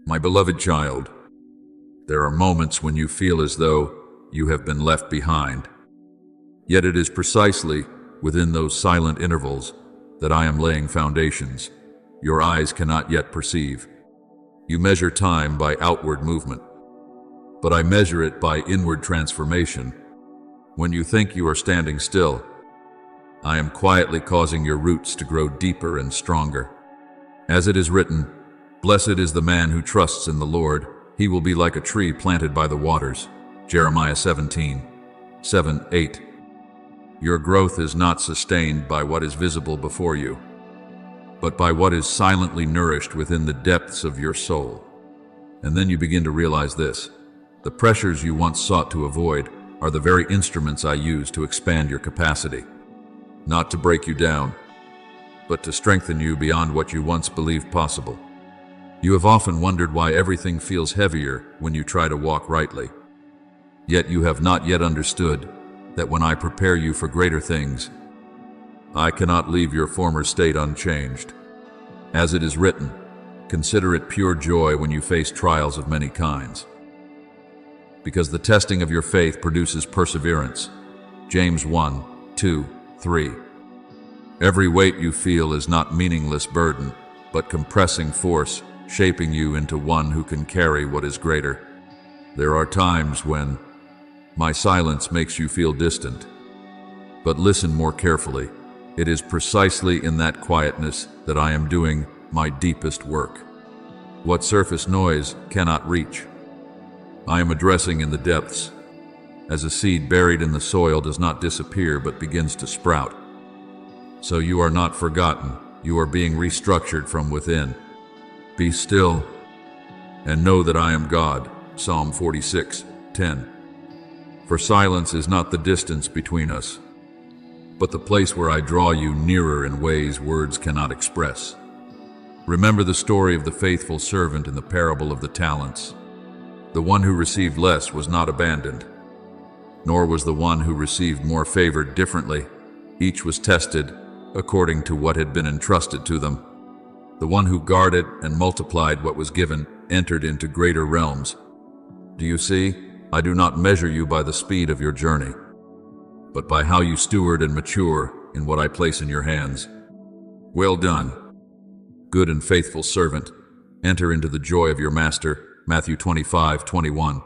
My beloved child, there are moments when you feel as though you have been left behind. Yet it is precisely within those silent intervals that I am laying foundations your eyes cannot yet perceive. You measure time by outward movement, but I measure it by inward transformation. When you think you are standing still, I am quietly causing your roots to grow deeper and stronger. As it is written, "Blessed is the man who trusts in the Lord. He will be like a tree planted by the waters." Jeremiah 17:7-8. Your growth is not sustained by what is visible before you, but by what is silently nourished within the depths of your soul. And then you begin to realize this: the pressures you once sought to avoid are the very instruments I use to expand your capacity, not to break you down, but to strengthen you beyond what you once believed possible. You have often wondered why everything feels heavier when you try to walk rightly. Yet you have not yet understood that when I prepare you for greater things, I cannot leave your former state unchanged. As it is written, consider it pure joy when you face trials of many kinds, because the testing of your faith produces perseverance. James 1:2-3. Every weight you feel is not meaningless burden, but compressing force, shaping you into one who can carry what is greater. There are times when my silence makes you feel distant, but listen more carefully. It is precisely in that quietness that I am doing my deepest work. What surface noise cannot reach, I am addressing in the depths. As a seed buried in the soil does not disappear but begins to sprout, so you are not forgotten. You are being restructured from within. Be still and know that I am God. Psalm 46:10. For silence is not the distance between us, but the place where I draw you nearer in ways words cannot express. Remember the story of the faithful servant in the parable of the talents. The one who received less was not abandoned, nor was the one who received more favored differently. Each was tested according to what had been entrusted to them. The one who guarded and multiplied what was given entered into greater realms. Do you see? I do not measure you by the speed of your journey, but by how you steward and mature in what I place in your hands. Well done, good and faithful servant. Enter into the joy of your master. Matthew 25:21.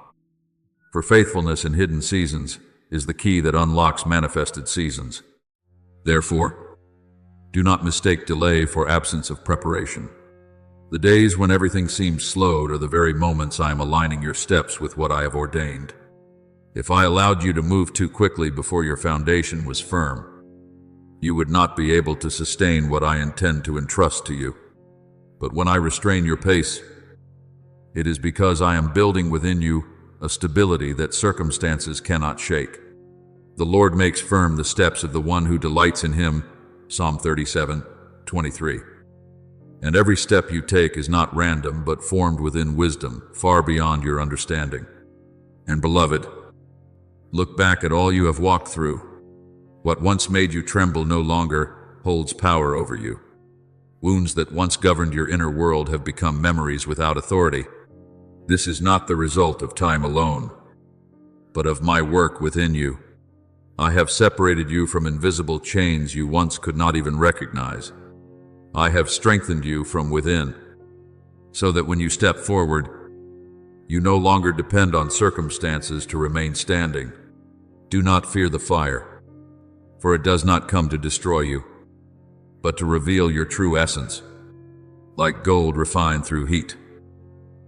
For faithfulness in hidden seasons is the key that unlocks manifested seasons. Therefore, do not mistake delay for absence of preparation. The days when everything seems slowed are the very moments I am aligning your steps with what I have ordained. If I allowed you to move too quickly before your foundation was firm, you would not be able to sustain what I intend to entrust to you. But when I restrain your pace, it is because I am building within you a stability that circumstances cannot shake. The Lord makes firm the steps of the one who delights in him. Psalm 37:23. And every step you take is not random, but formed within wisdom, far beyond your understanding. And beloved, look back at all you have walked through. What once made you tremble no longer holds power over you. Wounds that once governed your inner world have become memories without authority. This is not the result of time alone, but of my work within you. I have separated you from invisible chains you once could not even recognize. I have strengthened you from within, so that when you step forward, you no longer depend on circumstances to remain standing. Do not fear the fire, for it does not come to destroy you, but to reveal your true essence. Like gold refined through heat,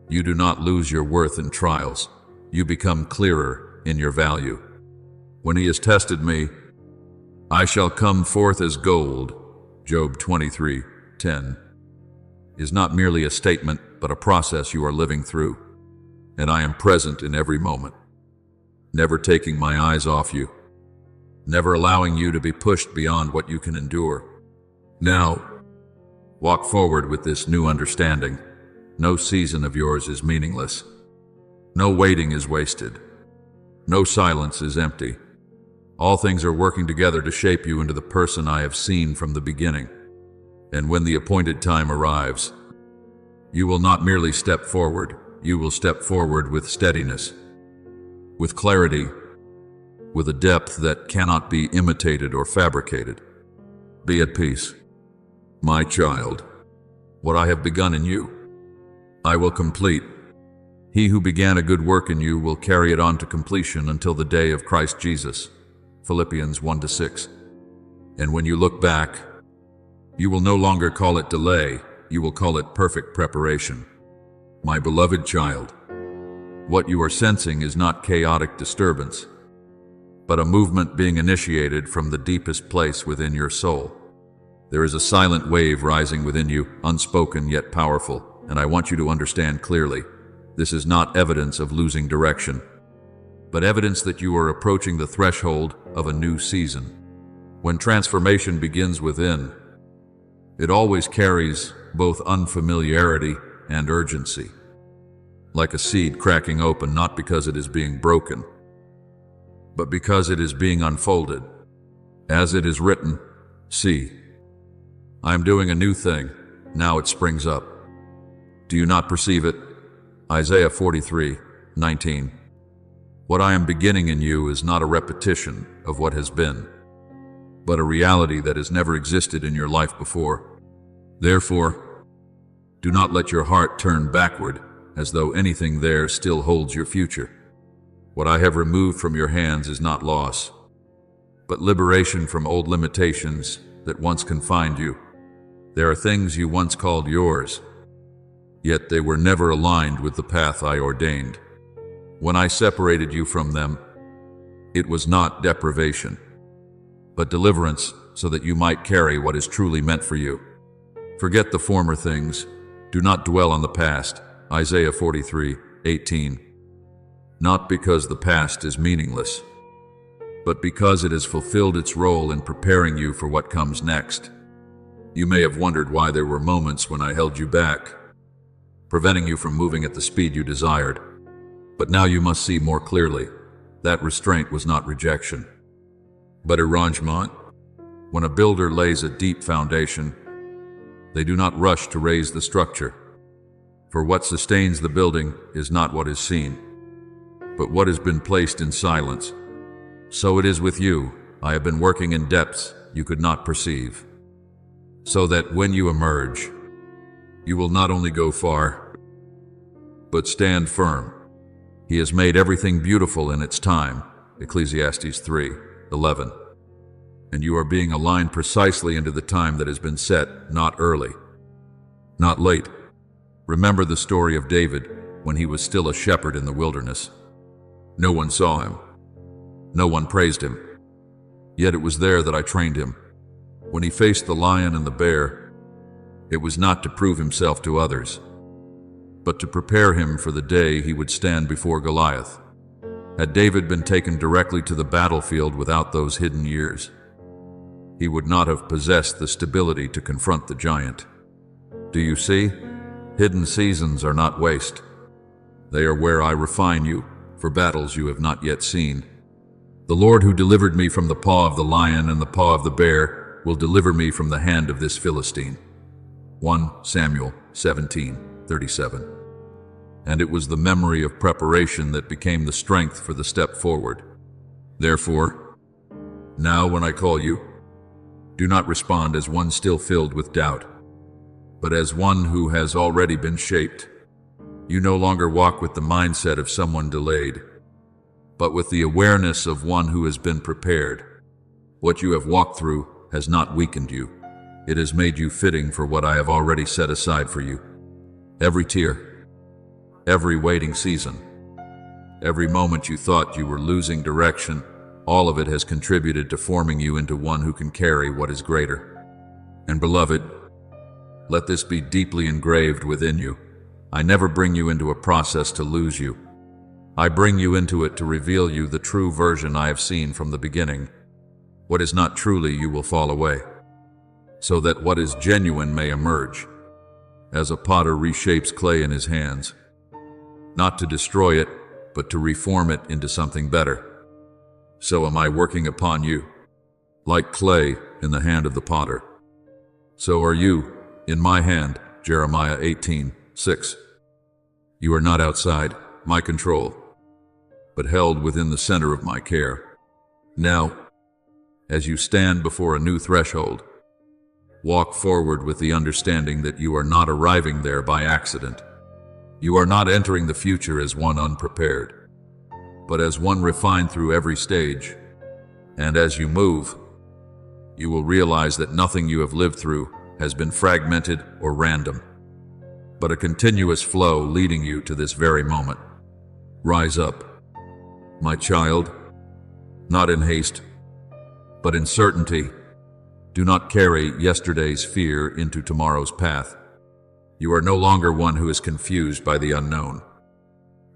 you do not lose your worth in trials. You become clearer in your value. When he has tested me, I shall come forth as gold. Job 23:10 is not merely a statement, but a process you are living through. And I am present in every moment, never taking my eyes off you, never allowing you to be pushed beyond what you can endure. Now, walk forward with this new understanding. No season of yours is meaningless. No waiting is wasted. No silence is empty. All things are working together to shape you into the person I have seen from the beginning. And when the appointed time arrives, You will not merely step forward, you will step forward with steadiness, with clarity, with a depth that cannot be imitated or fabricated. Be at peace, my child. What I have begun in you, I will complete. He who began a good work in you will carry it on to completion until the day of Christ Jesus. Philippians 1-6. And when you look back, you will no longer call it delay, you will call it perfect preparation. My beloved child, what you are sensing is not chaotic disturbance, but a movement being initiated from the deepest place within your soul. There is a silent wave rising within you, unspoken yet powerful, and I want you to understand clearly. This is not evidence of losing direction, but evidence that you are approaching the threshold of a new season. When transformation begins within, it always carries both unfamiliarity and urgency, like a seed cracking open not because it is being broken, but because it is being unfolded. As it is written, "See, I am doing a new thing, now it springs up. Do you not perceive it?" Isaiah 43:19. What I am beginning in you is not a repetition of what has been, but a reality that has never existed in your life before. Therefore, do not let your heart turn backward as though anything there still holds your future. What I have removed from your hands is not loss, but liberation from old limitations that once confined you. There are things you once called yours, yet they were never aligned with the path I ordained. When I separated you from them, it was not deprivation, but deliverance so that you might carry what is truly meant for you. Forget the former things. Do not dwell on the past. Isaiah 43:18. Not because the past is meaningless, but because it has fulfilled its role in preparing you for what comes next. You may have wondered why there were moments when I held you back, preventing you from moving at the speed you desired. But now you must see more clearly. That restraint was not rejection, but arrangement. When a builder lays a deep foundation, they do not rush to raise the structure. For what sustains the building is not what is seen, but what has been placed in silence. So it is with you. I have been working in depths you could not perceive, so that when you emerge, you will not only go far, but stand firm. He has made everything beautiful in its time. Ecclesiastes 3:11. And you are being aligned precisely into the time that has been set, not early, not late. Remember the story of David when he was still a shepherd in the wilderness. No one saw him. No one praised him. Yet it was there that I trained him. When he faced the lion and the bear, it was not to prove himself to others, but to prepare him for the day he would stand before Goliath. Had David been taken directly to the battlefield without those hidden years, he would not have possessed the stability to confront the giant. Do you see? Hidden seasons are not waste. They are where I refine you for battles you have not yet seen. The Lord who delivered me from the paw of the lion and the paw of the bear will deliver me from the hand of this Philistine. 1 Samuel 17:37. And it was the memory of preparation that became the strength for the step forward. Therefore, now when I call you, do not respond as one still filled with doubt, but as one who has already been shaped. You no longer walk with the mindset of someone delayed, but with the awareness of one who has been prepared. What you have walked through has not weakened you. It has made you fitting for what I have already set aside for you. Every tear, every waiting season, every moment you thought you were losing direction, all of it has contributed to forming you into one who can carry what is greater. And beloved, let this be deeply engraved within you. I never bring you into a process to lose you. I bring you into it to reveal you the true version I have seen from the beginning. What is not truly you will fall away, so that what is genuine may emerge, as a potter reshapes clay in his hands, not to destroy it, but to reform it into something better. So am I working upon you, like clay in the hand of the potter. So are you in my hand, Jeremiah 18, 6. You are not outside my control, but held within the center of my care. Now, as you stand before a new threshold, walk forward with the understanding that you are not arriving there by accident. You are not entering the future as one unprepared, but as one refined through every stage. And as you move, you will realize that nothing you have lived through has been fragmented or random, but a continuous flow leading you to this very moment. Rise up, my child, not in haste, but in certainty. Do not carry yesterday's fear into tomorrow's path. You are no longer one who is confused by the unknown,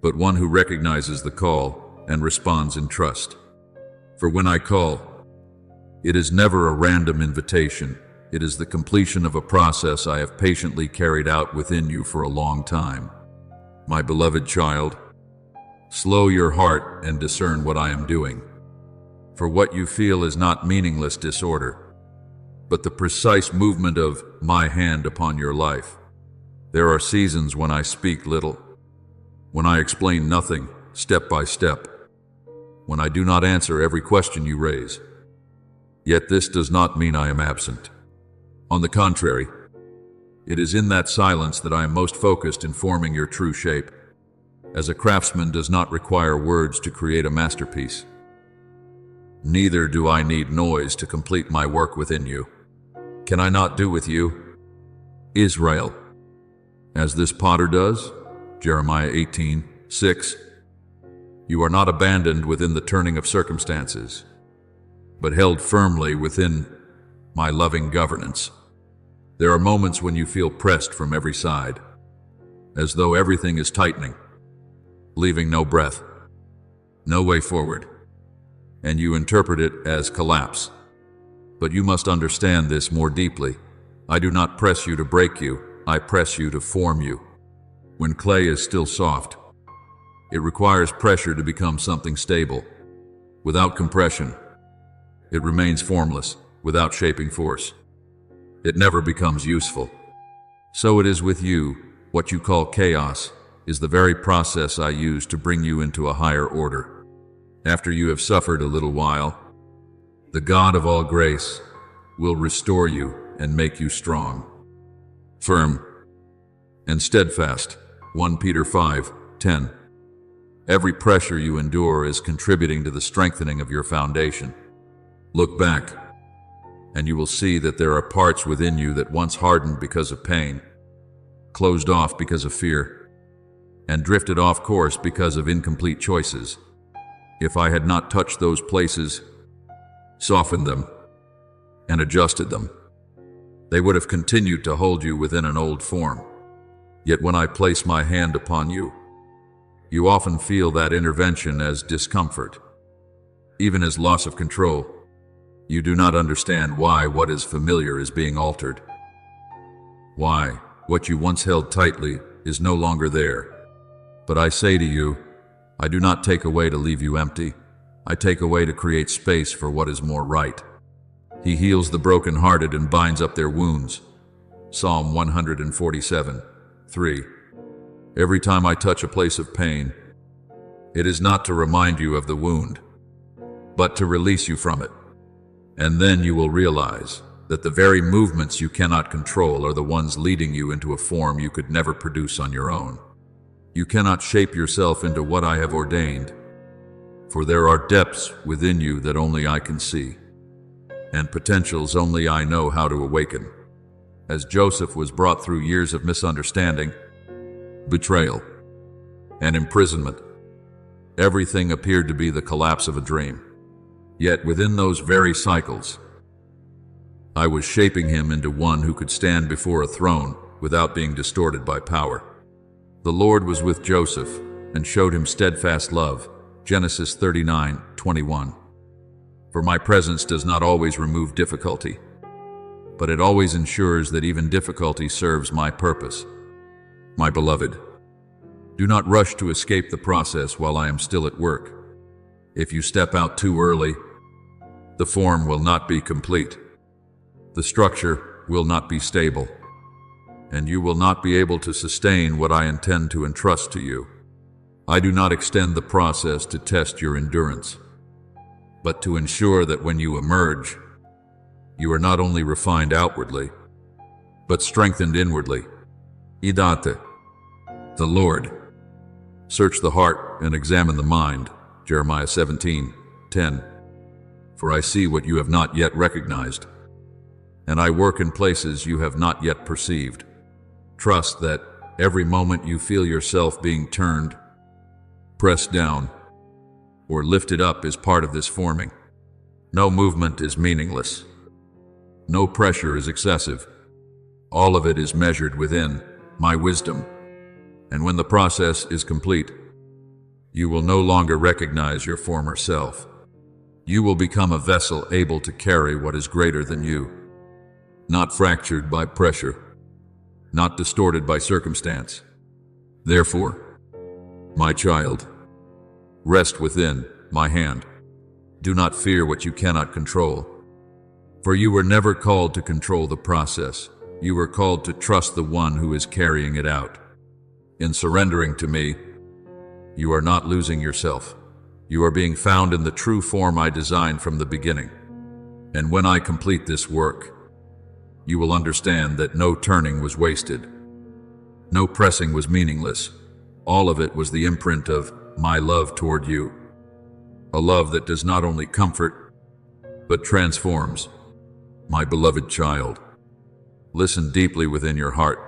but one who recognizes the call and responds in trust. For when I call, it is never a random invitation. It is the completion of a process I have patiently carried out within you for a long time. My beloved child, slow your heart and discern what I am doing. For what you feel is not meaningless disorder, but the precise movement of my hand upon your life. There are seasons when I speak little, when I explain nothing step by step, when I do not answer every question you raise. Yet this does not mean I am absent. On the contrary, it is in that silence that I am most focused in forming your true shape, as a craftsman does not require words to create a masterpiece. Neither do I need noise to complete my work within you. Can I not do with you, Israel, as this potter does? Jeremiah 18:6. You are not abandoned within the turning of circumstances, but held firmly within my loving governance. There are moments when you feel pressed from every side, as though everything is tightening, leaving no breath, no way forward, and you interpret it as collapse. But you must understand this more deeply. I do not press you to break you, I press you to form you. When clay is still soft, it requires pressure to become something stable. Without compression, it remains formless. Without shaping force, it never becomes useful. So it is with you. What you call chaos is the very process I use to bring you into a higher order. After you have suffered a little while, the God of all grace will restore you and make you strong, firm, and steadfast. 1 Peter 5:10. Every pressure you endure is contributing to the strengthening of your foundation. Look back, and you will see that there are parts within you that once hardened because of pain, closed off because of fear, and drifted off course because of incomplete choices. If I had not touched those places, softened them, and adjusted them, they would have continued to hold you within an old form. Yet when I place my hand upon you, you often feel that intervention as discomfort, even as loss of control. You do not understand why what is familiar is being altered, why what you once held tightly is no longer there. But I say to you, I do not take away to leave you empty. I take away to create space for what is more right. He heals the brokenhearted and binds up their wounds. Psalm 147:3. Every time I touch a place of pain, it is not to remind you of the wound, but to release you from it. And then you will realize that the very movements you cannot control are the ones leading you into a form you could never produce on your own. You cannot shape yourself into what I have ordained, for there are depths within you that only I can see, and potentials only I know how to awaken. As Joseph was brought through years of misunderstanding, betrayal, and imprisonment, everything appeared to be the collapse of a dream. Yet within those very cycles, I was shaping him into one who could stand before a throne without being distorted by power. The Lord was with Joseph and showed him steadfast love. Genesis 39:21. For my presence does not always remove difficulty, but it always ensures that even difficulty serves my purpose. My beloved, do not rush to escape the process while I am still at work. If you step out too early, the form will not be complete. The structure will not be stable. and you will not be able to sustain what I intend to entrust to you. I do not extend the process to test your endurance, but to ensure that when you emerge, you are not only refined outwardly, but strengthened inwardly. Idate, the Lord. Search the heart and examine the mind. Jeremiah 17:10. For I see what you have not yet recognized, and I work in places you have not yet perceived. Trust that every moment you feel yourself being turned, pressed down, or lifted up is part of this forming. No movement is meaningless. No pressure is excessive. All of it is measured within my wisdom. And when the process is complete, you will no longer recognize your former self. You will become a vessel able to carry what is greater than you, not fractured by pressure, not distorted by circumstance. Therefore, my child, rest within my hand. Do not fear what you cannot control, for you were never called to control the process. You were called to trust the one who is carrying it out. In surrendering to me, you are not losing yourself. You are being found in the true form I designed from the beginning. And when I complete this work, you will understand that no turning was wasted. No pressing was meaningless. All of it was the imprint of my love toward you. A love that does not only comfort, but transforms. My beloved child, listen deeply within your heart,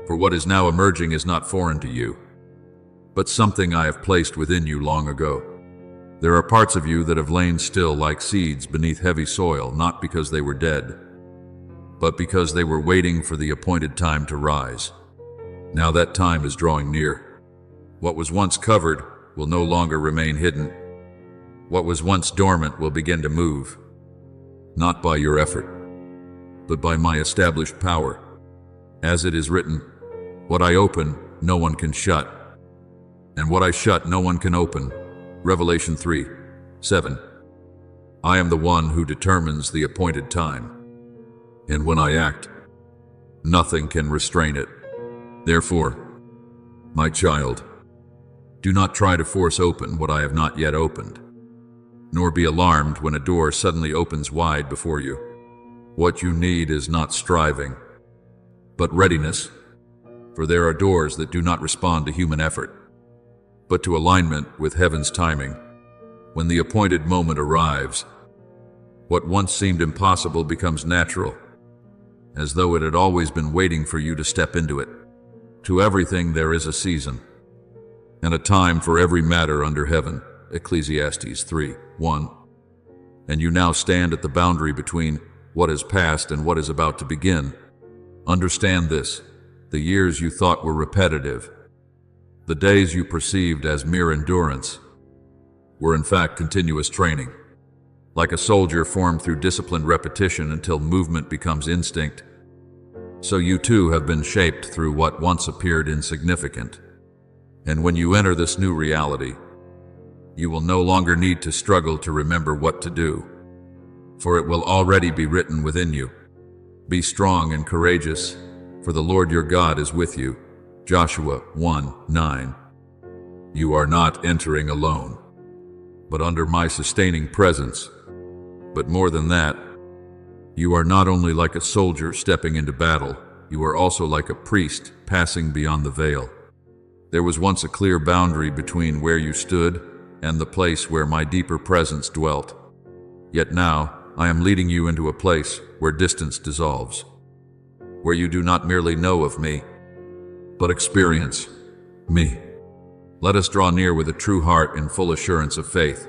for what is now emerging is not foreign to you, but something I have placed within you long ago. There are parts of you that have lain still like seeds beneath heavy soil, not because they were dead, but because they were waiting for the appointed time to rise. Now that time is drawing near. What was once covered will no longer remain hidden. What was once dormant will begin to move, not by your effort, but by my established power. As it is written, what I open, no one can shut, and what I shut, no one can open. Revelation 3:7. I am the one who determines the appointed time, and when I act, nothing can restrain it. Therefore, my child, do not try to force open what I have not yet opened, nor be alarmed when a door suddenly opens wide before you. What you need is not striving, but readiness, for there are doors that do not respond to human effort, but to alignment with heaven's timing. When the appointed moment arrives, what once seemed impossible becomes natural, as though it had always been waiting for you to step into it. To everything there is a season, and a time for every matter under heaven. Ecclesiastes 3:1. And you now stand at the boundary between what has passed and what is about to begin. Understand this: the years you thought were repetitive, the days you perceived as mere endurance, were in fact continuous training. Like a soldier formed through disciplined repetition until movement becomes instinct, so you too have been shaped through what once appeared insignificant. And when you enter this new reality, you will no longer need to struggle to remember what to do, for it will already be written within you. Be strong and courageous, for the Lord your God is with you. Joshua 1:9. You are not entering alone, but under my sustaining presence. But more than that, you are not only like a soldier stepping into battle, you are also like a priest passing beyond the veil. There was once a clear boundary between where you stood and the place where my deeper presence dwelt. Yet now I am leading you into a place where distance dissolves, where you do not merely know of me, but experience me. Let us draw near with a true heart in full assurance of faith.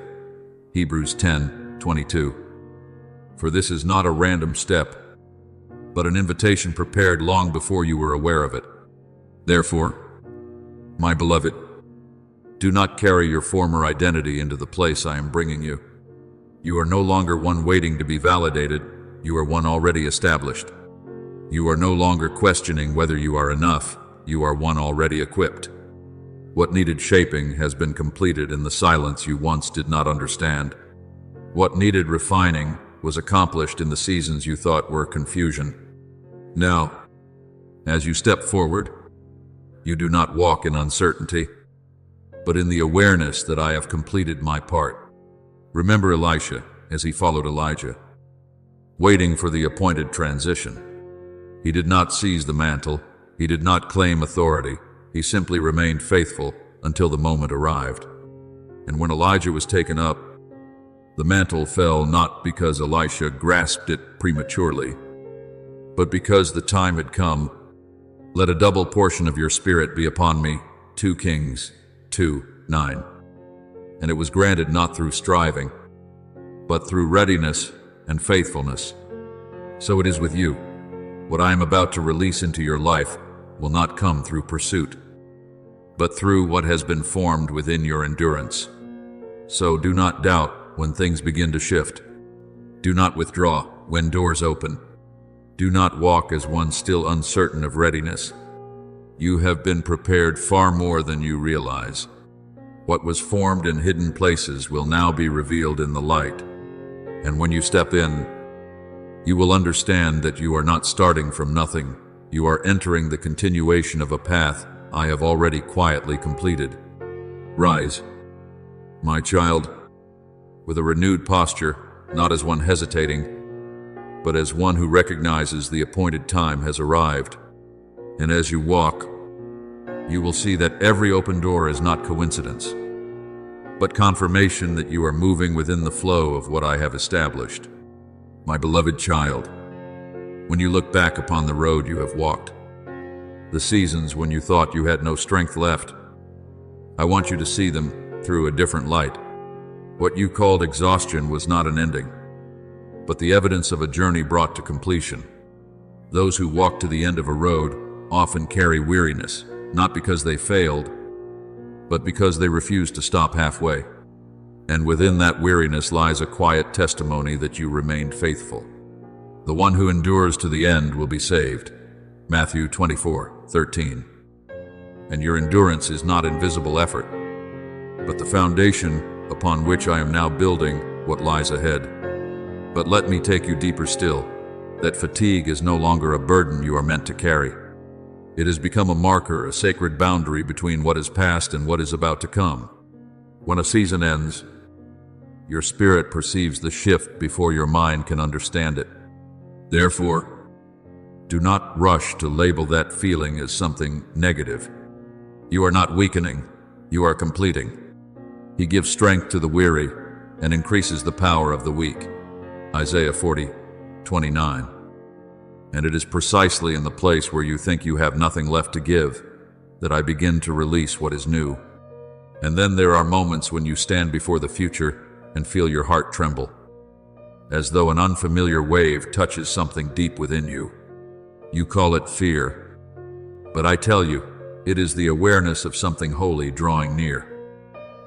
Hebrews 10:22. For this is not a random step, but an invitation prepared long before you were aware of it. Therefore, my beloved, do not carry your former identity into the place I am bringing you. You are no longer one waiting to be validated, you are one already established. You are no longer questioning whether you are enough, you are one already equipped. What needed shaping has been completed in the silence you once did not understand. What needed refining was accomplished in the seasons you thought were confusion. Now, As you step forward, you do not walk in uncertainty, but in the awareness that I have completed my part. Remember Elisha as he followed Elijah, waiting for the appointed transition. He did not seize the mantle, he did not claim authority, he simply remained faithful until the moment arrived. And when Elijah was taken up, the mantle fell not because Elisha grasped it prematurely, but because the time had come. Let a double portion of your spirit be upon me, 2 Kings 2:9. And it was granted not through striving, but through readiness and faithfulness. So it is with you. What I am about to release into your life will not come through pursuit, but through what has been formed within your endurance. So do not doubt when things begin to shift. Do not withdraw when doors open. Do not walk as one still uncertain of readiness. You have been prepared far more than you realize. What was formed in hidden places will now be revealed in the light. And when you step in, you will understand that you are not starting from nothing. You are entering the continuation of a path I have already quietly completed. Rise, my child, with a renewed posture, not as one hesitating, but as one who recognizes the appointed time has arrived. And as you walk, you will see that every open door is not coincidence, but confirmation that you are moving within the flow of what I have established. My beloved child, when you look back upon the road you have walked, the seasons when you thought you had no strength left, I want you to see them through a different light. What you called exhaustion was not an ending, but the evidence of a journey brought to completion. Those who walk to the end of a road often carry weariness, not because they failed, but because they refused to stop halfway. And within that weariness lies a quiet testimony that you remained faithful. The one who endures to the end will be saved. Matthew 24:13. And your endurance is not invisible effort, but the foundation upon which I am now building what lies ahead. But let me take you deeper still. That fatigue is no longer a burden you are meant to carry. It has become a marker, a sacred boundary between what is past and what is about to come. When a season ends, your spirit perceives the shift before your mind can understand it. Therefore, do not rush to label that feeling as something negative. You are not weakening, you are completing. He gives strength to the weary and increases the power of the weak. Isaiah 40:29. And it is precisely in the place where you think you have nothing left to give that I begin to release what is new. And then there are moments when you stand before the future and feel your heart tremble, as though an unfamiliar wave touches something deep within you. You call it fear, but I tell you, it is the awareness of something holy drawing near.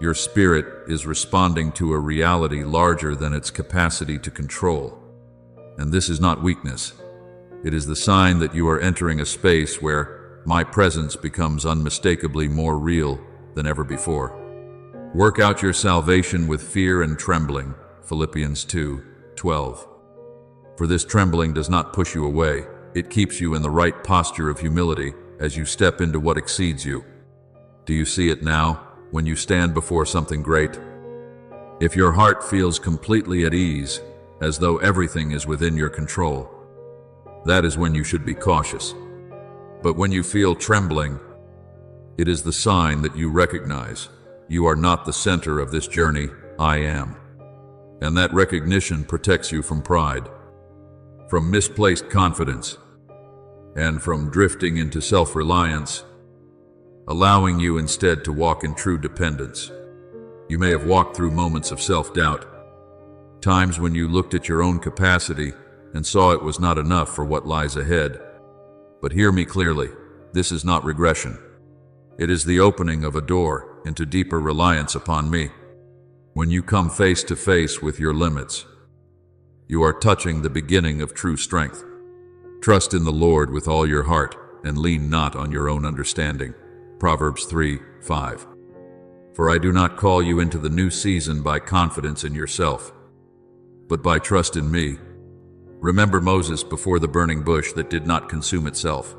Your spirit is responding to a reality larger than its capacity to control. And this is not weakness. It is the sign that you are entering a space where my presence becomes unmistakably more real than ever before. Work out your salvation with fear and trembling, Philippians 2:12. For this trembling does not push you away. It keeps you in the right posture of humility as you step into what exceeds you. Do you see it now when you stand before something great? If your heart feels completely at ease, as though everything is within your control, that is when you should be cautious. But when you feel trembling, it is the sign that you recognize you are not the center of this journey, I am. And that recognition protects you from pride, from misplaced confidence, and from drifting into self-reliance, allowing you instead to walk in true dependence. You may have walked through moments of self-doubt, times when you looked at your own capacity and saw it was not enough for what lies ahead. But hear me clearly, this is not regression. It is the opening of a door into deeper reliance upon me. When you come face to face with your limits, you are touching the beginning of true strength. Trust in the Lord with all your heart and lean not on your own understanding. Proverbs 3:5. For I do not call you into the new season by confidence in yourself, but by trust in me. Remember Moses before the burning bush that did not consume itself.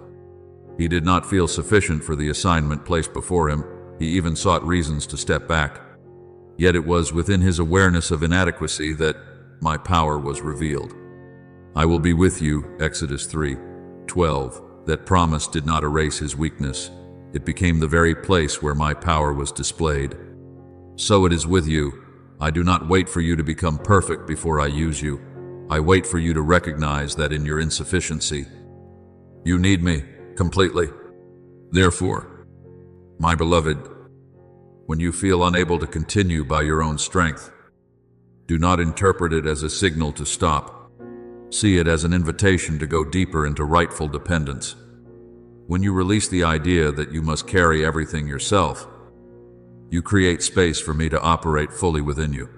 He did not feel sufficient for the assignment placed before him. He even sought reasons to step back. Yet it was within his awareness of inadequacy that my power was revealed. I will be with you, Exodus 3:12. That promise did not erase his weakness. It became the very place where my power was displayed. So it is with you. I do not wait for you to become perfect before I use you. I wait for you to recognize that in your insufficiency, you need me completely. Therefore, my beloved, when you feel unable to continue by your own strength, do not interpret it as a signal to stop. See it as an invitation to go deeper into rightful dependence. When you release the idea that you must carry everything yourself, you create space for me to operate fully within you.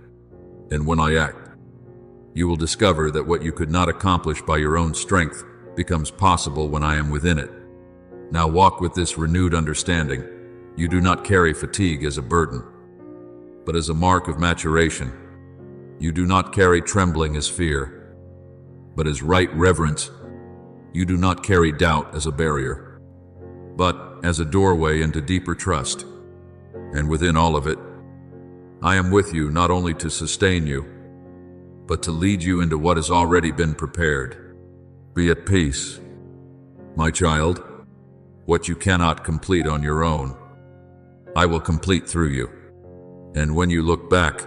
And when I act, you will discover that what you could not accomplish by your own strength becomes possible when I am within it. Now walk with this renewed understanding. You do not carry fatigue as a burden, but as a mark of maturation. You do not carry trembling as fear, but as right reverence. You do not carry doubt as a barrier, but as a doorway into deeper trust. And within all of it, I am with you not only to sustain you, but to lead you into what has already been prepared. Be at peace, my child. What you cannot complete on your own, I will complete through you. And when you look back,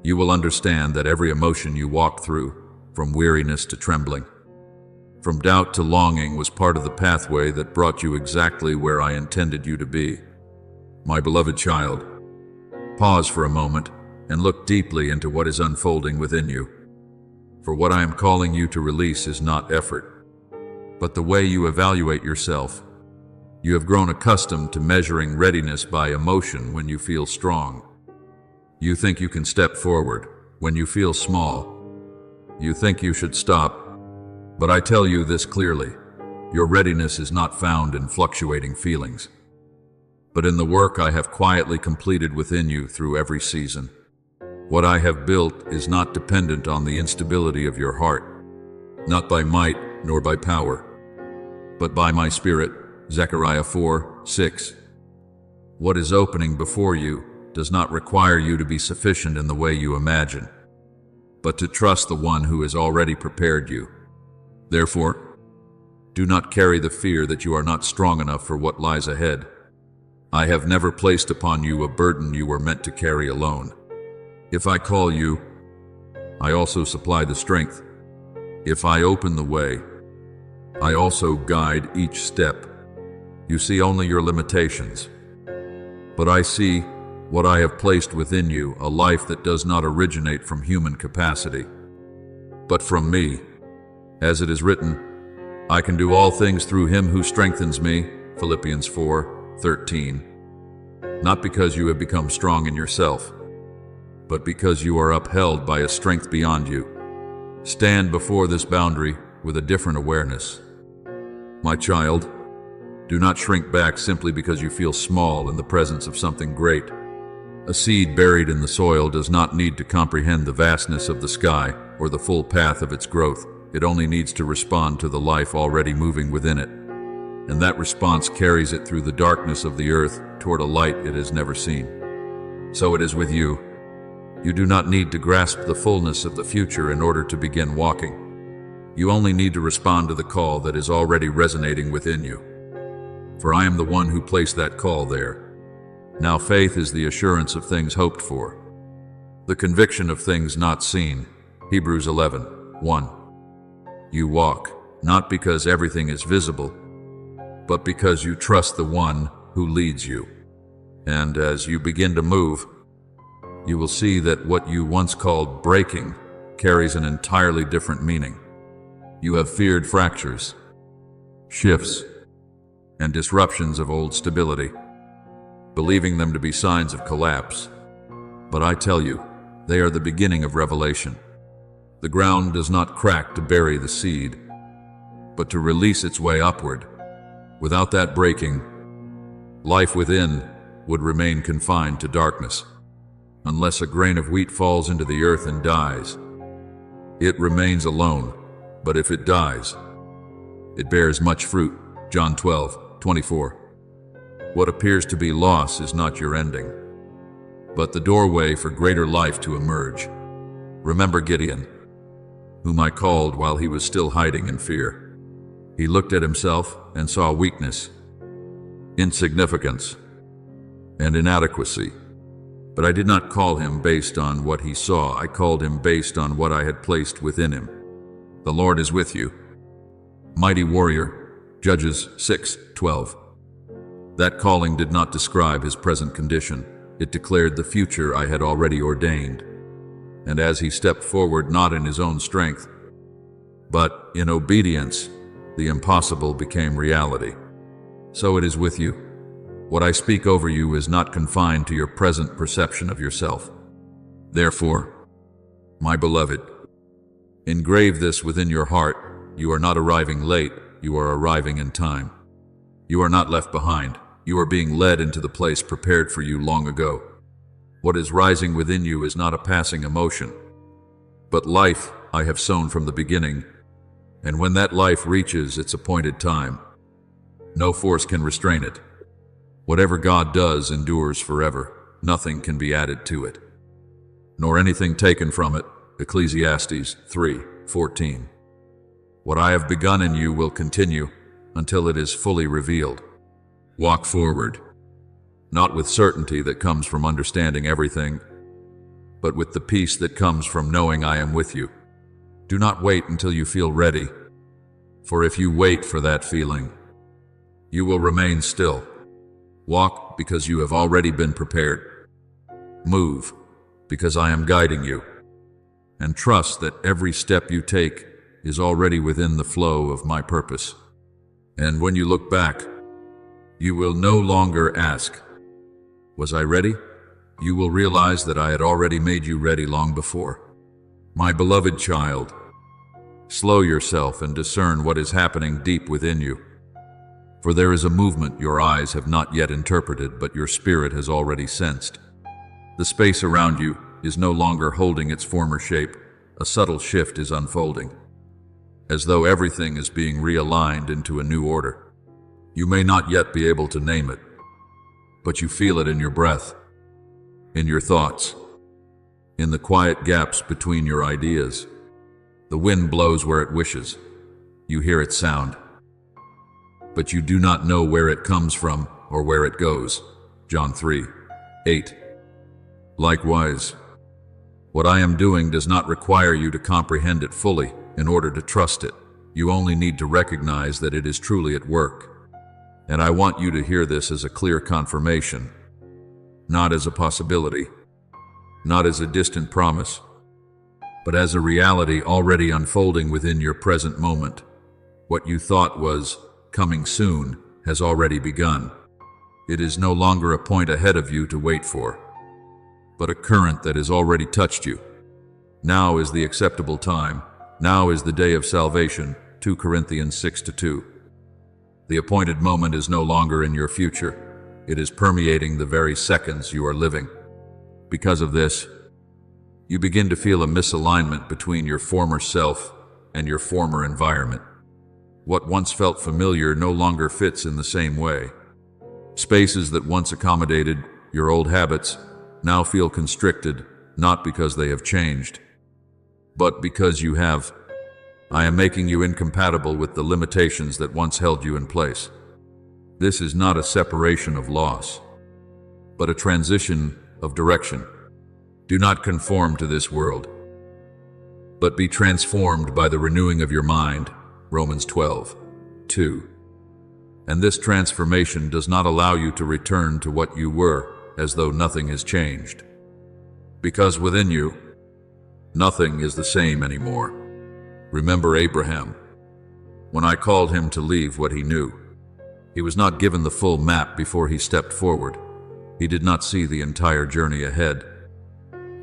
you will understand that every emotion you walked through, from weariness to trembling, from doubt to longing, was part of the pathway that brought you exactly where I intended you to be. My beloved child, pause for a moment and look deeply into what is unfolding within you. For what I am calling you to release is not effort, but the way you evaluate yourself. You have grown accustomed to measuring readiness by emotion when you feel strong. You think you can step forward when you feel small. You think you should stop. But I tell you this clearly, your readiness is not found in fluctuating feelings, but in the work I have quietly completed within you through every season. What I have built is not dependent on the instability of your heart, not by might nor by power, but by my Spirit. Zechariah 4:6. What is opening before you does not require you to be sufficient in the way you imagine, but to trust the one who has already prepared you. Therefore, do not carry the fear that you are not strong enough for what lies ahead. I have never placed upon you a burden you were meant to carry alone. If I call you, I also supply the strength. If I open the way, I also guide each step. You see only your limitations, but I see what I have placed within you, a life that does not originate from human capacity, but from me. As it is written, I can do all things through him who strengthens me, Philippians 4:13. Not because you have become strong in yourself, but because you are upheld by a strength beyond you. Stand before this boundary with a different awareness. My child, do not shrink back simply because you feel small in the presence of something great. A seed buried in the soil does not need to comprehend the vastness of the sky or the full path of its growth. It only needs to respond to the life already moving within it. And that response carries it through the darkness of the earth toward a light it has never seen. So it is with you. You do not need to grasp the fullness of the future in order to begin walking. You only need to respond to the call that is already resonating within you. For I am the one who placed that call there. Now faith is the assurance of things hoped for, the conviction of things not seen. Hebrews 11:1. You walk, not because everything is visible, but because you trust the one who leads you. And as you begin to move, you will see that what you once called breaking carries an entirely different meaning. You have feared fractures, shifts, and disruptions of old stability, believing them to be signs of collapse. But I tell you, they are the beginning of revelation. The ground does not crack to bury the seed, but to release its way upward. Without that breaking, life within would remain confined to darkness. Unless a grain of wheat falls into the earth and dies, it remains alone. But if it dies, it bears much fruit. John 12:24. What appears to be loss is not your ending, but the doorway for greater life to emerge. Remember Gideon, whom I called while he was still hiding in fear. He looked at himself and saw weakness, insignificance, and inadequacy. But I did not call him based on what he saw. I called him based on what I had placed within him. The Lord is with you. Mighty warrior, Judges 6:12. That calling did not describe his present condition. It declared the future I had already ordained. And as he stepped forward, not in his own strength, but in obedience, the impossible became reality. So it is with you. What I speak over you is not confined to your present perception of yourself. Therefore, my beloved, engrave this within your heart. You are not arriving late, you are arriving in time. You are not left behind. You are being led into the place prepared for you long ago. What is rising within you is not a passing emotion, but life I have sown from the beginning, and when that life reaches its appointed time, no force can restrain it. Whatever God does endures forever. Nothing can be added to it, nor anything taken from it. Ecclesiastes 3:14. What I have begun in you will continue until it is fully revealed. Walk forward, not with certainty that comes from understanding everything, but with the peace that comes from knowing I am with you. Do not wait until you feel ready, for if you wait for that feeling, you will remain still. Walk because you have already been prepared. Move because I am guiding you. And trust that every step you take is already within the flow of my purpose. And when you look back, you will no longer ask, "Was I ready?" You will realize that I had already made you ready long before. My beloved child, slow yourself and discern what is happening deep within you. For there is a movement your eyes have not yet interpreted, but your spirit has already sensed. The space around you is no longer holding its former shape. A subtle shift is unfolding, as though everything is being realigned into a new order. You may not yet be able to name it, but you feel it in your breath, in your thoughts, in the quiet gaps between your ideas. The wind blows where it wishes. You hear its sound, but you do not know where it comes from or where it goes. John 3:8. Likewise, what I am doing does not require you to comprehend it fully in order to trust it. You only need to recognize that it is truly at work. And I want you to hear this as a clear confirmation, not as a possibility, not as a distant promise, but as a reality already unfolding within your present moment. What you thought was coming soon has already begun. It is no longer a point ahead of you to wait for, but a current that has already touched you. Now is the acceptable time. Now is the day of salvation. 2 Corinthians 6:2. The appointed moment is no longer in your future. It is permeating the very seconds you are living. Because of this, you begin to feel a misalignment between your former self and your former environment. What once felt familiar no longer fits in the same way. Spaces that once accommodated your old habits now feel constricted, not because they have changed, but because you have. I am making you incompatible with the limitations that once held you in place. This is not a separation of loss, but a transition of direction. Do not conform to this world, but be transformed by the renewing of your mind. Romans 12:2. And this transformation does not allow you to return to what you were as though nothing has changed. Because within you, nothing is the same anymore. Remember Abraham. When I called him to leave what he knew, he was not given the full map before he stepped forward. He did not see the entire journey ahead,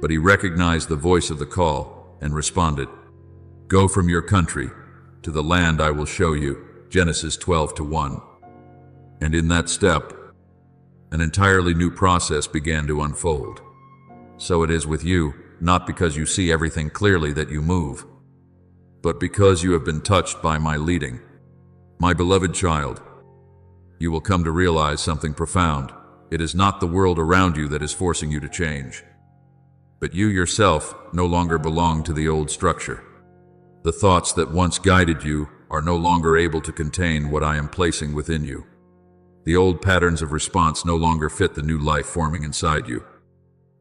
but he recognized the voice of the call and responded, "Go from your country to the land I will show you." Genesis 12:1. And in that step, an entirely new process began to unfold. So it is with you, not because you see everything clearly that you move, but because you have been touched by my leading. My beloved child, you will come to realize something profound. It is not the world around you that is forcing you to change, but you yourself no longer belong to the old structure. The thoughts that once guided you are no longer able to contain what I am placing within you. The old patterns of response no longer fit the new life forming inside you.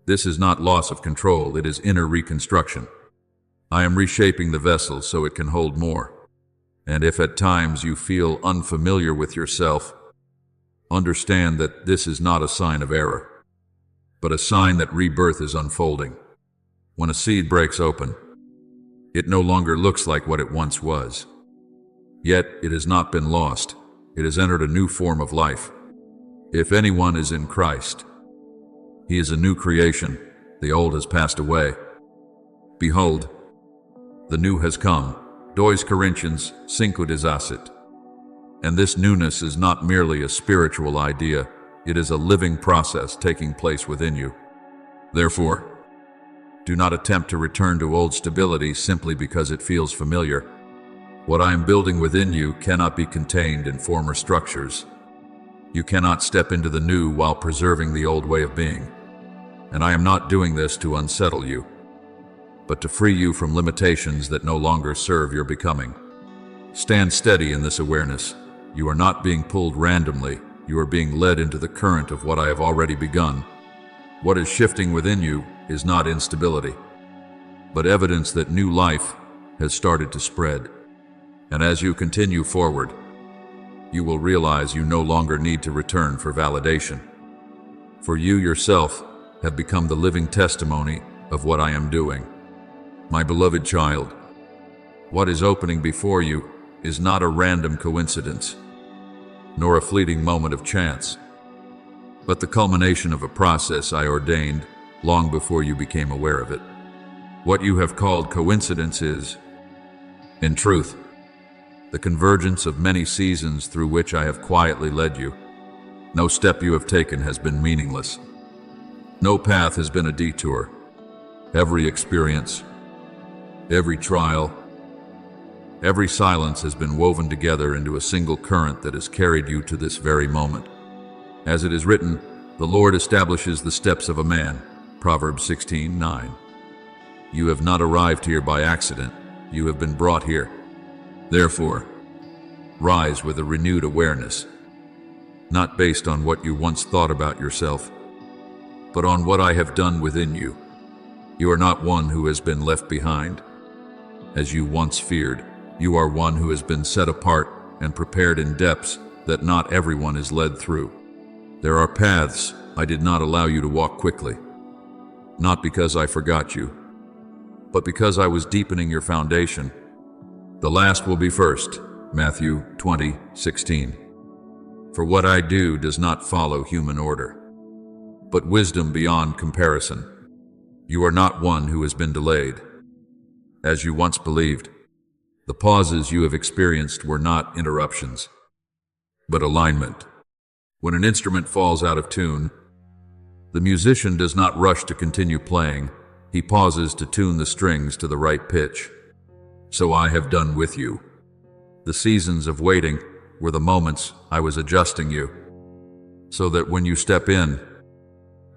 This is not loss of control, it is inner reconstruction. I am reshaping the vessel so it can hold more. And if at times you feel unfamiliar with yourself, understand that this is not a sign of error, but a sign that rebirth is unfolding. When a seed breaks open, it no longer looks like what it once was. Yet it has not been lost. It has entered a new form of life. If anyone is in Christ, he is a new creation. The old has passed away. Behold, the new has come. 2 Corinthians 5:18. And this newness is not merely a spiritual idea, it is a living process taking place within you. Therefore, do not attempt to return to old stability simply because it feels familiar. What I am building within you cannot be contained in former structures. You cannot step into the new while preserving the old way of being. And I am not doing this to unsettle you, but to free you from limitations that no longer serve your becoming. Stand steady in this awareness. You are not being pulled randomly. You are being led into the current of what I have already begun. What is shifting within you is not instability, but evidence that new life has started to spread. And as you continue forward, you will realize you no longer need to return for validation. For you yourself have become the living testimony of what I am doing. My beloved child, what is opening before you is not a random coincidence, nor a fleeting moment of chance, but the culmination of a process I ordained long before you became aware of it. What you have called coincidence is, in truth, the convergence of many seasons through which I have quietly led you. No step you have taken has been meaningless. No path has been a detour. Every experience, every trial, every silence has been woven together into a single current that has carried you to this very moment. As it is written, the Lord establishes the steps of a man. Proverbs 16:9. You have not arrived here by accident. You have been brought here. Therefore, rise with a renewed awareness, not based on what you once thought about yourself, but on what I have done within you. You are not one who has been left behind, as you once feared. You are one who has been set apart and prepared in depths that not everyone is led through. There are paths I did not allow you to walk quickly, not because I forgot you, but because I was deepening your foundation. The last will be first, Matthew 20:16. For what I do does not follow human order, but wisdom beyond comparison. You are not one who has been delayed, as you once believed. The pauses you have experienced were not interruptions, but alignment. When an instrument falls out of tune, the musician does not rush to continue playing. He pauses to tune the strings to the right pitch. So I have done with you. The seasons of waiting were the moments I was adjusting you, so that when you step in,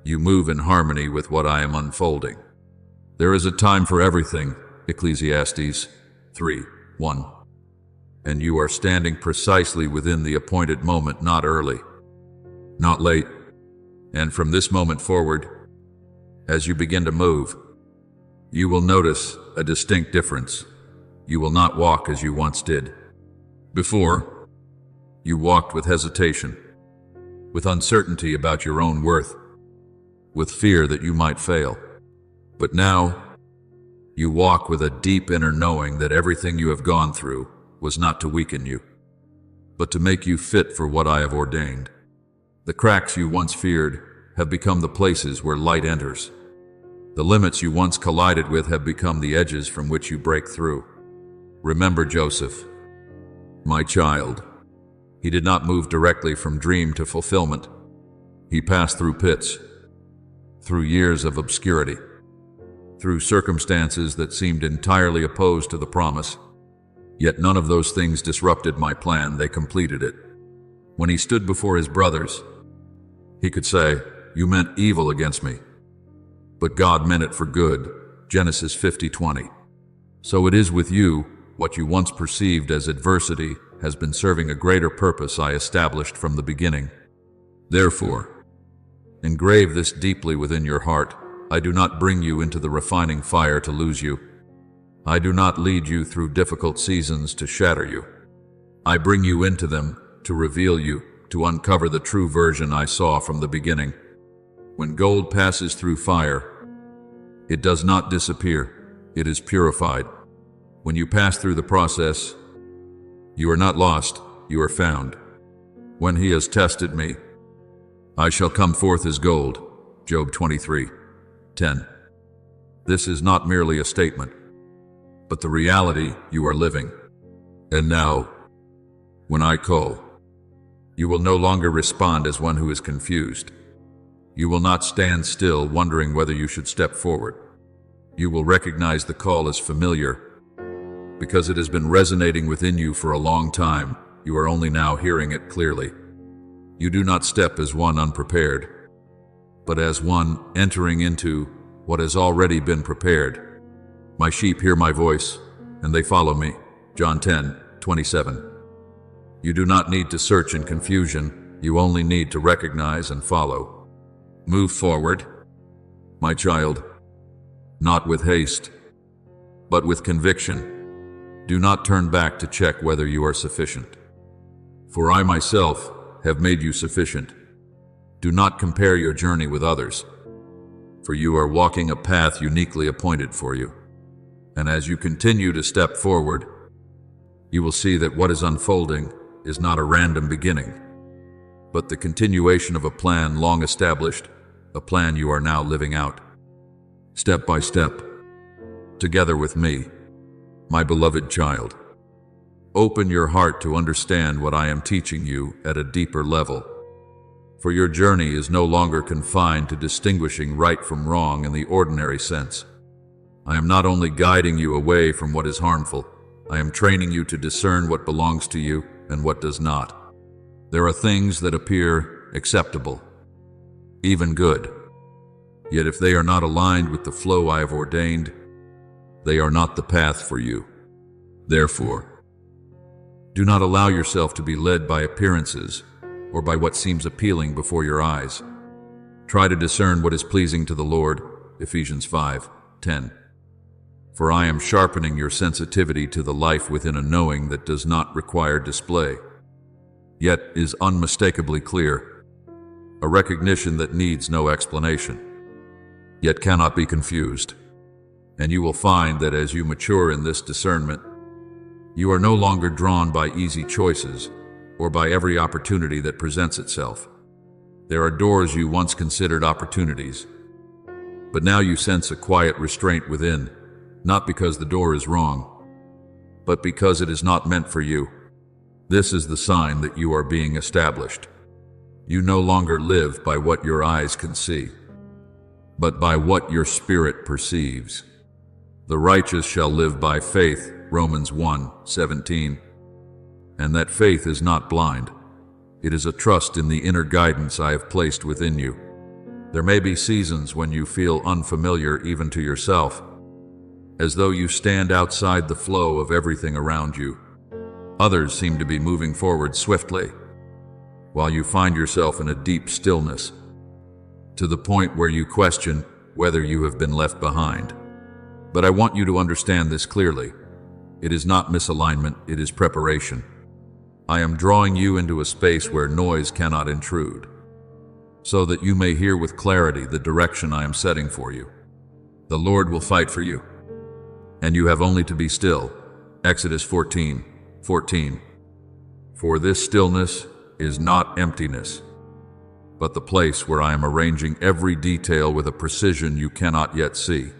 you move in harmony with what I am unfolding. There is a time for everything, Ecclesiastes 3:1. And you are standing precisely within the appointed moment, not early, not late. And from this moment forward, as you begin to move, you will notice a distinct difference. You will not walk as you once did. Before, you walked with hesitation, with uncertainty about your own worth, with fear that you might fail. But now, you walk with a deep inner knowing that everything you have gone through was not to weaken you, but to make you fit for what I have ordained. The cracks you once feared have become the places where light enters. The limits you once collided with have become the edges from which you break through. Remember Joseph, my child. He did not move directly from dream to fulfillment. He passed through pits, through years of obscurity, through circumstances that seemed entirely opposed to the promise. Yet none of those things disrupted my plan, they completed it. When he stood before his brothers, he could say, "You meant evil against me, but God meant it for good." Genesis 50:20. So it is with you. What you once perceived as adversity has been serving a greater purpose I established from the beginning. Therefore, engrave this deeply within your heart. I do not bring you into the refining fire to lose you. I do not lead you through difficult seasons to shatter you. I bring you into them to reveal you, to uncover the true version I saw from the beginning. When gold passes through fire, it does not disappear, it is purified. When you pass through the process, you are not lost, you are found. When he has tested me, I shall come forth as gold. Job 23:10. This is not merely a statement, but the reality you are living. And now, when I call, you will no longer respond as one who is confused. You will not stand still wondering whether you should step forward. You will recognize the call as familiar because it has been resonating within you for a long time. You are only now hearing it clearly. You do not step as one unprepared, but as one entering into what has already been prepared. My sheep hear my voice, and they follow me. John 10:27. You do not need to search in confusion. You only need to recognize and follow. Move forward, my child, not with haste, but with conviction. Do not turn back to check whether you are sufficient. For I myself have made you sufficient. Do not compare your journey with others, for you are walking a path uniquely appointed for you. And as you continue to step forward, you will see that what is unfolding is not a random beginning, but the continuation of a plan long established, a plan you are now living out, step by step, together with me, my beloved child. Open your heart to understand what I am teaching you at a deeper level, for your journey is no longer confined to distinguishing right from wrong in the ordinary sense. I am not only guiding you away from what is harmful, I am training you to discern what belongs to you and what does not. There are things that appear acceptable, even good. Yet if they are not aligned with the flow I have ordained, they are not the path for you. Therefore, do not allow yourself to be led by appearances or by what seems appealing before your eyes. Try to discern what is pleasing to the Lord. Ephesians 5:10. For I am sharpening your sensitivity to the life within a knowing that does not require display, yet is unmistakably clear, a recognition that needs no explanation, yet cannot be confused. And you will find that as you mature in this discernment, you are no longer drawn by easy choices or by every opportunity that presents itself. There are doors you once considered opportunities, but now you sense a quiet restraint within, not because the door is wrong, but because it is not meant for you. This is the sign that you are being established. You no longer live by what your eyes can see, but by what your spirit perceives. The righteous shall live by faith, Romans 1:17. And that faith is not blind. It is a trust in the inner guidance I have placed within you. There may be seasons when you feel unfamiliar even to yourself, as though you stand outside the flow of everything around you. Others seem to be moving forward swiftly, while you find yourself in a deep stillness, to the point where you question whether you have been left behind. But I want you to understand this clearly. It is not misalignment, it is preparation. I am drawing you into a space where noise cannot intrude, so that you may hear with clarity the direction I am setting for you. The Lord will fight for you, and you have only to be still. Exodus 14:14. For this stillness is not emptiness, but the place where I am arranging every detail with a precision you cannot yet see.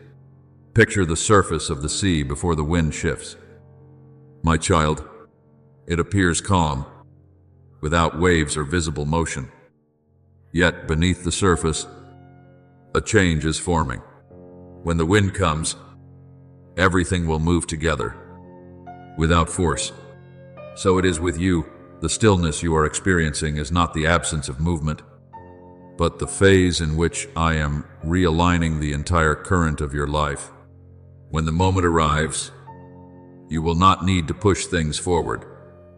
Picture the surface of the sea before the wind shifts. My child, it appears calm, without waves or visible motion. Yet beneath the surface, a change is forming. When the wind comes, everything will move together, without force. So it is with you, The stillness you are experiencing is not the absence of movement, but the phase in which I am realigning the entire current of your life. When the moment arrives, you will not need to push things forward.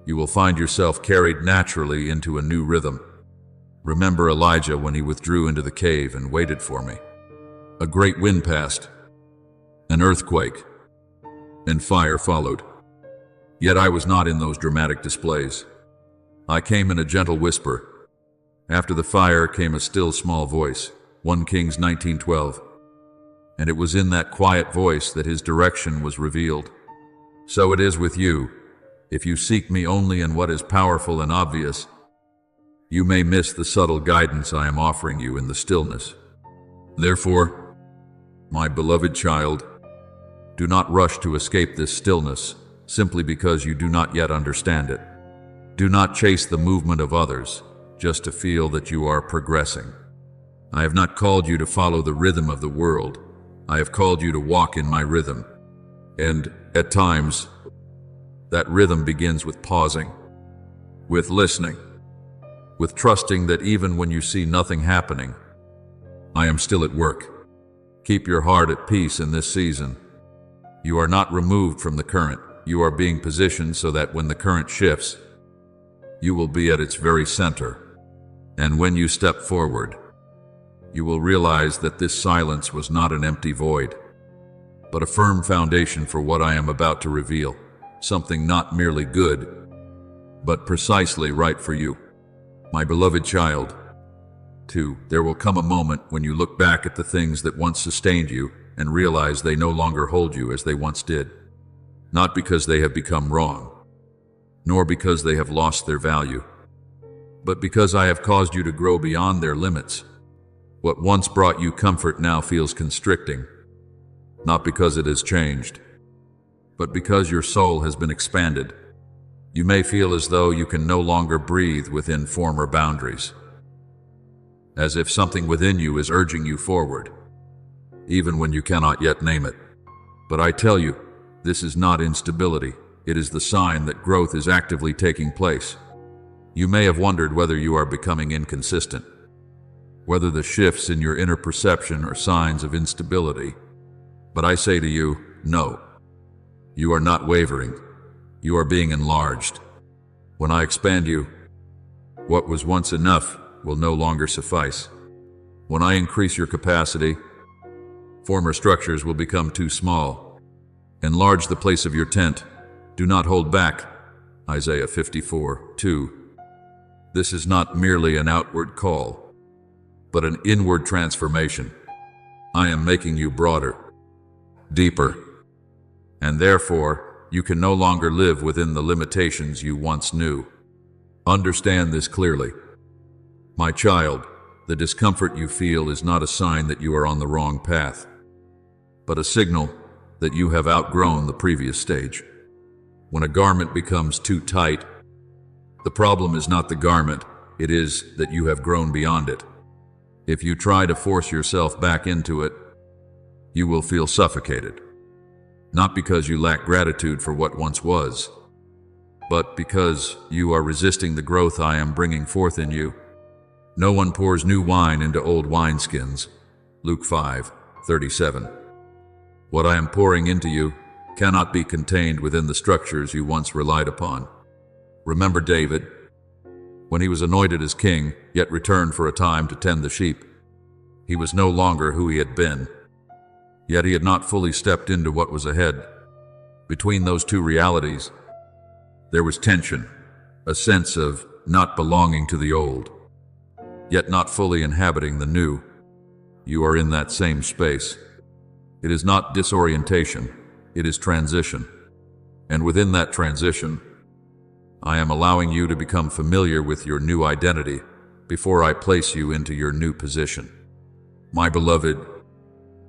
You will find yourself carried naturally into a new rhythm. Remember Elijah when he withdrew into the cave and waited for me. A great wind passed, an earthquake, and fire followed. Yet I was not in those dramatic displays. I came in a gentle whisper. After the fire came a still small voice, 1 Kings 19:12. And it was in that quiet voice that his direction was revealed. So it is with you. If you seek me only in what is powerful and obvious, you may miss the subtle guidance I am offering you in the stillness. Therefore, my beloved child, do not rush to escape this stillness simply because you do not yet understand it. Do not chase the movement of others just to feel that you are progressing. I have not called you to follow the rhythm of the world. I have called you to walk in my rhythm. And at times, that rhythm begins with pausing, with listening, with trusting that even when you see nothing happening, I am still at work. Keep your heart at peace in this season. You are not removed from the current. You are being positioned so that when the current shifts, you will be at its very center. And when you step forward, you will realize that this silence was not an empty void, but a firm foundation for what I am about to reveal, something not merely good, but precisely right for you. My beloved child, too, there will come a moment when you look back at the things that once sustained you and realize they no longer hold you as they once did. Not because they have become wrong, nor because they have lost their value, but because I have caused you to grow beyond their limits. What once brought you comfort now feels constricting, not because it has changed, but because your soul has been expanded. You may feel as though you can no longer breathe within former boundaries, as if something within you is urging you forward, even when you cannot yet name it. But I tell you, this is not instability. It is the sign that growth is actively taking place. You may have wondered whether you are becoming inconsistent, whether the shifts in your inner perception are signs of instability. But I say to you, no. You are not wavering. You are being enlarged. When I expand you, what was once enough will no longer suffice. When I increase your capacity, former structures will become too small. Enlarge the place of your tent. Do not hold back. Isaiah 54:2. This is not merely an outward call, but an inward transformation. I am making you broader, deeper, and therefore you can no longer live within the limitations you once knew. Understand this clearly. My child, the discomfort you feel is not a sign that you are on the wrong path, but a signal that you have outgrown the previous stage. When a garment becomes too tight, the problem is not the garment, it is that you have grown beyond it. If you try to force yourself back into it, you will feel suffocated. Not because you lack gratitude for what once was, but because you are resisting the growth I am bringing forth in you. No one pours new wine into old wineskins. Luke 5:37. What I am pouring into you cannot be contained within the structures you once relied upon. Remember David, when he was anointed as king, yet returned for a time to tend the sheep. He was no longer who he had been, yet he had not fully stepped into what was ahead. Between those two realities, there was tension, a sense of not belonging to the old, yet not fully inhabiting the new. You are in that same space. It is not disorientation, it is transition. And within that transition, I am allowing you to become familiar with your new identity before I place you into your new position. My beloved,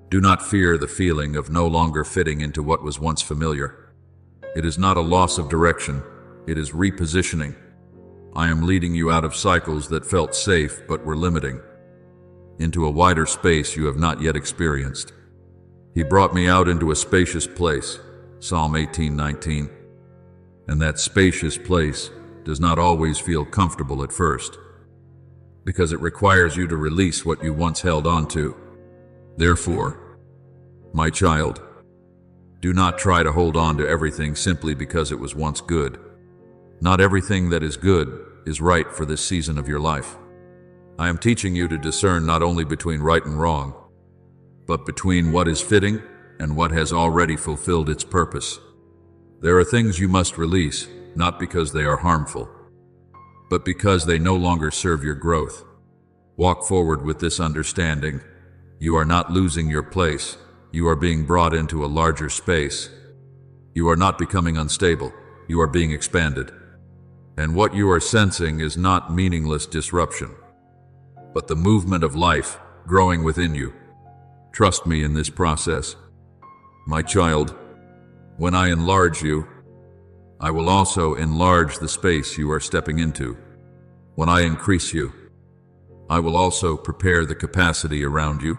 do not fear the feeling of no longer fitting into what was once familiar. It is not a loss of direction, it is repositioning. I am leading you out of cycles that felt safe but were limiting, into a wider space you have not yet experienced. He brought me out into a spacious place, Psalm 18:19. And that spacious place does not always feel comfortable at first, because it requires you to release what you once held on to. Therefore, my child, do not try to hold on to everything simply because it was once good. Not everything that is good is right for this season of your life. I am teaching you to discern not only between right and wrong, but between what is fitting and what has already fulfilled its purpose. There are things you must release, not because they are harmful, but because they no longer serve your growth. Walk forward with this understanding. You are not losing your place. You are being brought into a larger space. You are not becoming unstable. You are being expanded. And what you are sensing is not meaningless disruption, but the movement of life growing within you. Trust me in this process. My child, when I enlarge you, I will also enlarge the space you are stepping into. When I increase you, I will also prepare the capacity around you.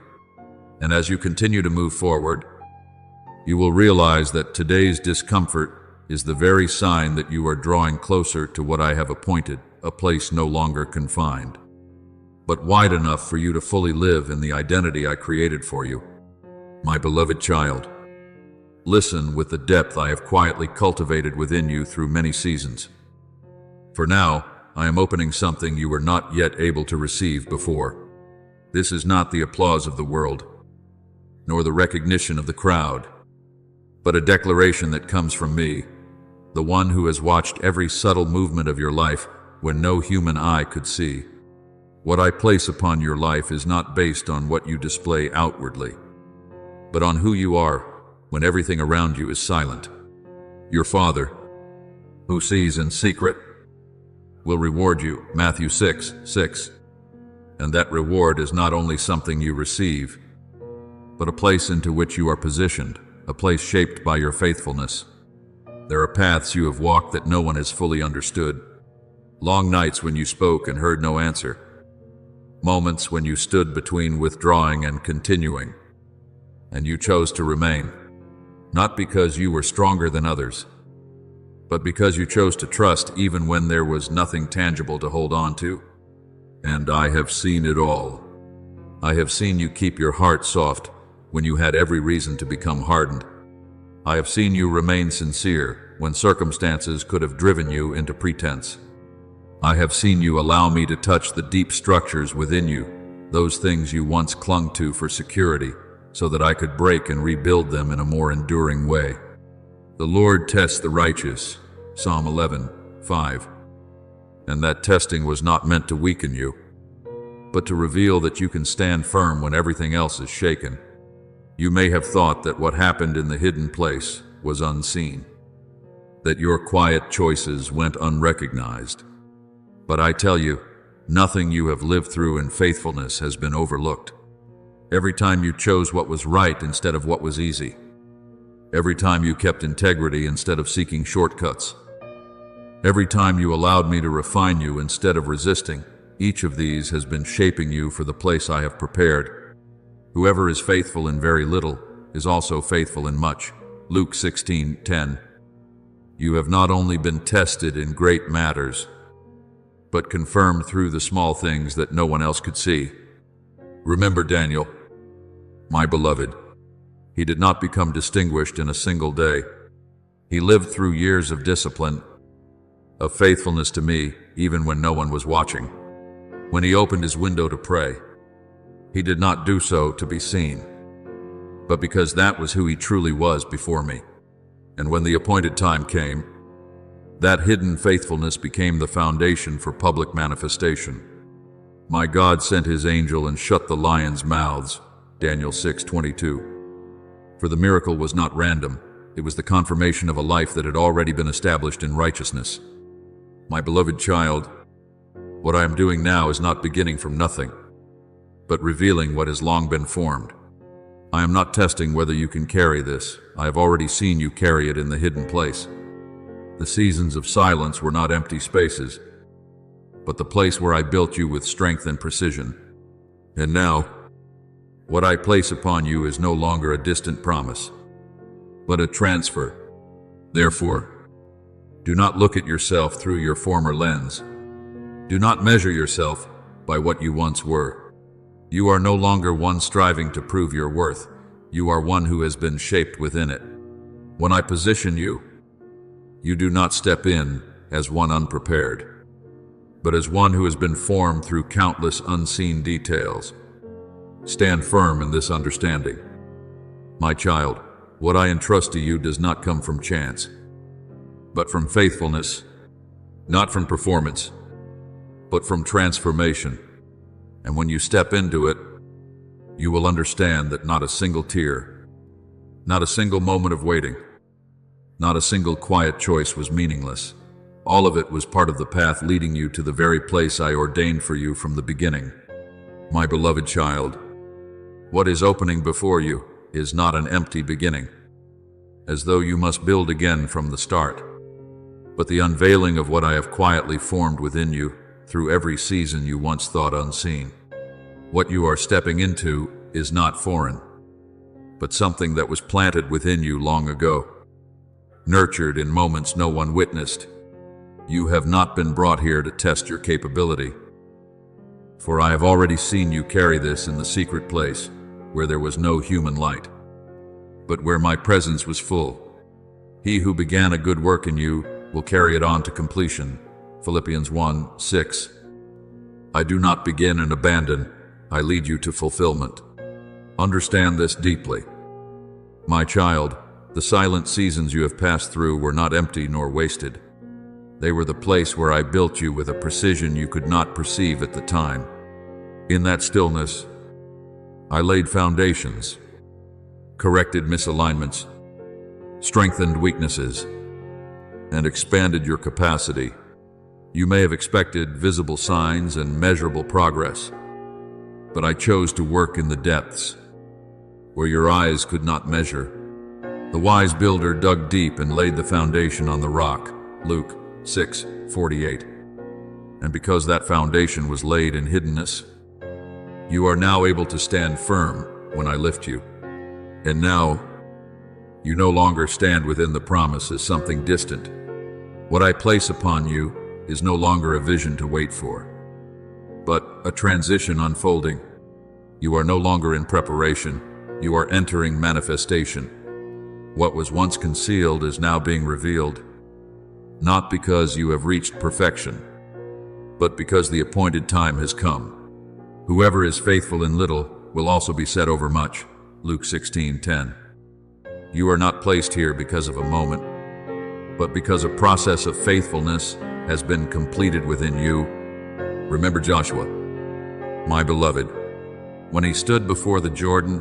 And as you continue to move forward, you will realize that today's discomfort is the very sign that you are drawing closer to what I have appointed, a place no longer confined, but wide enough for you to fully live in the identity I created for you. My beloved child, listen with the depth I have quietly cultivated within you through many seasons. For now, I am opening something you were not yet able to receive before. This is not the applause of the world, nor the recognition of the crowd, but a declaration that comes from me, the one who has watched every subtle movement of your life when no human eye could see. What I place upon your life is not based on what you display outwardly, but on who you are when everything around you is silent. Your Father, who sees in secret, will reward you, Matthew 6:6. And that reward is not only something you receive, but a place into which you are positioned, a place shaped by your faithfulness. There are paths you have walked that no one has fully understood. Long nights when you spoke and heard no answer. Moments when you stood between withdrawing and continuing. And you chose to remain, not because you were stronger than others, but because you chose to trust even when there was nothing tangible to hold on to. And I have seen it all. I have seen you keep your heart soft when you had every reason to become hardened. I have seen you remain sincere when circumstances could have driven you into pretense. I have seen you allow me to touch the deep structures within you, those things you once clung to for security, so that I could break and rebuild them in a more enduring way. The Lord tests the righteous, Psalm 11:5. And that testing was not meant to weaken you, but to reveal that you can stand firm when everything else is shaken. You may have thought that what happened in the hidden place was unseen, that your quiet choices went unrecognized. But I tell you, nothing you have lived through in faithfulness has been overlooked. Every time you chose what was right instead of what was easy. Every time you kept integrity instead of seeking shortcuts. Every time you allowed me to refine you instead of resisting, each of these has been shaping you for the place I have prepared. Whoever is faithful in very little is also faithful in much. Luke 16:10. You have not only been tested in great matters, but confirmed through the small things that no one else could see. Remember Daniel, my beloved. He did not become distinguished in a single day. He lived through years of discipline, of faithfulness to me, even when no one was watching. When he opened his window to pray, he did not do so to be seen, but because that was who he truly was before me. And when the appointed time came, that hidden faithfulness became the foundation for public manifestation. My God sent his angel and shut the lions' mouths, Daniel 6:22. For the miracle was not random, it was the confirmation of a life that had already been established in righteousness. My beloved child, what I am doing now is not beginning from nothing, but revealing what has long been formed. I am not testing whether you can carry this. I have already seen you carry it in the hidden place. The seasons of silence were not empty spaces, but the place where I built you with strength and precision. And now, what I place upon you is no longer a distant promise, but a transfer. Therefore, Do not look at yourself through your former lens. Do not measure yourself by what you once were. You are no longer one striving to prove your worth. You are one who has been shaped within it. When I position you, you do not step in as one unprepared, but as one who has been formed through countless unseen details. Stand firm in this understanding. My child, what I entrust to you does not come from chance, but from faithfulness, not from performance, but from transformation. And when you step into it, you will understand that not a single tear, not a single moment of waiting, not a single quiet choice was meaningless. All of it was part of the path leading you to the very place I ordained for you from the beginning. My beloved child, what is opening before you is not an empty beginning, as though you must build again from the start, but the unveiling of what I have quietly formed within you through every season you once thought unseen. What you are stepping into is not foreign, but something that was planted within you long ago, nurtured in moments no one witnessed. You have not been brought here to test your capability, for I have already seen you carry this in the secret place where there was no human light, but where my presence was full. He who began a good work in you will carry it on to completion. Philippians 1:6. I do not begin and abandon, I lead you to fulfillment. Understand this deeply. My child, the silent seasons you have passed through were not empty nor wasted. They were the place where I built you with a precision you could not perceive at the time. In that stillness, I laid foundations, corrected misalignments, strengthened weaknesses, and expanded your capacity. You may have expected visible signs and measurable progress, but I chose to work in the depths, where your eyes could not measure. The wise builder dug deep and laid the foundation on the rock. Luke 6:48. And because that foundation was laid in hiddenness, you are now able to stand firm when I lift you. And now, you no longer stand within the promise as something distant. What I place upon you is no longer a vision to wait for, but a transition unfolding. You are no longer in preparation, you are entering manifestation. What was once concealed is now being revealed, not because you have reached perfection, but because the appointed time has come. Whoever is faithful in little will also be set over much. Luke 16:10. You are not placed here because of a moment, but because a process of faithfulness has been completed within you. Remember Joshua, my beloved. When he stood before the Jordan,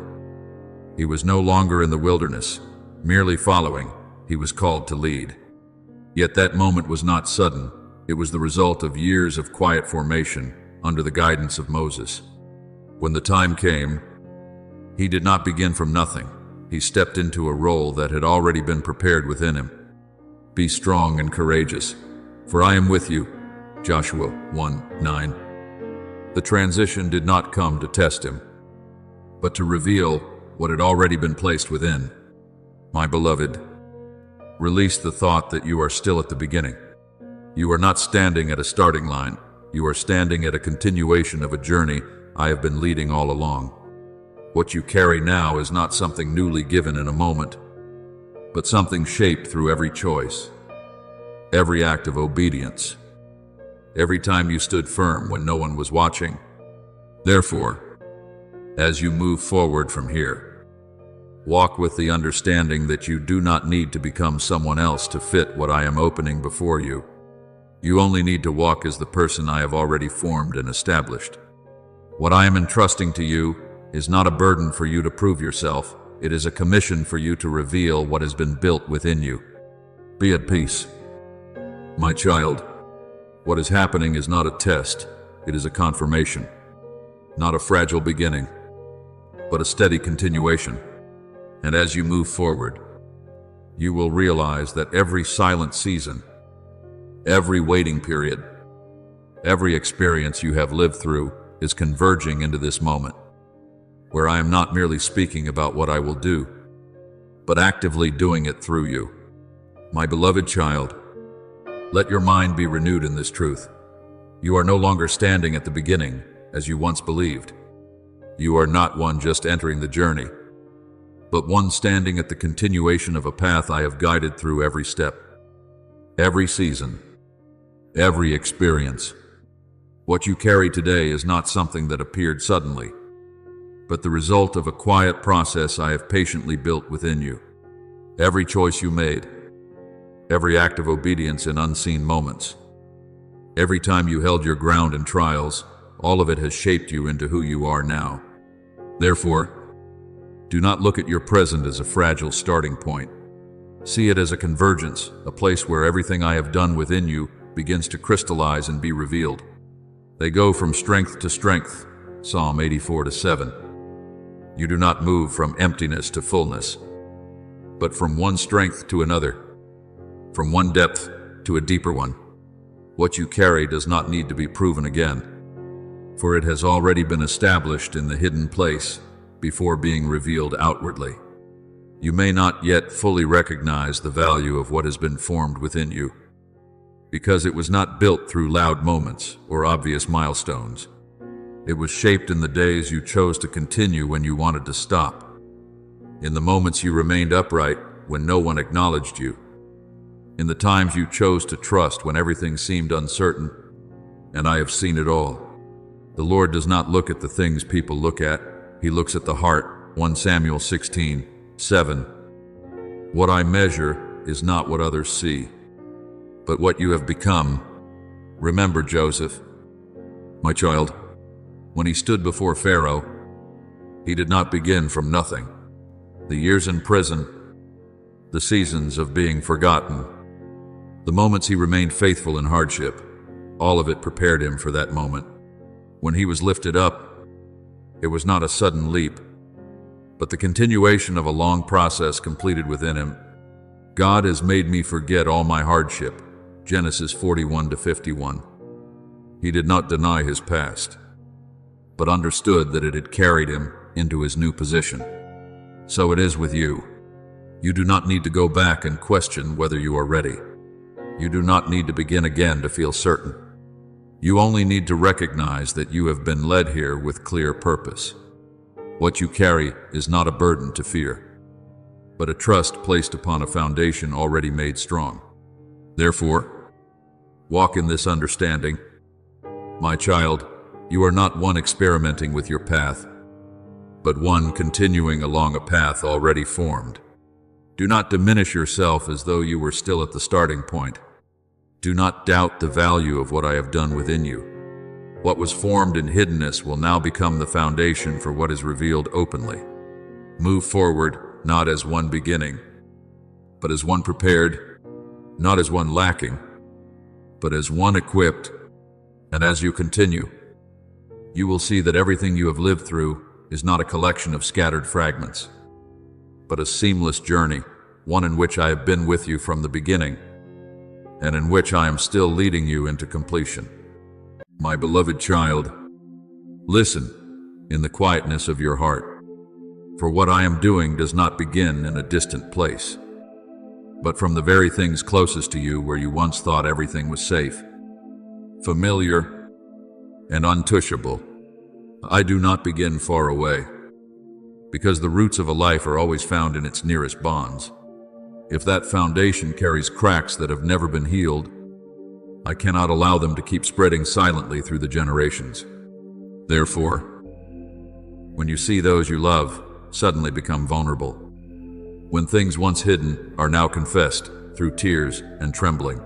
he was no longer in the wilderness, merely following. He was called to lead. Yet that moment was not sudden. It was the result of years of quiet formation under the guidance of Moses. When the time came, he did not begin from nothing. He stepped into a role that had already been prepared within him. Be strong and courageous, for I am with you. Joshua 1:9. The transition did not come to test him, but to reveal what had already been placed within. My beloved, release the thought that you are still at the beginning. You are not standing at a starting line. You are standing at a continuation of a journey I have been leading all along. What you carry now is not something newly given in a moment, but something shaped through every choice, every act of obedience, every time you stood firm when no one was watching. Therefore, as you move forward from here, walk with the understanding that you do not need to become someone else to fit what I am opening before you. You only need to walk as the person I have already formed and established. What I am entrusting to you is not a burden for you to prove yourself. It is a commission for you to reveal what has been built within you. Be at peace. My child, what is happening is not a test. It is a confirmation. Not a fragile beginning, but a steady continuation. And as you move forward, you will realize that every silent season, every waiting period, every experience you have lived through is converging into this moment, where I am not merely speaking about what I will do, but actively doing it through you. My beloved child, Let your mind be renewed in this truth. You are no longer standing at the beginning, as you once believed. You are not one just entering the journey, but one standing at the continuation of a path I have guided through every step, every season, every experience. What you carry today is not something that appeared suddenly, but the result of a quiet process I have patiently built within you. Every choice you made, every act of obedience in unseen moments, every time you held your ground in trials, all of it has shaped you into who you are now. Therefore, do not look at your present as a fragile starting point. See it as a convergence, a place where everything I have done within you begins to crystallize and be revealed. They go from strength to strength, Psalm 84:7. You do not move from emptiness to fullness, but from one strength to another, from one depth to a deeper one. What you carry does not need to be proven again, for it has already been established in the hidden place before being revealed outwardly. You may not yet fully recognize the value of what has been formed within you, because it was not built through loud moments or obvious milestones. It was shaped in the days you chose to continue when you wanted to stop, in the moments you remained upright when no one acknowledged you, in the times you chose to trust when everything seemed uncertain. And I have seen it all. The Lord does not look at the things people look at. He looks at the heart, 1 Samuel 16:7. What I measure is not what others see, but what you have become. Remember Joseph, my child. When he stood before Pharaoh, he did not begin from nothing. The years in prison, the seasons of being forgotten, the moments he remained faithful in hardship, all of it prepared him for that moment. When he was lifted up, it was not a sudden leap, but the continuation of a long process completed within him. God has made me forget all my hardship, Genesis 41:51. He did not deny his past, but understood that it had carried him into his new position. So it is with you. You do not need to go back and question whether you are ready. You do not need to begin again to feel certain. You only need to recognize that you have been led here with clear purpose. What you carry is not a burden to fear, but a trust placed upon a foundation already made strong. Therefore, walk in this understanding. My child, you are not one experimenting with your path, but one continuing along a path already formed. Do not diminish yourself as though you were still at the starting point. Do not doubt the value of what I have done within you. What was formed in hiddenness will now become the foundation for what is revealed openly. Move forward, not as one beginning, but as one prepared, not as one lacking, but as one equipped. And as you continue, you will see that everything you have lived through is not a collection of scattered fragments, but a seamless journey, one in which I have been with you from the beginning, and in which I am still leading you into completion. My beloved child, listen in the quietness of your heart, for what I am doing does not begin in a distant place, but from the very things closest to you where you once thought everything was safe, familiar, and untouchable. I do not begin far away, because the roots of a life are always found in its nearest bonds. If that foundation carries cracks that have never been healed, I cannot allow them to keep spreading silently through the generations. Therefore, when you see those you love suddenly become vulnerable, when things once hidden are now confessed through tears and trembling,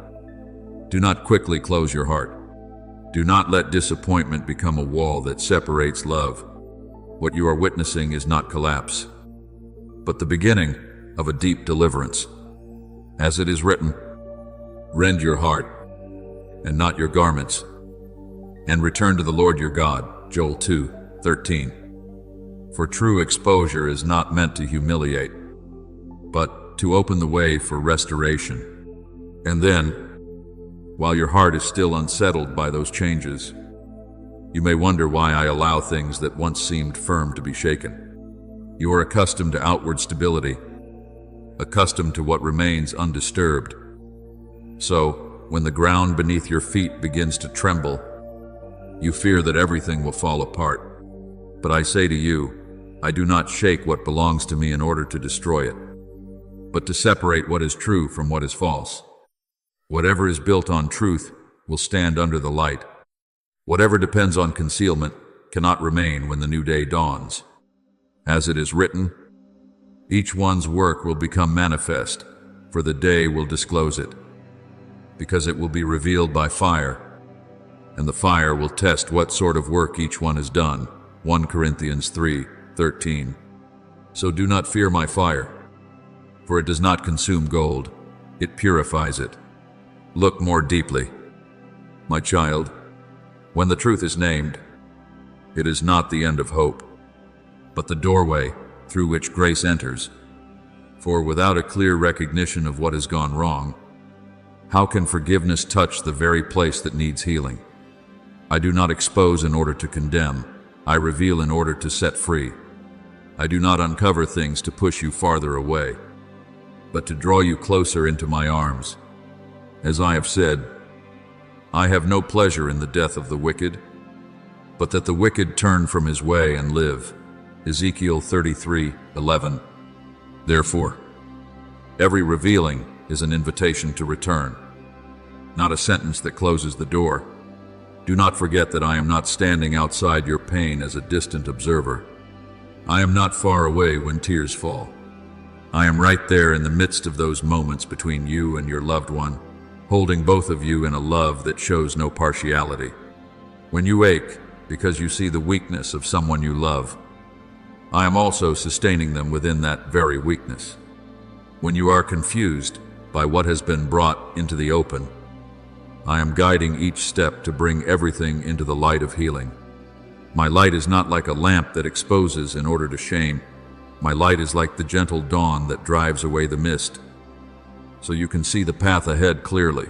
do not quickly close your heart. Do not let disappointment become a wall that separates love. What you are witnessing is not collapse, but the beginning of a deep deliverance. As it is written, rend your heart and not your garments, and return to the Lord your God, Joel 2:13. For true exposure is not meant to humiliate, but to open the way for restoration. And then, while your heart is still unsettled by those changes, you may wonder why I allow things that once seemed firm to be shaken. You are accustomed to outward stability, accustomed to what remains undisturbed. So, when the ground beneath your feet begins to tremble, you fear that everything will fall apart. But I say to you, I do not shake what belongs to me in order to destroy it, but to separate what is true from what is false. Whatever is built on truth will stand under the light. Whatever depends on concealment cannot remain when the new day dawns. As it is written, each one's work will become manifest, for the day will disclose it, because it will be revealed by fire, and the fire will test what sort of work each one has done. 1 Corinthians 3:13. So do not fear my fire, for it does not consume gold, it purifies it. Look more deeply. My child, when the truth is named, it is not the end of hope, but the doorway through which grace enters. For without a clear recognition of what has gone wrong, how can forgiveness touch the very place that needs healing? I do not expose in order to condemn, I reveal in order to set free. I do not uncover things to push you farther away, but to draw you closer into my arms. As I have said, I have no pleasure in the death of the wicked, but that the wicked turn from his way and live. Ezekiel 33:11. Therefore, every revealing is an invitation to return, not a sentence that closes the door. Do not forget that I am not standing outside your pain as a distant observer. I am not far away when tears fall. I am right there in the midst of those moments between you and your loved one, holding both of you in a love that shows no partiality. When you ache because you see the weakness of someone you love, I am also sustaining them within that very weakness. When you are confused by what has been brought into the open, I am guiding each step to bring everything into the light of healing. My light is not like a lamp that exposes in order to shame. My light is like the gentle dawn that drives away the mist, so you can see the path ahead clearly.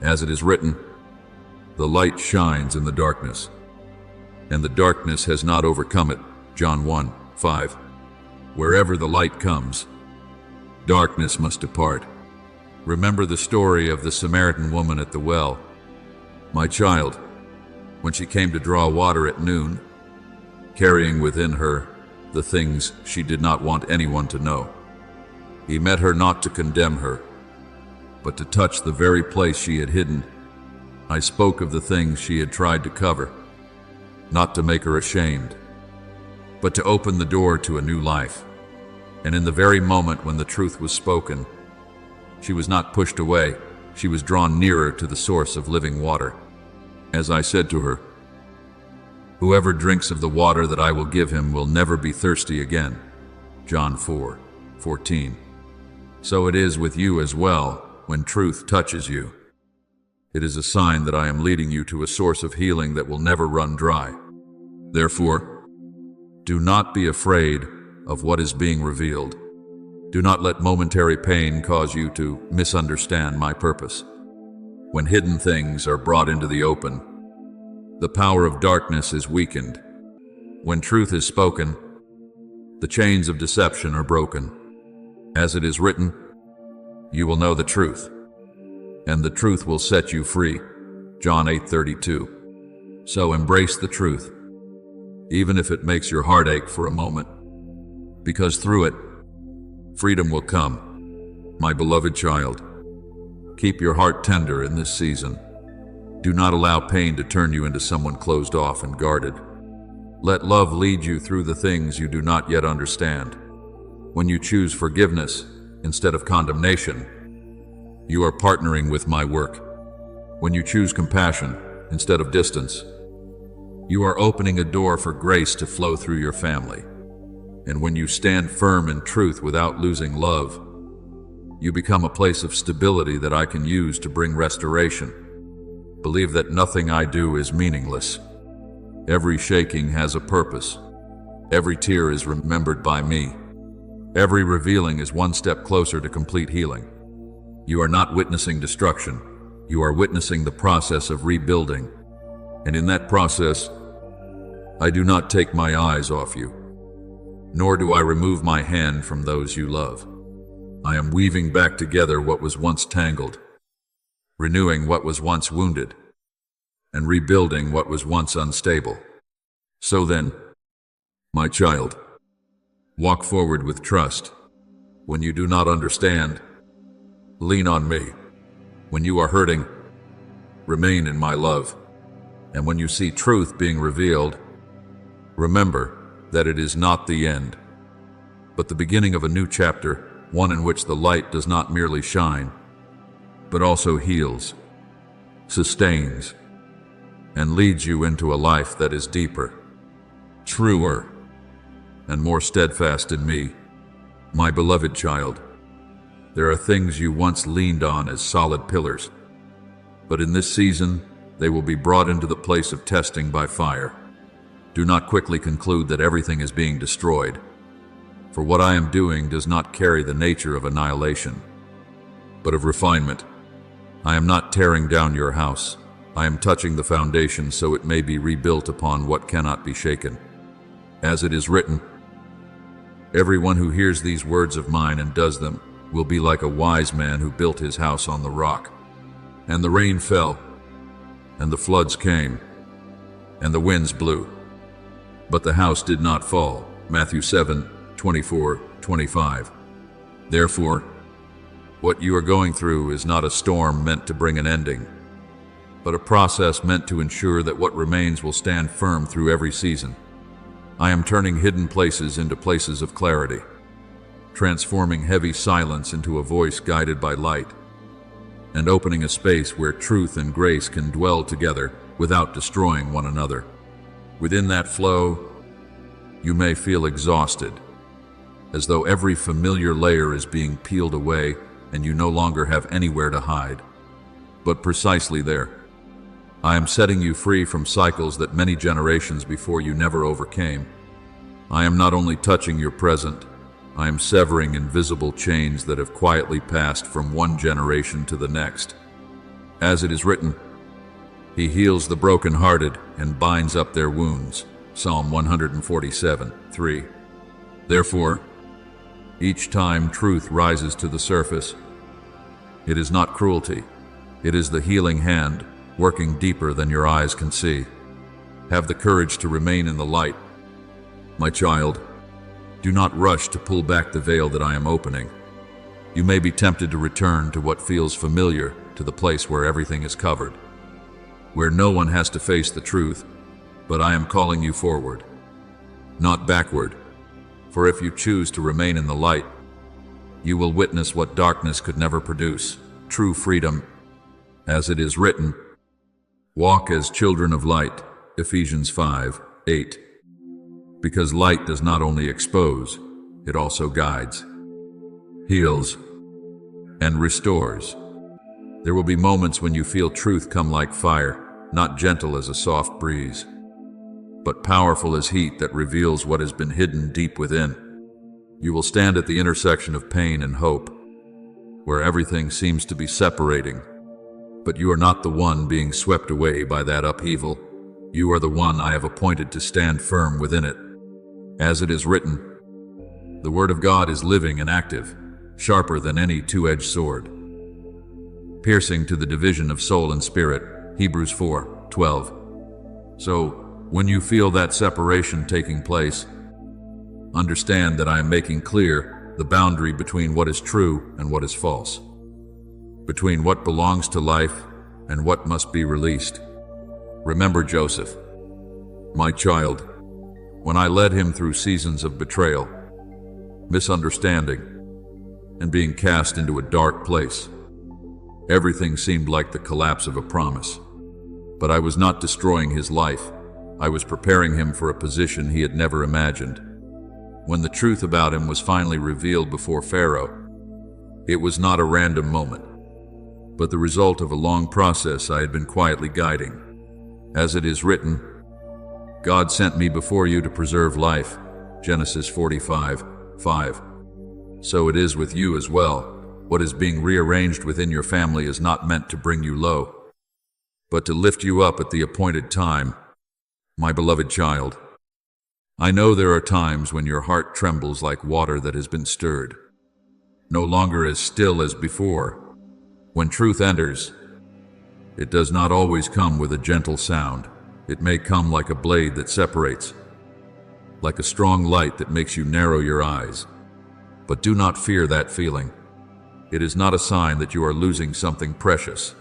As it is written, the light shines in the darkness, and the darkness has not overcome it. John 1:5. Wherever the light comes, darkness must depart. Remember the story of the Samaritan woman at the well. My child, when she came to draw water at noon, carrying within her the things she did not want anyone to know, he met her not to condemn her, but to touch the very place she had hidden. I spoke of the things she had tried to cover, not to make her ashamed, but to open the door to a new life. And in the very moment when the truth was spoken, she was not pushed away, she was drawn nearer to the source of living water. As I said to her, whoever drinks of the water that I will give him will never be thirsty again. John 4:14. So it is with you as well when truth touches you. It is a sign that I am leading you to a source of healing that will never run dry. Therefore, do not be afraid of what is being revealed. Do not let momentary pain cause you to misunderstand my purpose. When hidden things are brought into the open, the power of darkness is weakened. When truth is spoken, the chains of deception are broken. As it is written, you will know the truth, and the truth will set you free. John 8:32. So embrace the truth, even if it makes your heart ache for a moment, because through it, freedom will come. My beloved child, keep your heart tender in this season. Do not allow pain to turn you into someone closed off and guarded. Let love lead you through the things you do not yet understand. When you choose forgiveness instead of condemnation, you are partnering with my work. When you choose compassion instead of distance, you are opening a door for grace to flow through your family. And when you stand firm in truth without losing love, you become a place of stability that I can use to bring restoration. Believe that nothing I do is meaningless. Every shaking has a purpose. Every tear is remembered by me. Every revealing is one step closer to complete healing. You are not witnessing destruction. You are witnessing the process of rebuilding. And in that process, I do not take my eyes off you, nor do I remove my hand from those you love. I am weaving back together what was once tangled. renewing what was once wounded, and rebuilding what was once unstable. So then, my child, walk forward with trust. When you do not understand, lean on me. When you are hurting, remain in my love. And when you see truth being revealed, remember that it is not the end, but the beginning of a new chapter, one in which the light does not merely shine, but also heals, sustains, and leads you into a life that is deeper, truer, and more steadfast in me. My beloved child, there are things you once leaned on as solid pillars, but in this season, they will be brought into the place of testing by fire. Do not quickly conclude that everything is being destroyed, for what I am doing does not carry the nature of annihilation, but of refinement. I am not tearing down your house. I am touching the foundation so it may be rebuilt upon what cannot be shaken. As it is written, everyone who hears these words of mine and does them will be like a wise man who built his house on the rock. And the rain fell, and the floods came, and the winds blew, but the house did not fall. Matthew 7:24-25. Therefore, what you are going through is not a storm meant to bring an ending, but a process meant to ensure that what remains will stand firm through every season. I am turning hidden places into places of clarity, transforming heavy silence into a voice guided by light, and opening a space where truth and grace can dwell together without destroying one another. Within that flow, you may feel exhausted, as though every familiar layer is being peeled away and you no longer have anywhere to hide. But precisely there, I am setting you free from cycles that many generations before you never overcame. I am not only touching your present, I am severing invisible chains that have quietly passed from one generation to the next. As it is written, He heals the brokenhearted and binds up their wounds. Psalm 147:3. Therefore, each time truth rises to the surface, it is not cruelty. It is the healing hand working deeper than your eyes can see. Have the courage to remain in the light. My child, do not rush to pull back the veil that I am opening. You may be tempted to return to what feels familiar, to the place where everything is covered, where no one has to face the truth, but I am calling you forward, not backward. For if you choose to remain in the light, you will witness what darkness could never produce, true freedom. As it is written, walk as children of light, Ephesians 5:8. Because light does not only expose, it also guides, heals, and restores. There will be moments when you feel truth come like fire, not gentle as a soft breeze, but powerful as heat that reveals what has been hidden deep within. You will stand at the intersection of pain and hope, where everything seems to be separating, but you are not the one being swept away by that upheaval. You are the one I have appointed to stand firm within it. As it is written, the Word of God is living and active, sharper than any two-edged sword, piercing to the division of soul and spirit, Hebrews 4:12. So, when you feel that separation taking place, understand that I am making clear the boundary between what is true and what is false, between what belongs to life and what must be released. Remember Joseph, my child, when I led him through seasons of betrayal, misunderstanding, and being cast into a dark place. Everything seemed like the collapse of a promise. But I was not destroying his life. I was preparing him for a position he had never imagined. When the truth about him was finally revealed before Pharaoh, it was not a random moment, but the result of a long process I had been quietly guiding. As it is written, God sent me before you to preserve life, Genesis 45:5. So it is with you as well. What is being rearranged within your family is not meant to bring you low, but to lift you up at the appointed time. My beloved child, I know there are times when your heart trembles like water that has been stirred, no longer as still as before. When truth enters, It does not always come with a gentle sound. It may come like a blade that separates, like a strong light that makes you narrow your eyes. But do not fear that feeling. It is not a sign that you are losing something precious,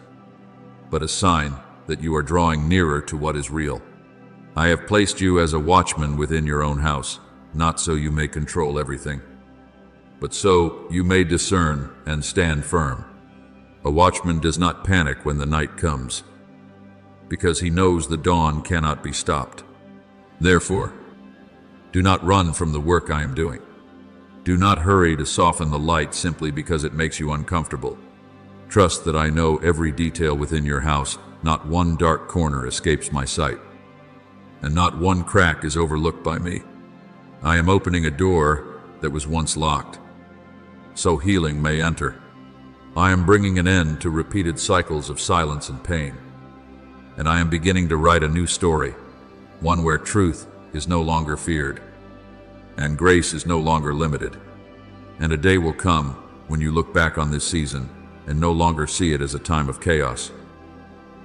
but a sign that you are drawing nearer to what is real. I have placed you as a watchman within your own house, not so you may control everything, but so you may discern and stand firm. A watchman does not panic when the night comes, because he knows the dawn cannot be stopped. Therefore, do not run from the work I am doing. Do not hurry to soften the light simply because it makes you uncomfortable. Trust that I know every detail within your house. Not one dark corner escapes my sight, and not one crack is overlooked by me. I am opening a door that was once locked, so healing may enter. I am bringing an end to repeated cycles of silence and pain, and I am beginning to write a new story, one where truth is no longer feared, and grace is no longer limited. And a day will come when you look back on this season and no longer see it as a time of chaos,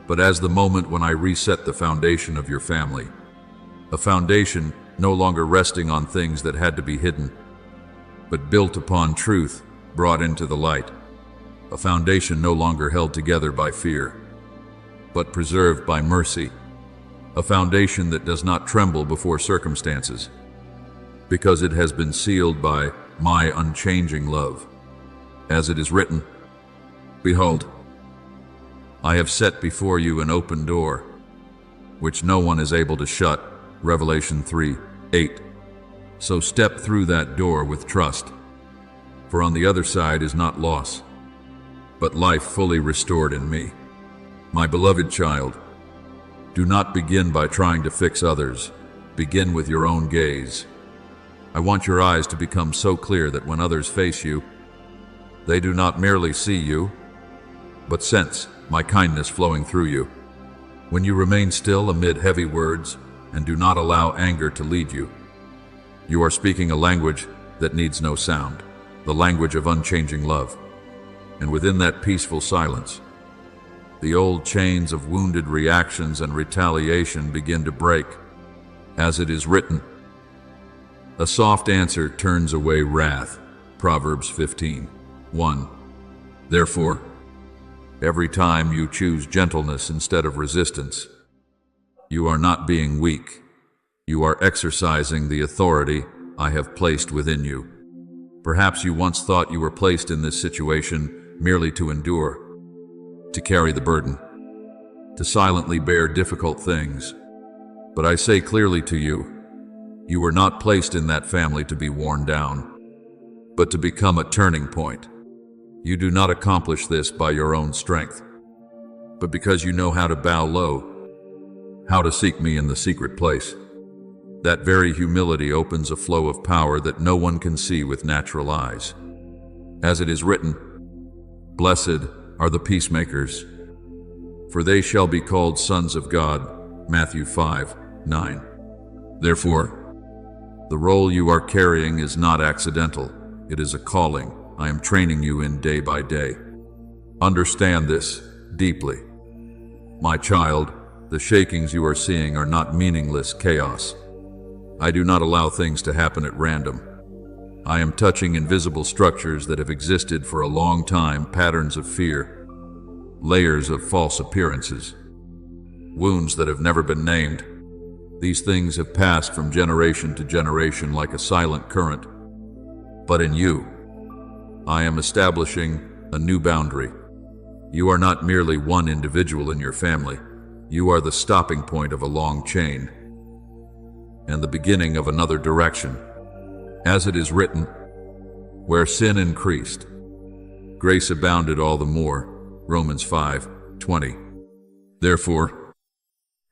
but as the moment when I reset the foundation of your family, a foundation no longer resting on things that had to be hidden, but built upon truth brought into the light, a foundation no longer held together by fear, but preserved by mercy, a foundation that does not tremble before circumstances, because it has been sealed by my unchanging love. As it is written, "Behold, I have set before you an open door, which no one is able to shut." Revelation 3:8. So step through that door with trust, for on the other side is not loss, but life fully restored in me. My beloved child, do not begin by trying to fix others. Begin with your own gaze. I want your eyes to become so clear that when others face you, they do not merely see you, but sense my kindness flowing through you. When you remain still amid heavy words and do not allow anger to lead you, you are speaking a language that needs no sound, the language of unchanging love. And within that peaceful silence, the old chains of wounded reactions and retaliation begin to break. As it is written, "A soft answer turns away wrath." Proverbs 15:1. Therefore, every time you choose gentleness instead of resistance, you are not being weak. You are exercising the authority I have placed within you. Perhaps you once thought you were placed in this situation merely to endure, to carry the burden, to silently bear difficult things. But I say clearly to you, you were not placed in that family to be worn down, but to become a turning point. You do not accomplish this by your own strength, but because you know how to bow low, how to seek me in the secret place. That very humility opens a flow of power that no one can see with natural eyes. As it is written, "Blessed are the peacemakers, for they shall be called sons of God." Matthew 5:9. Therefore, the role you are carrying is not accidental. It is a calling I am training you in day by day. Understand this deeply. My child, the shakings you are seeing are not meaningless chaos. I do not allow things to happen at random. I am touching invisible structures that have existed for a long time, patterns of fear, layers of false appearances, wounds that have never been named. These things have passed from generation to generation like a silent current. But in you, I am establishing a new boundary. You are not merely one individual in your family. You are the stopping point of a long chain and the beginning of another direction. As it is written, where sin increased, grace abounded all the more. Romans 5:20. Therefore,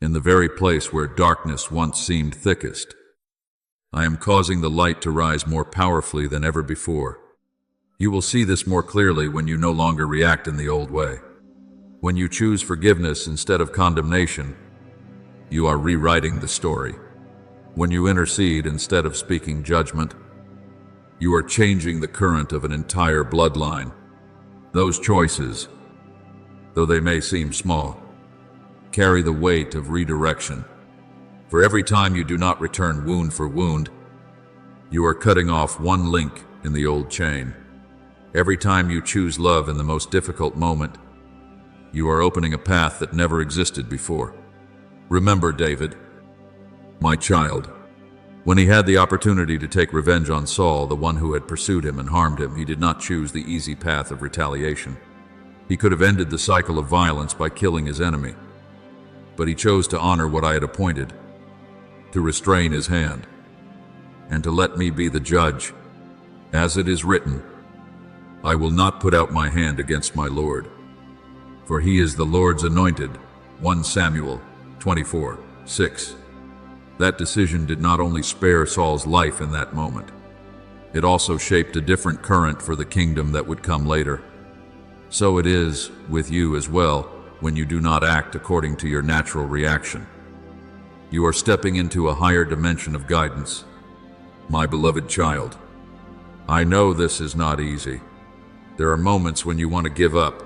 in the very place where darkness once seemed thickest, I am causing the light to rise more powerfully than ever before. You will see this more clearly when you no longer react in the old way. When you choose forgiveness instead of condemnation, you are rewriting the story. When you intercede instead of speaking judgment, you are changing the current of an entire bloodline. Those choices, though they may seem small, carry the weight of redirection. For every time you do not return wound for wound, you are cutting off one link in the old chain. Every time you choose love in the most difficult moment, you are opening a path that never existed before. Remember, David, my child, when he had the opportunity to take revenge on Saul, the one who had pursued him and harmed him, he did not choose the easy path of retaliation. He could have ended the cycle of violence by killing his enemy, but he chose to honor what I had appointed, to restrain his hand, and to let me be the judge. As it is written, I will not put out my hand against my Lord, for he is the Lord's anointed. 1 Samuel 24:6. That decision did not only spare Saul's life in that moment, it also shaped a different current for the kingdom that would come later. So it is with you as well when you do not act according to your natural reaction. You are stepping into a higher dimension of guidance. My beloved child, I know this is not easy. There are moments when you want to give up,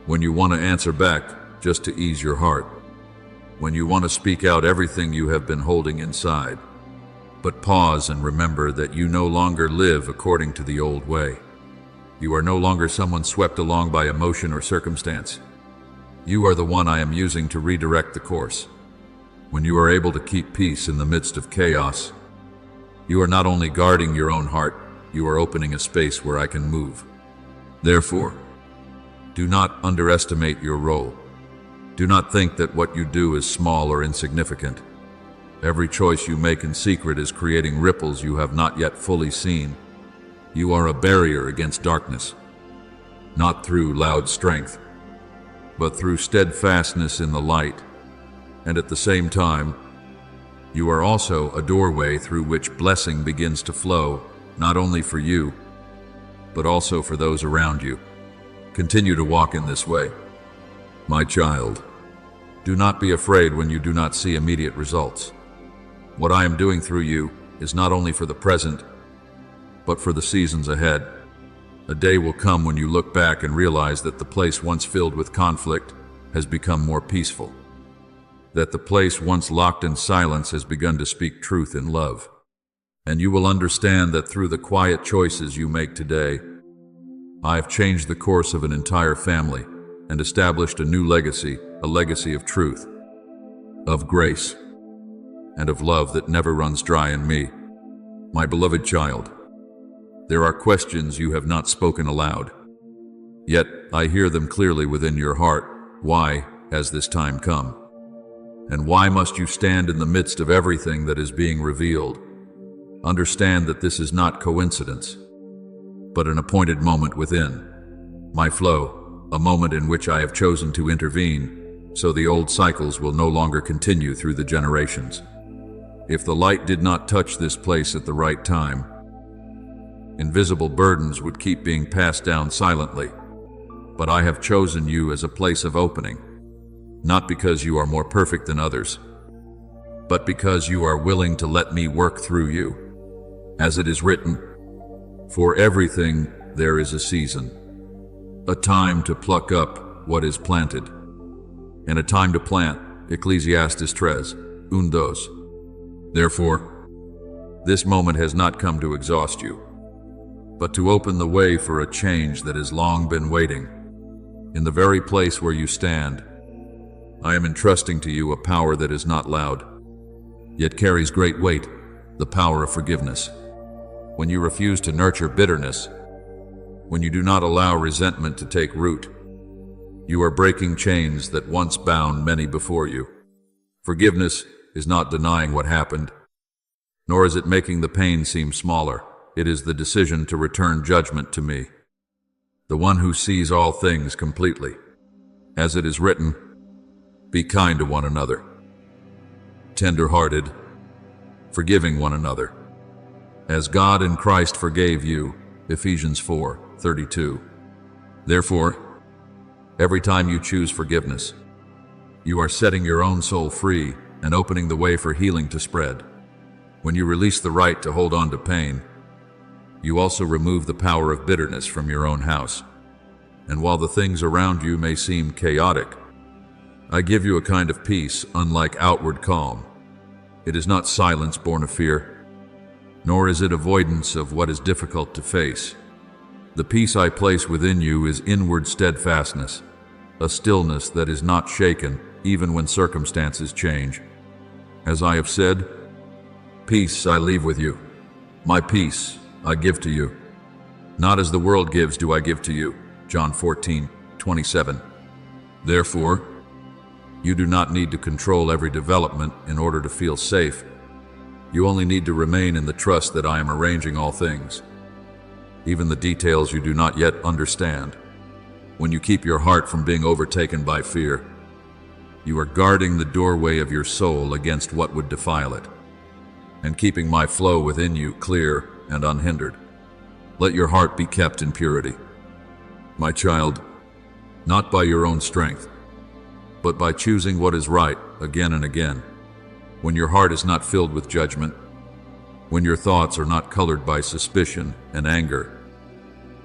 when you want to answer back just to ease your heart, when you want to speak out everything you have been holding inside. But pause and remember that you no longer live according to the old way. You are no longer someone swept along by emotion or circumstance. You are the one I am using to redirect the course. When you are able to keep peace in the midst of chaos, you are not only guarding your own heart, you are opening a space where I can move. Therefore, do not underestimate your role. Do not think that what you do is small or insignificant. Every choice you make in secret is creating ripples you have not yet fully seen. You are a barrier against darkness, not through loud strength, but through steadfastness in the light. And at the same time, you are also a doorway through which blessing begins to flow, not only for you, but also for those around you. Continue to walk in this way. My child, do not be afraid when you do not see immediate results. What I am doing through you is not only for the present, but for the seasons ahead. A day will come when you look back and realize that the place once filled with conflict has become more peaceful, that the place once locked in silence has begun to speak truth in love. And you will understand that through the quiet choices you make today, I have changed the course of an entire family and established a new legacy, a legacy of truth, of grace, and of love that never runs dry in me. My beloved child, there are questions you have not spoken aloud, yet I hear them clearly within your heart. Why has this time come? And why must you stand in the midst of everything that is being revealed? Understand that this is not coincidence, but an appointed moment within my flow, a moment in which I have chosen to intervene, so the old cycles will no longer continue through the generations. If the light did not touch this place at the right time, invisible burdens would keep being passed down silently. But I have chosen you as a place of opening, not because you are more perfect than others, but because you are willing to let me work through you. As it is written, for everything there is a season, a time to pluck up what is planted, and a time to plant. Ecclesiastes 3:1-2. Therefore, this moment has not come to exhaust you, but to open the way for a change that has long been waiting. In the very place where you stand, I am entrusting to you a power that is not loud, yet carries great weight, the power of forgiveness. When you refuse to nurture bitterness, when you do not allow resentment to take root, you are breaking chains that once bound many before you. Forgiveness is not denying what happened, nor is it making the pain seem smaller. It is the decision to return judgment to me, the one who sees all things completely. As it is written, be kind to one another, tender-hearted, forgiving one another, as God in Christ forgave you. Ephesians 4:32. Therefore, every time you choose forgiveness, you are setting your own soul free and opening the way for healing to spread. When you release the right to hold on to pain, you also remove the power of bitterness from your own house. And while the things around you may seem chaotic, I give you a kind of peace unlike outward calm. It is not silence born of fear, nor is it avoidance of what is difficult to face. The peace I place within you is inward steadfastness, a stillness that is not shaken even when circumstances change. As I have said, peace I leave with you. My peace I give to you. Not as the world gives do I give to you. John 14:27. Therefore, you do not need to control every development in order to feel safe. You only need to remain in the trust that I am arranging all things, even the details you do not yet understand. When you keep your heart from being overtaken by fear, you are guarding the doorway of your soul against what would defile it, and keeping my flow within you clear and unhindered. Let your heart be kept in purity. My child, not by your own strength, but by choosing what is right again and again. When your heart is not filled with judgment, when your thoughts are not colored by suspicion and anger,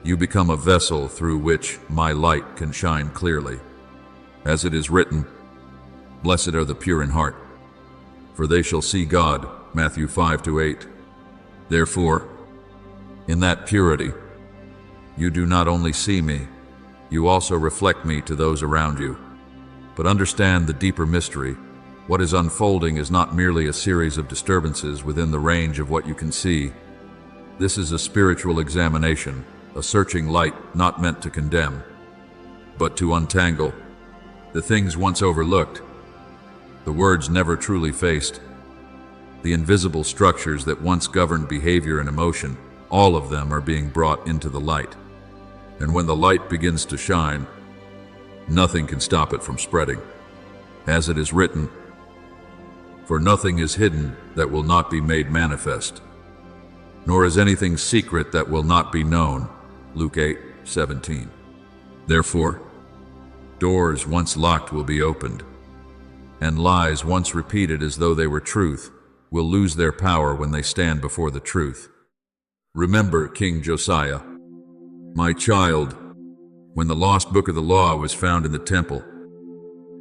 you become a vessel through which my light can shine clearly. As it is written, blessed are the pure in heart, for they shall see God. Matthew 5-8. Therefore, in that purity, you do not only see me, you also reflect me to those around you. But understand the deeper mystery. What is unfolding is not merely a series of disturbances within the range of what you can see. This is a spiritual examination, a searching light not meant to condemn, but to untangle the things once overlooked, the words never truly faced, the invisible structures that once governed behavior and emotion. All of them are being brought into the light. And when the light begins to shine, nothing can stop it from spreading. As it is written, for nothing is hidden that will not be made manifest, nor is anything secret that will not be known. Luke 8:17. Therefore, doors once locked will be opened, and lies once repeated as though they were truth will lose their power when they stand before the truth. Remember King Josiah. My child, when the lost book of the law was found in the temple,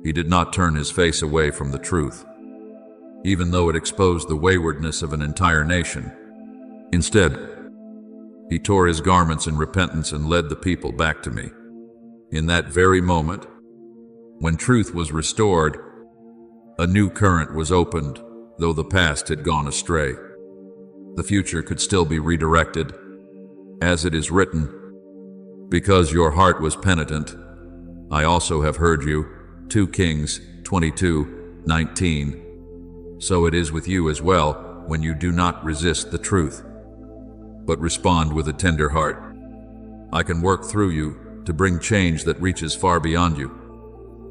he did not turn his face away from the truth, even though it exposed the waywardness of an entire nation. Instead, he tore his garments in repentance and led the people back to me. In that very moment, when truth was restored, a new current was opened, though the past had gone astray. The future could still be redirected. As it is written, because your heart was penitent, I also have heard you. 2 Kings 22:19. So it is with you as well when you do not resist the truth, but respond with a tender heart. I can work through you to bring change that reaches far beyond you.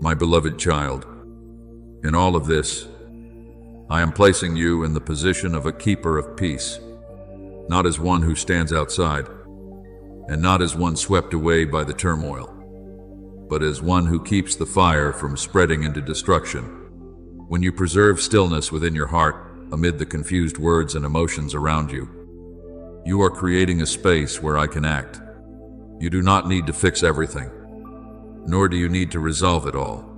My beloved child, in all of this, I am placing you in the position of a keeper of peace, not as one who stands outside, and not as one swept away by the turmoil, but as one who keeps the fire from spreading into destruction. When you preserve stillness within your heart amid the confused words and emotions around you, you are creating a space where I can act. You do not need to fix everything, nor do you need to resolve it all.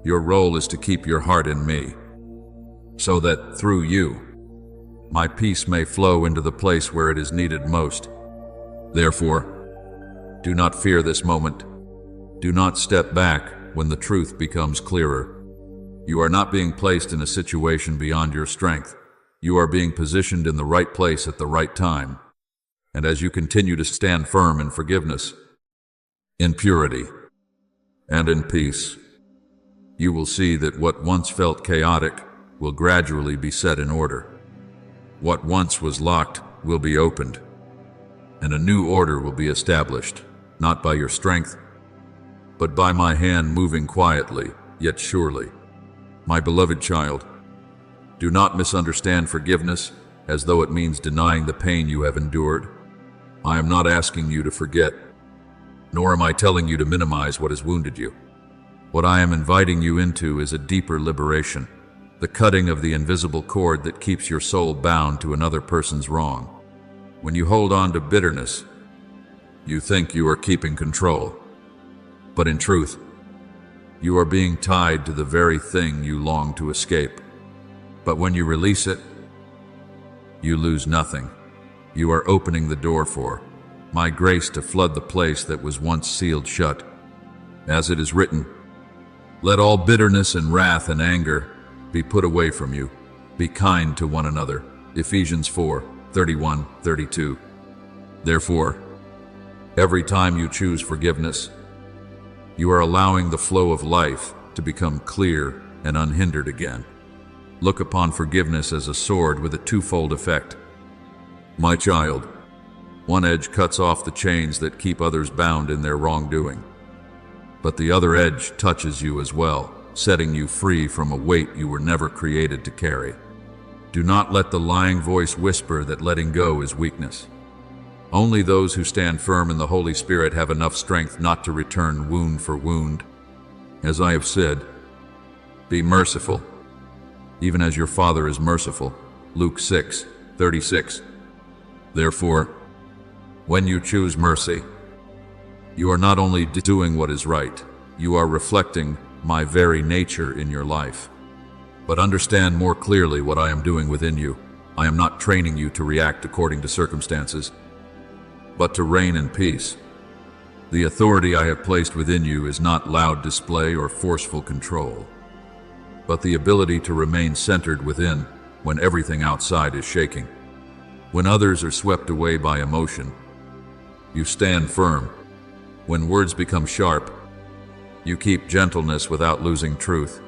Your role is to keep your heart in me, so that through you, my peace may flow into the place where it is needed most. Therefore, do not fear this moment. Do not step back when the truth becomes clearer. You are not being placed in a situation beyond your strength. You are being positioned in the right place at the right time. And as you continue to stand firm in forgiveness, in purity, and in peace, you will see that what once felt chaotic will gradually be set in order. What once was locked will be opened, and a new order will be established, not by your strength, but by my hand moving quietly, yet surely. My beloved child, do not misunderstand forgiveness as though it means denying the pain you have endured. I am not asking you to forget, nor am I telling you to minimize what has wounded you. What I am inviting you into is a deeper liberation, the cutting of the invisible cord that keeps your soul bound to another person's wrong. When you hold on to bitterness, you think you are keeping control, but in truth, You are being tied to the very thing you long to escape. But when you release it, you lose nothing. You are opening the door for my grace to flood the place that was once sealed shut. As it is written, let all bitterness and wrath and anger be put away from you. Be kind to one another. Ephesians 4:31-32. Therefore, every time you choose forgiveness, you are allowing the flow of life to become clear and unhindered again. Look upon forgiveness as a sword with a twofold effect. My child, one edge cuts off the chains that keep others bound in their wrongdoing, but the other edge touches you as well, setting you free from a weight you were never created to carry. Do not let the lying voice whisper that letting go is weakness. Only those who stand firm in the Holy Spirit have enough strength not to return wound for wound. As I have said, be merciful, even as your Father is merciful. Luke 6:36. Therefore, when you choose mercy, you are not only doing what is right, you are reflecting my very nature in your life. But understand more clearly what I am doing within you. I am not training you to react according to circumstances, but to reign in peace. The authority I have placed within you is not loud display or forceful control, but the ability to remain centered within when everything outside is shaking. When others are swept away by emotion, you stand firm. When words become sharp, you keep gentleness without losing truth.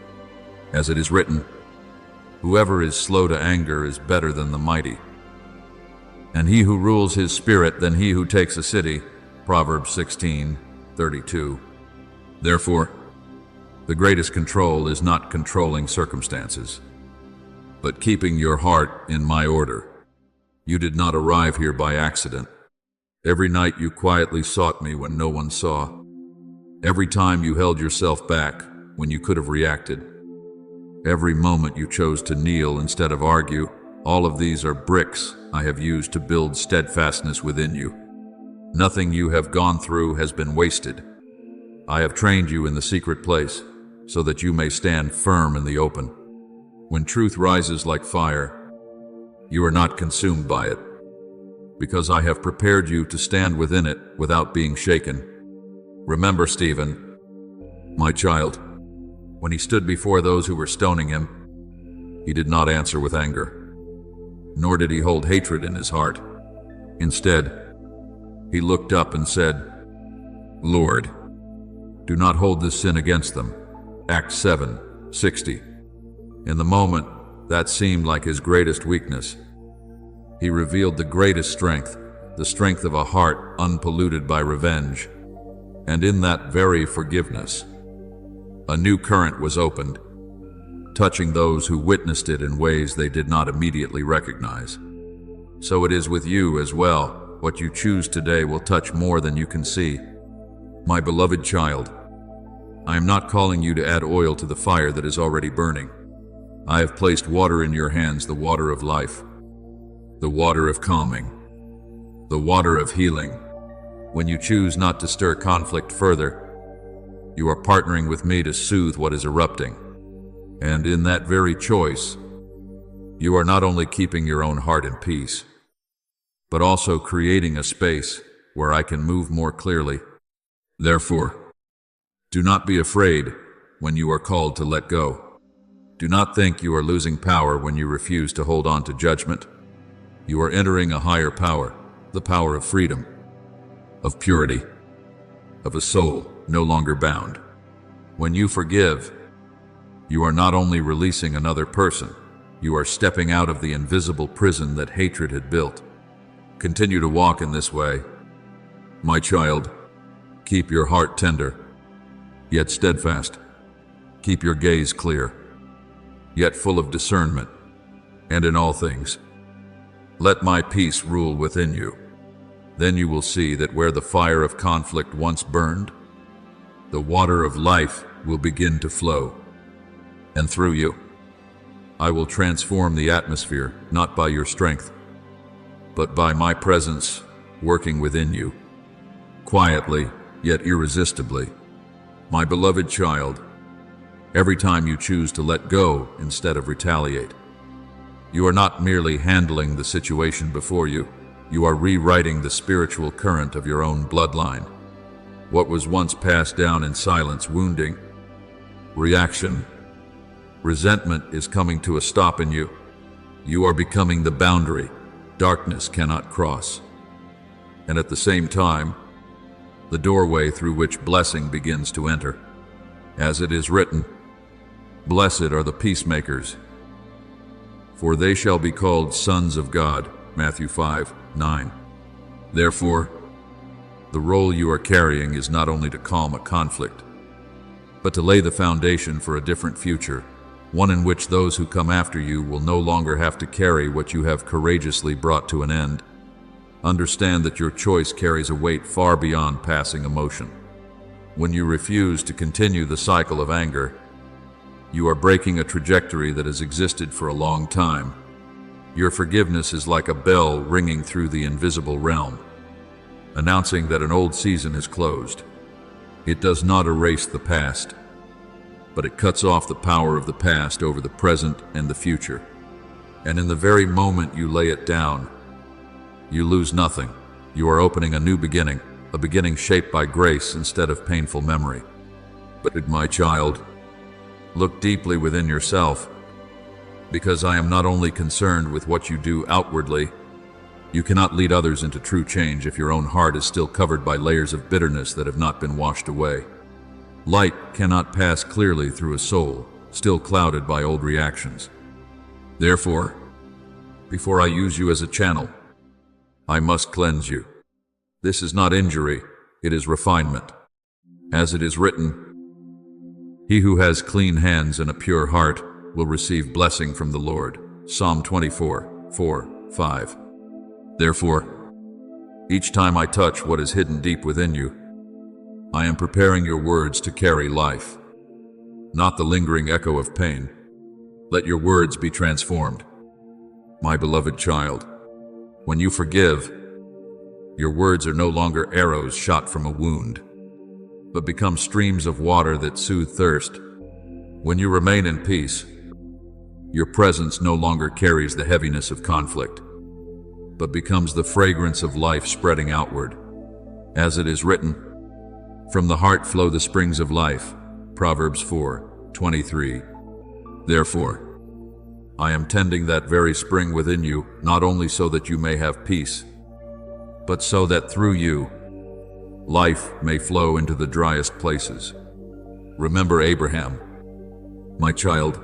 As it is written, whoever is slow to anger is better than the mighty, and he who rules his spirit than he who takes a city. Proverbs 16:32. Therefore, the greatest control is not controlling circumstances, but keeping your heart in my order. You did not arrive here by accident. Every night you quietly sought me when no one saw. Every time you held yourself back when you could have reacted. Every moment you chose to kneel instead of argue. All of these are bricks I have used to build steadfastness within you. Nothing you have gone through has been wasted. I have trained you in the secret place so that you may stand firm in the open. When truth rises like fire, you are not consumed by it, because I have prepared you to stand within it without being shaken. Remember Stephen, my child, when he stood before those who were stoning him, he did not answer with anger, nor did he hold hatred in his heart. Instead, he looked up and said, Lord, do not hold this sin against them. Acts 7:60. In the moment that seemed like his greatest weakness, he revealed the greatest strength, the strength of a heart unpolluted by revenge. And in that very forgiveness, a new current was opened, touching those who witnessed it in ways they did not immediately recognize. So it is with you as well. What you choose today will touch more than you can see. My beloved child, I am not calling you to add oil to the fire that is already burning. I have placed water in your hands, the water of life, the water of calming, the water of healing. When you choose not to stir conflict further, you are partnering with me to soothe what is erupting. And in that very choice, you are not only keeping your own heart in peace, but also creating a space where I can move more clearly. Therefore, do not be afraid when you are called to let go. Do not think you are losing power when you refuse to hold on to judgment. You are entering a higher power, the power of freedom, of purity, of a soul no longer bound. When you forgive, you are not only releasing another person, you are stepping out of the invisible prison that hatred had built. Continue to walk in this way. My child, keep your heart tender, yet steadfast. Keep your gaze clear, yet full of discernment. And in all things, let my peace rule within you. Then you will see that where the fire of conflict once burned, the water of life will begin to flow. And through you, I will transform the atmosphere, not by your strength, but by my presence working within you, quietly yet irresistibly. My beloved child, every time you choose to let go instead of retaliate. You are not merely handling the situation before you, you are rewriting the spiritual current of your own bloodline. What was once passed down in silence, wounding, reaction, resentment is coming to a stop in you. You are becoming the boundary darkness cannot cross. And at the same time, the doorway through which blessing begins to enter. As it is written, "Blessed are the peacemakers, for they shall be called sons of God." Matthew 5:9. Therefore, the role you are carrying is not only to calm a conflict, but to lay the foundation for a different future, one in which those who come after you will no longer have to carry what you have courageously brought to an end. Understand that your choice carries a weight far beyond passing emotion. When you refuse to continue the cycle of anger, you are breaking a trajectory that has existed for a long time. Your forgiveness is like a bell ringing through the invisible realm, announcing that an old season is closed. It does not erase the past, but it cuts off the power of the past over the present and the future. And in the very moment you lay it down, you lose nothing. You are opening a new beginning, a beginning shaped by grace instead of painful memory. But my child, look deeply within yourself, because I am not only concerned with what you do outwardly. You cannot lead others into true change if your own heart is still covered by layers of bitterness that have not been washed away. Light cannot pass clearly through a soul still clouded by old reactions. Therefore, before I use you as a channel, I must cleanse you. This is not injury, it is refinement. As it is written, "He who has clean hands and a pure heart will receive blessing from the Lord." Psalm 24:4-5. Therefore, each time I touch what is hidden deep within you, I am preparing your words to carry life, not the lingering echo of pain. Let your words be transformed. My beloved child, when you forgive, your words are no longer arrows shot from a wound, but become streams of water that soothe thirst. When you remain in peace, your presence no longer carries the heaviness of conflict, but becomes the fragrance of life spreading outward. As it is written, "From the heart flow the springs of life." Proverbs 4:23. Therefore, I am tending that very spring within you, not only so that you may have peace, but so that through you, life may flow into the driest places. Remember Abraham, my child,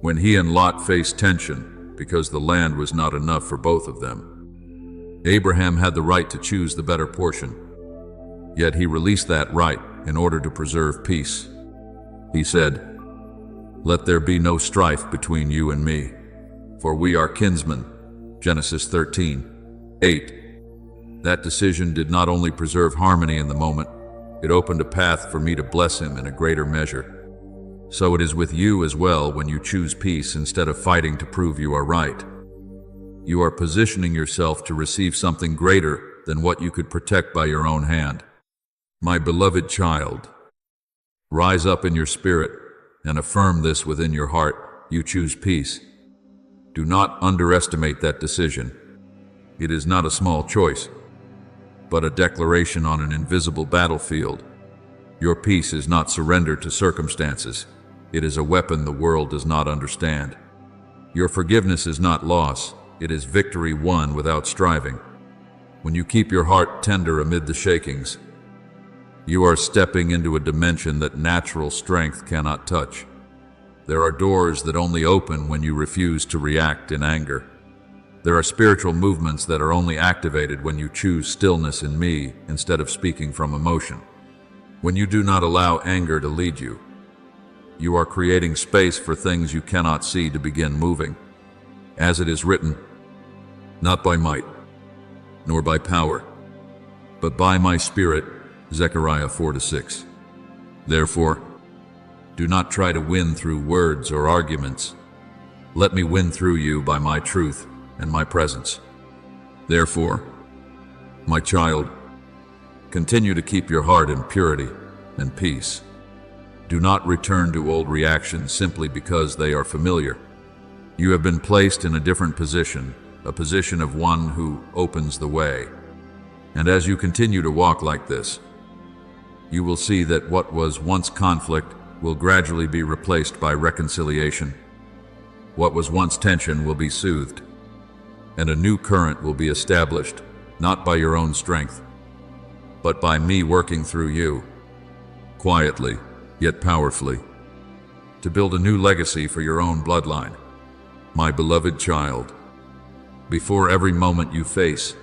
when he and Lot faced tension because the land was not enough for both of them. Abraham had the right to choose the better portion, yet he released that right in order to preserve peace. He said, "Let there be no strife between you and me, for we are kinsmen." Genesis 13:8. That decision did not only preserve harmony in the moment, it opened a path for me to bless him in a greater measure. So it is with you as well when you choose peace instead of fighting to prove you are right. You are positioning yourself to receive something greater than what you could protect by your own hand. My beloved child, rise up in your spirit and affirm this within your heart. You choose peace. Do not underestimate that decision. It is not a small choice, but a declaration on an invisible battlefield. Your peace is not surrender to circumstances. It is a weapon the world does not understand. Your forgiveness is not loss. It is victory won without striving. When you keep your heart tender amid the shakings, you are stepping into a dimension that natural strength cannot touch. There are doors that only open when you refuse to react in anger. There are spiritual movements that are only activated when you choose stillness in me instead of speaking from emotion. When you do not allow anger to lead you, you are creating space for things you cannot see to begin moving. As it is written, "Not by might, nor by power, but by my Spirit." Zechariah 4:6. Therefore, do not try to win through words or arguments. Let me win through you by my truth and my presence. Therefore, my child, continue to keep your heart in purity and peace. Do not return to old reactions simply because they are familiar. You have been placed in a different position, a position of one who opens the way. And as you continue to walk like this, you will see that what was once conflict will gradually be replaced by reconciliation. What was once tension will be soothed, and a new current will be established, not by your own strength, but by me working through you, quietly, yet powerfully, to build a new legacy for your own bloodline. My beloved child, before every moment you face,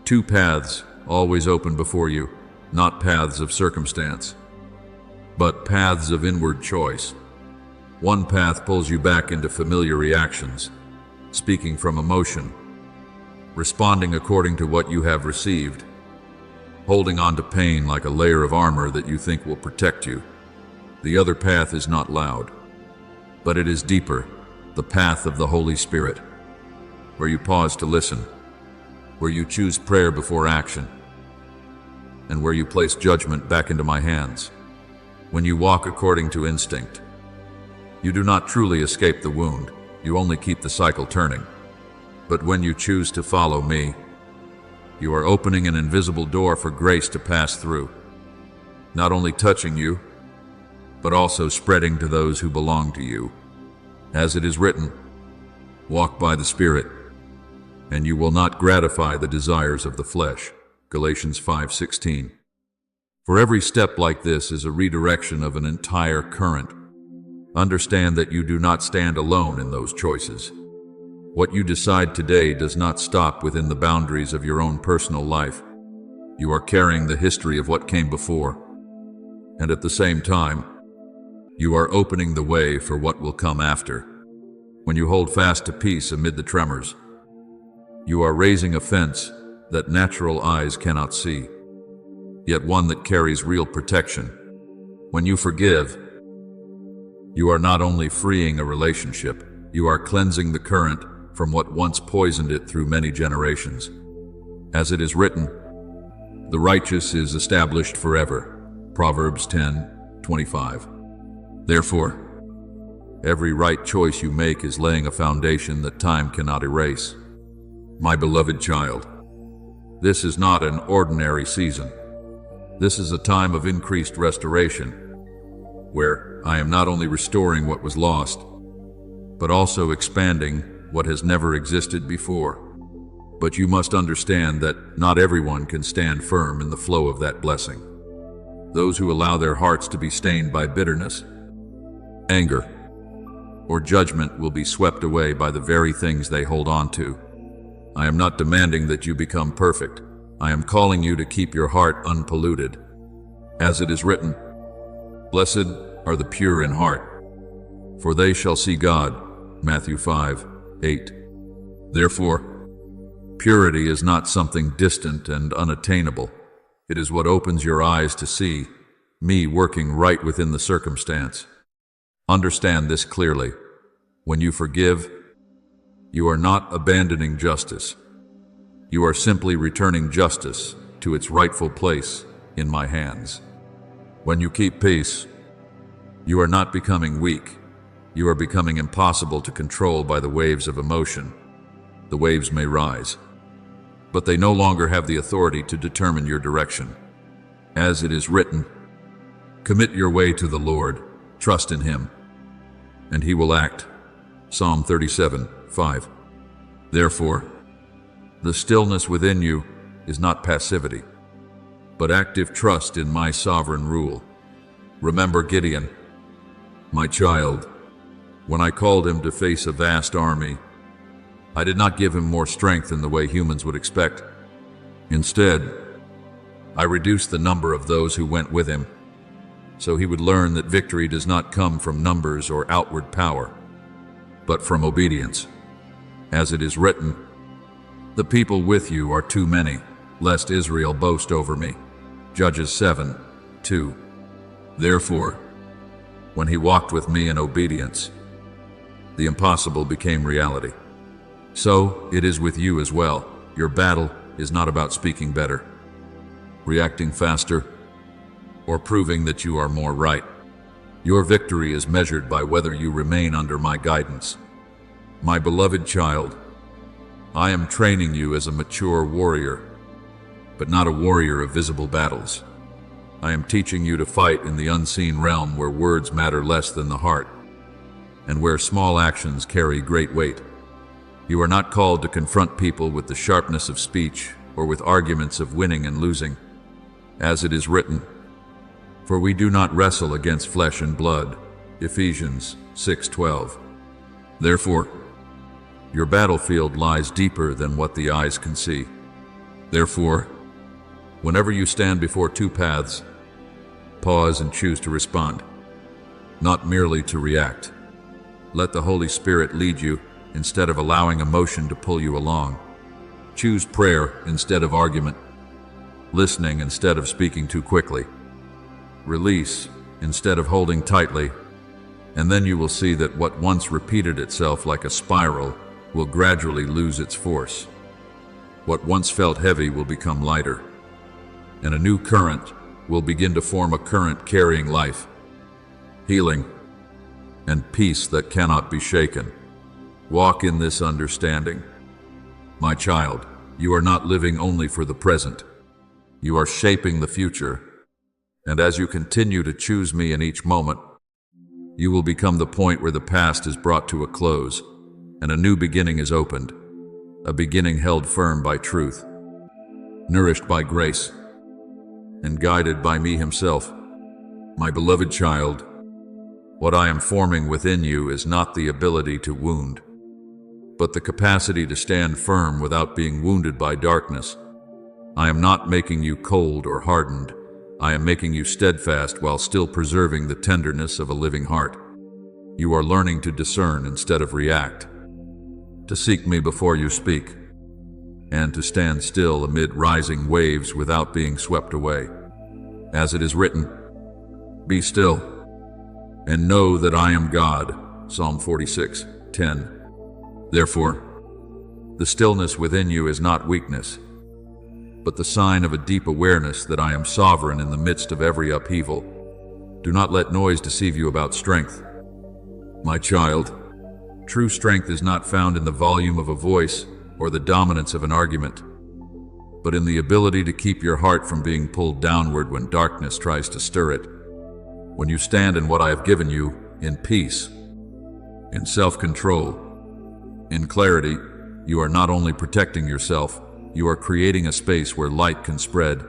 two paths always open before you, not paths of circumstance, but paths of inward choice. One path pulls you back into familiar reactions, speaking from emotion, responding according to what you have received, holding on to pain like a layer of armor that you think will protect you. The other path is not loud, but it is deeper, the path of the Holy Spirit, where you pause to listen, where you choose prayer before action, and where you place judgment back into my hands. When you walk according to instinct, you do not truly escape the wound, you only keep the cycle turning. But when you choose to follow me, you are opening an invisible door for grace to pass through, not only touching you, but also spreading to those who belong to you. As it is written, walk by the Spirit, and you will not gratify the desires of the flesh. Galatians 5:16. For every step like this is a redirection of an entire current. Understand that you do not stand alone in those choices. What you decide today does not stop within the boundaries of your own personal life. You are carrying the history of what came before, and at the same time, you are opening the way for what will come after. When you hold fast to peace amid the tremors, you are raising a fence that natural eyes cannot see, yet one that carries real protection. When you forgive, you are not only freeing a relationship, you are cleansing the current from what once poisoned it through many generations. As it is written, the righteous is established forever. Proverbs 10:25. Therefore, every right choice you make is laying a foundation that time cannot erase. My beloved child, this is not an ordinary season. This is a time of increased restoration, where I am not only restoring what was lost, but also expanding what has never existed before. But you must understand that not everyone can stand firm in the flow of that blessing. Those who allow their hearts to be stained by bitterness, anger, or judgment will be swept away by the very things they hold on to. I am not demanding that you become perfect. I am calling you to keep your heart unpolluted. As it is written, blessed are the pure in heart, for they shall see God. Matthew 5:8. Therefore, purity is not something distant and unattainable. It is what opens your eyes to see me working right within the circumstance. Understand this clearly. When you forgive, you are not abandoning justice. You are simply returning justice to its rightful place in my hands. When you keep peace, you are not becoming weak. You are becoming impossible to control by the waves of emotion. The waves may rise, but they no longer have the authority to determine your direction. As it is written, commit your way to the Lord, trust in Him, and He will act. Psalm 37:5. Therefore, the stillness within you is not passivity, but active trust in my sovereign rule. Remember Gideon, my child. When I called him to face a vast army, I did not give him more strength in the way humans would expect. Instead, I reduced the number of those who went with him, so he would learn that victory does not come from numbers or outward power, but from obedience. As it is written, the people with you are too many, lest Israel boast over me. Judges 7:2. Therefore, when he walked with me in obedience, the impossible became reality. So it is with you as well. Your battle is not about speaking better, reacting faster, or proving that you are more right. Your victory is measured by whether you remain under my guidance. My beloved child, I am training you as a mature warrior, but not a warrior of visible battles. I am teaching you to fight in the unseen realm where words matter less than the heart, and where small actions carry great weight. You are not called to confront people with the sharpness of speech or with arguments of winning and losing. As it is written, "For we do not wrestle against flesh and blood." Ephesians 6:12. Therefore, your battlefield lies deeper than what the eyes can see. Therefore, whenever you stand before two paths, pause and choose to respond, not merely to react. Let the Holy Spirit lead you instead of allowing emotion to pull you along. Choose prayer instead of argument, listening instead of speaking too quickly, release instead of holding tightly, and then you will see that what once repeated itself like a spiral will gradually lose its force. What once felt heavy will become lighter, and a new current will begin to form, a current carrying life, healing, and peace that cannot be shaken. Walk in this understanding. My child, you are not living only for the present. You are shaping the future, and as you continue to choose me in each moment, you will become the point where the past is brought to a close, and a new beginning is opened, a beginning held firm by truth, nourished by grace, and guided by me himself. My beloved child, what I am forming within you is not the ability to wound, but the capacity to stand firm without being wounded by darkness. I am not making you cold or hardened. I am making you steadfast while still preserving the tenderness of a living heart. You are learning to discern instead of react, to seek me before you speak, and to stand still amid rising waves without being swept away. As it is written, "Be still, and know that I am God." Psalm 46:10. Therefore, the stillness within you is not weakness, but the sign of a deep awareness that I am sovereign in the midst of every upheaval. Do not let noise deceive you about strength. My child, true strength is not found in the volume of a voice or the dominance of an argument, but in the ability to keep your heart from being pulled downward when darkness tries to stir it. When you stand in what I have given you, in peace, in self-control, in clarity, you are not only protecting yourself, you are creating a space where light can spread.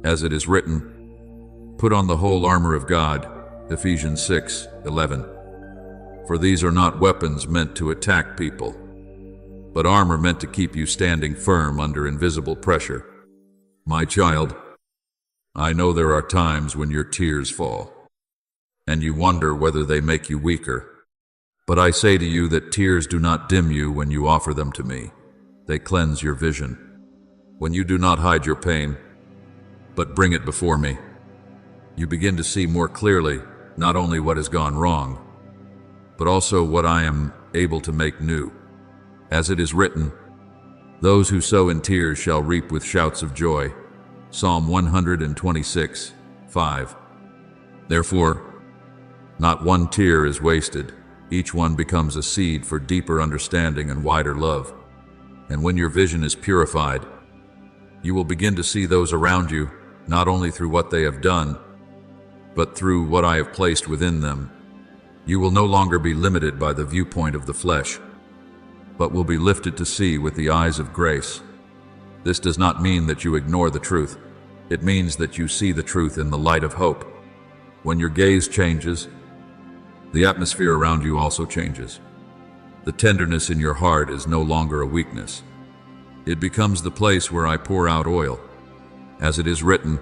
As it is written, "Put on the whole armor of God." Ephesians 6:11. For these are not weapons meant to attack people, but armor meant to keep you standing firm under invisible pressure. My child, I know there are times when your tears fall, and you wonder whether they make you weaker. But I say to you that tears do not dim you when you offer them to me. They cleanse your vision. When you do not hide your pain, but bring it before me, you begin to see more clearly not only what has gone wrong, but also what I am able to make new. As it is written, "Those who sow in tears shall reap with shouts of joy." Psalm 126:5. Therefore, not one tear is wasted. Each one becomes a seed for deeper understanding and wider love. And when your vision is purified, you will begin to see those around you not only through what they have done, but through what I have placed within them. You will no longer be limited by the viewpoint of the flesh, but will be lifted to see with the eyes of grace. This does not mean that you ignore the truth. It means that you see the truth in the light of hope. When your gaze changes, the atmosphere around you also changes. The tenderness in your heart is no longer a weakness. It becomes the place where I pour out oil. As it is written,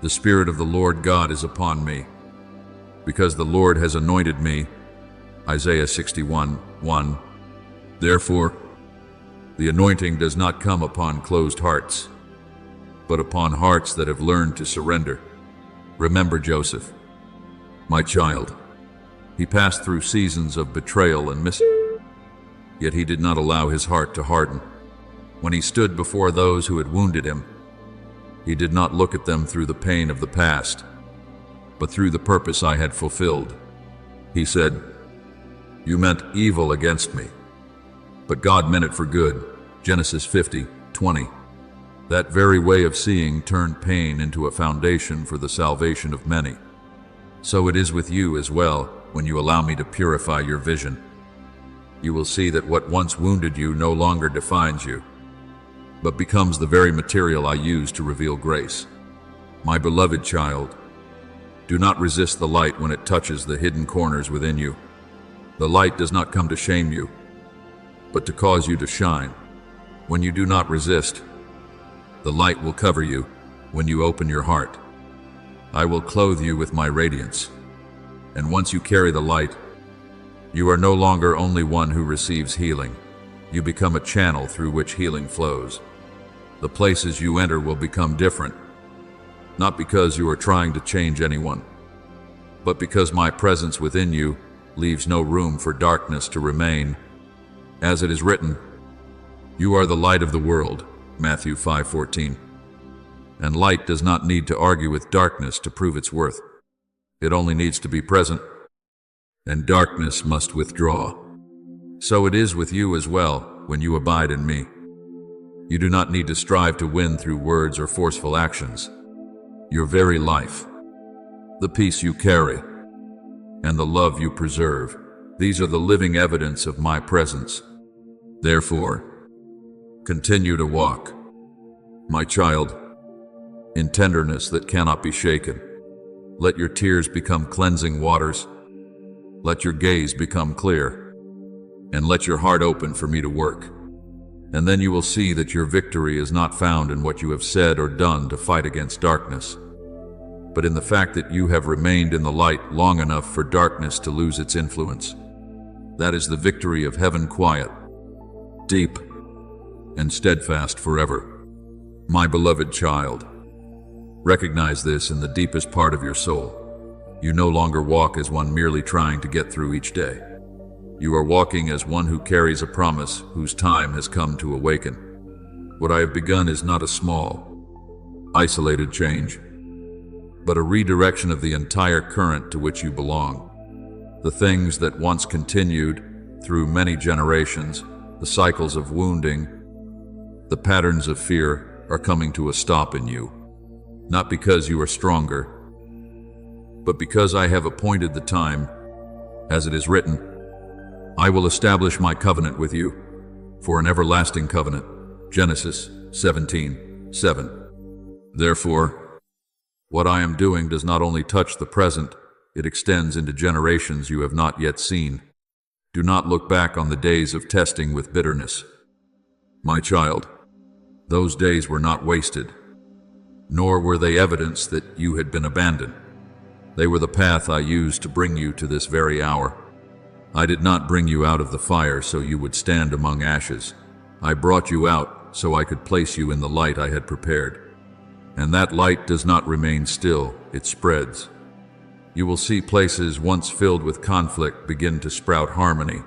"The Spirit of the Lord God is upon me, because the Lord has anointed me." Isaiah 61:1. Therefore, the anointing does not come upon closed hearts, but upon hearts that have learned to surrender. Remember Joseph, my child. He passed through seasons of betrayal and yet he did not allow his heart to harden. When he stood before those who had wounded him, he did not look at them through the pain of the past, but through the purpose I had fulfilled. He said, "You meant evil against me, but God meant it for good." Genesis 50:20. That very way of seeing turned pain into a foundation for the salvation of many. So it is with you as well when you allow me to purify your vision. You will see that what once wounded you no longer defines you, but becomes the very material I use to reveal grace. My beloved child, do not resist the light when it touches the hidden corners within you. The light does not come to shame you, but to cause you to shine. When you do not resist, the light will cover you when you open your heart. I will clothe you with my radiance. And once you carry the light, you are no longer only one who receives healing. You become a channel through which healing flows. The places you enter will become different, not because you are trying to change anyone, but because my presence within you leaves no room for darkness to remain. As it is written, "You are the light of the world," Matthew 5:14. And light does not need to argue with darkness to prove its worth. It only needs to be present, and darkness must withdraw. So it is with you as well when you abide in me. You do not need to strive to win through words or forceful actions. Your very life, the peace you carry, and the love you preserve, these are the living evidence of my presence. Therefore, continue to walk, my child, in tenderness that cannot be shaken. Let your tears become cleansing waters. Let your gaze become clear, and let your heart open for me to work. And then you will see that your victory is not found in what you have said or done to fight against darkness, but in the fact that you have remained in the light long enough for darkness to lose its influence. That is the victory of heaven, quiet, deep, and steadfast forever. My beloved child, recognize this in the deepest part of your soul. You no longer walk as one merely trying to get through each day. You are walking as one who carries a promise whose time has come to awaken. What I have begun is not a small, isolated change, but a redirection of the entire current to which you belong. The things that once continued through many generations, the cycles of wounding, the patterns of fear, are coming to a stop in you. Not because you are stronger, but because I have appointed the time. As it is written, I will establish my covenant with you for an everlasting covenant. Genesis 17:7. Therefore, what I am doing does not only touch the present, it extends into generations you have not yet seen. Do not look back on the days of testing with bitterness. My child, those days were not wasted, nor were they evidence that you had been abandoned. They were the path I used to bring you to this very hour. I did not bring you out of the fire so you would stand among ashes. I brought you out so I could place you in the light I had prepared. And that light does not remain still, it spreads. You will see places once filled with conflict begin to sprout harmony,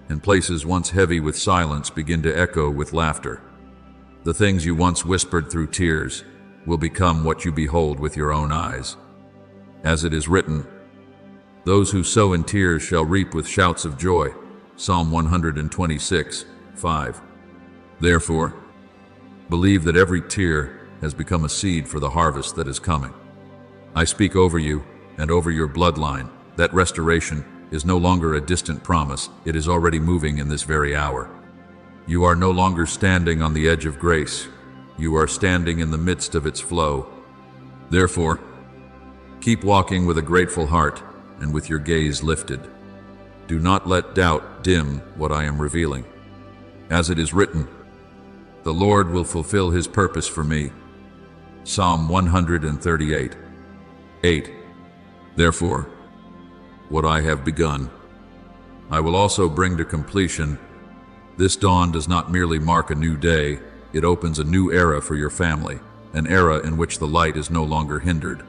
and places once heavy with silence begin to echo with laughter. The things you once whispered through tears will become what you behold with your own eyes. As it is written, those who sow in tears shall reap with shouts of joy. Psalm 126:5. Therefore, believe that every tear has become a seed for the harvest that is coming. I speak over you and over your bloodline that restoration is no longer a distant promise, it is already moving in this very hour. You are no longer standing on the edge of grace, you are standing in the midst of its flow. Therefore, keep walking with a grateful heart and with your gaze lifted. Do not let doubt dim what I am revealing. As it is written, the Lord will fulfill his purpose for me. Psalm 138:8. Therefore, what I have begun, I will also bring to completion. This dawn does not merely mark a new day, it opens a new era for your family, an era in which the light is no longer hindered.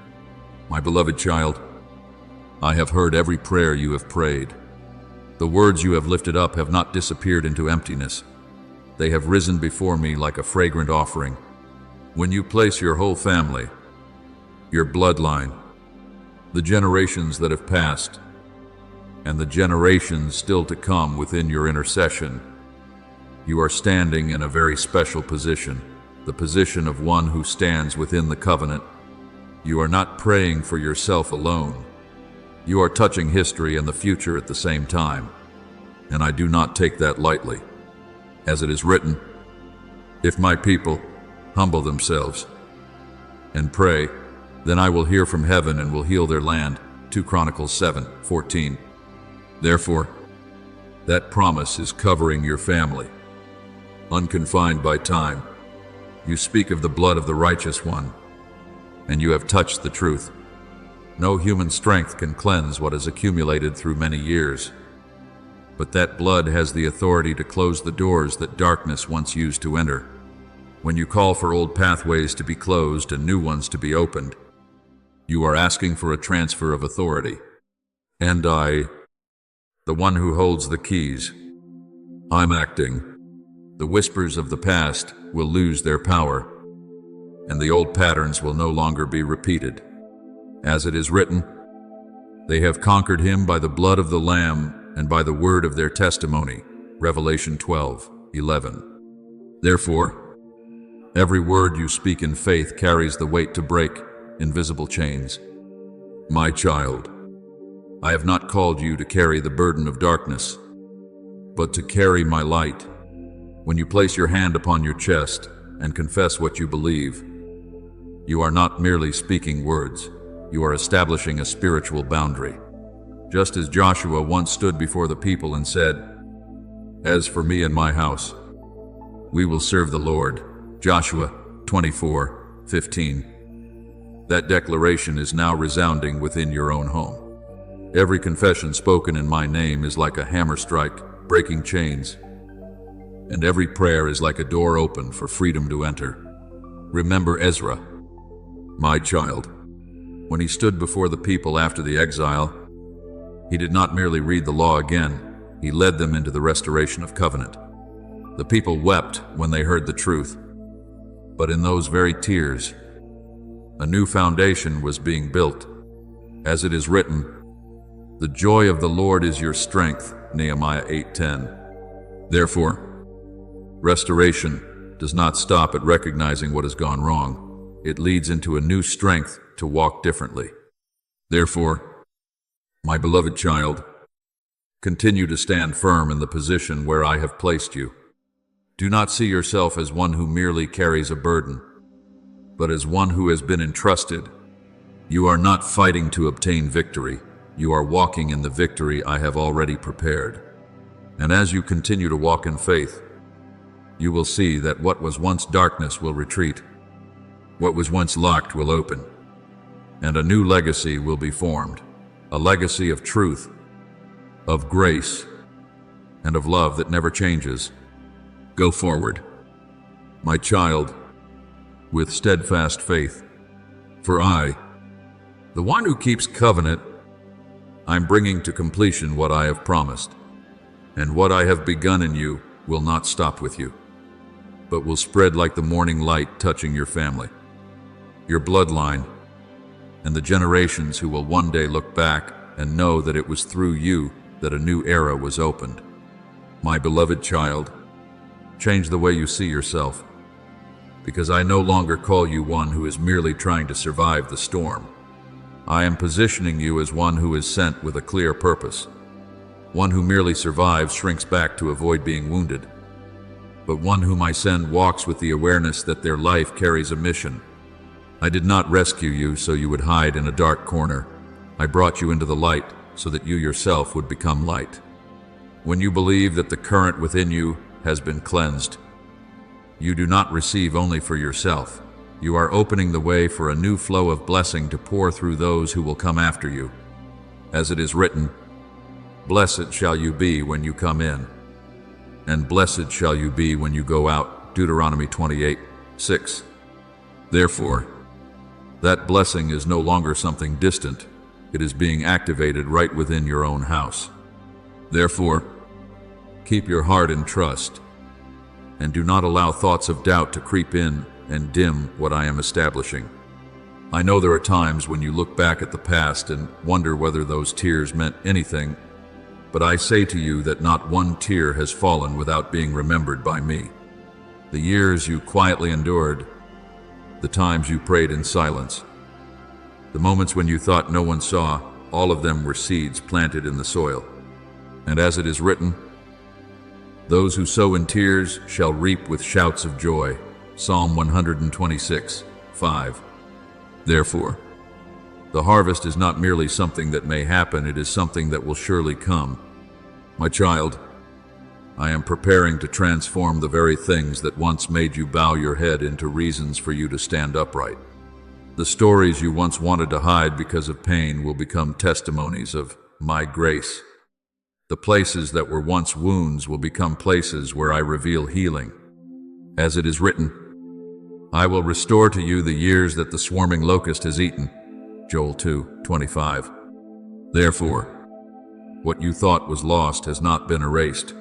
My beloved child, I have heard every prayer you have prayed. The words you have lifted up have not disappeared into emptiness. They have risen before me like a fragrant offering. When you place your whole family, your bloodline, the generations that have passed, and the generations still to come within your intercession. You are standing in a very special position, the position of one who stands within the covenant. You are not praying for yourself alone. You are touching history and the future at the same time, and I do not take that lightly. As it is written, "If my people humble themselves and pray, then I will hear from heaven and will heal their land." 2 Chronicles 7:14. Therefore, that promise is covering your family. Unconfined by time, you speak of the blood of the righteous one, and you have touched the truth. No human strength can cleanse what has accumulated through many years, but that blood has the authority to close the doors that darkness once used to enter. When you call for old pathways to be closed and new ones to be opened, you are asking for a transfer of authority. And I, the one who holds the keys, I'm acting. The whispers of the past will lose their power, and the old patterns will no longer be repeated. As it is written, they have conquered him by the blood of the Lamb and by the word of their testimony. Revelation 12:11. Therefore, every word you speak in faith carries the weight to break invisible chains. My child, I have not called you to carry the burden of darkness, but to carry my light. When you place your hand upon your chest and confess what you believe, you are not merely speaking words, you are establishing a spiritual boundary. Just as Joshua once stood before the people and said, "As for me and my house, we will serve the Lord." Joshua 24:15. That declaration is now resounding within your own home. Every confession spoken in my name is like a hammer strike, breaking chains, and every prayer is like a door open for freedom to enter. Remember Ezra, my child. When he stood before the people after the exile, he did not merely read the law again, he led them into the restoration of covenant. The people wept when they heard the truth, but in those very tears, a new foundation was being built. As it is written, "The joy of the Lord is your strength." Nehemiah 8:10. Therefore, restoration does not stop at recognizing what has gone wrong. It leads into a new strength to walk differently. Therefore, my beloved child, continue to stand firm in the position where I have placed you. Do not see yourself as one who merely carries a burden, but as one who has been entrusted. You are not fighting to obtain victory. You are walking in the victory I have already prepared. And as you continue to walk in faith, you will see that what was once darkness will retreat, what was once locked will open, and a new legacy will be formed, a legacy of truth, of grace, and of love that never changes. Go forward, my child, with steadfast faith. For I, the one who keeps covenant, I'm bringing to completion what I have promised, and what I have begun in you will not stop with you, but will spread like the morning light touching your family, your bloodline, and the generations who will one day look back and know that it was through you that a new era was opened. My beloved child, change the way you see yourself, because I no longer call you one who is merely trying to survive the storm. I am positioning you as one who is sent with a clear purpose. One who merely survives shrinks back to avoid being wounded, but one whom I send walks with the awareness that their life carries a mission. I did not rescue you so you would hide in a dark corner. I brought you into the light so that you yourself would become light. When you believe that the current within you has been cleansed, you do not receive only for yourself. You are opening the way for a new flow of blessing to pour through those who will come after you. As it is written, "Blessed shall you be when you come in, and blessed shall you be when you go out." Deuteronomy 28:6. Therefore, that blessing is no longer something distant. It is being activated right within your own house. Therefore, keep your heart in trust, and do not allow thoughts of doubt to creep in and dim what I am establishing. I know there are times when you look back at the past and wonder whether those tears meant anything, but I say to you that not one tear has fallen without being remembered by me. The years you quietly endured, the times you prayed in silence, the moments when you thought no one saw, all of them were seeds planted in the soil. And as it is written, those who sow in tears shall reap with shouts of joy. Psalm 126:5. Therefore, the harvest is not merely something that may happen, it is something that will surely come. My child, I am preparing to transform the very things that once made you bow your head into reasons for you to stand upright. The stories you once wanted to hide because of pain will become testimonies of my grace. The places that were once wounds will become places where I reveal healing. As it is written, I will restore to you the years that the swarming locust has eaten. Joel 2:25. Therefore, what you thought was lost has not been erased.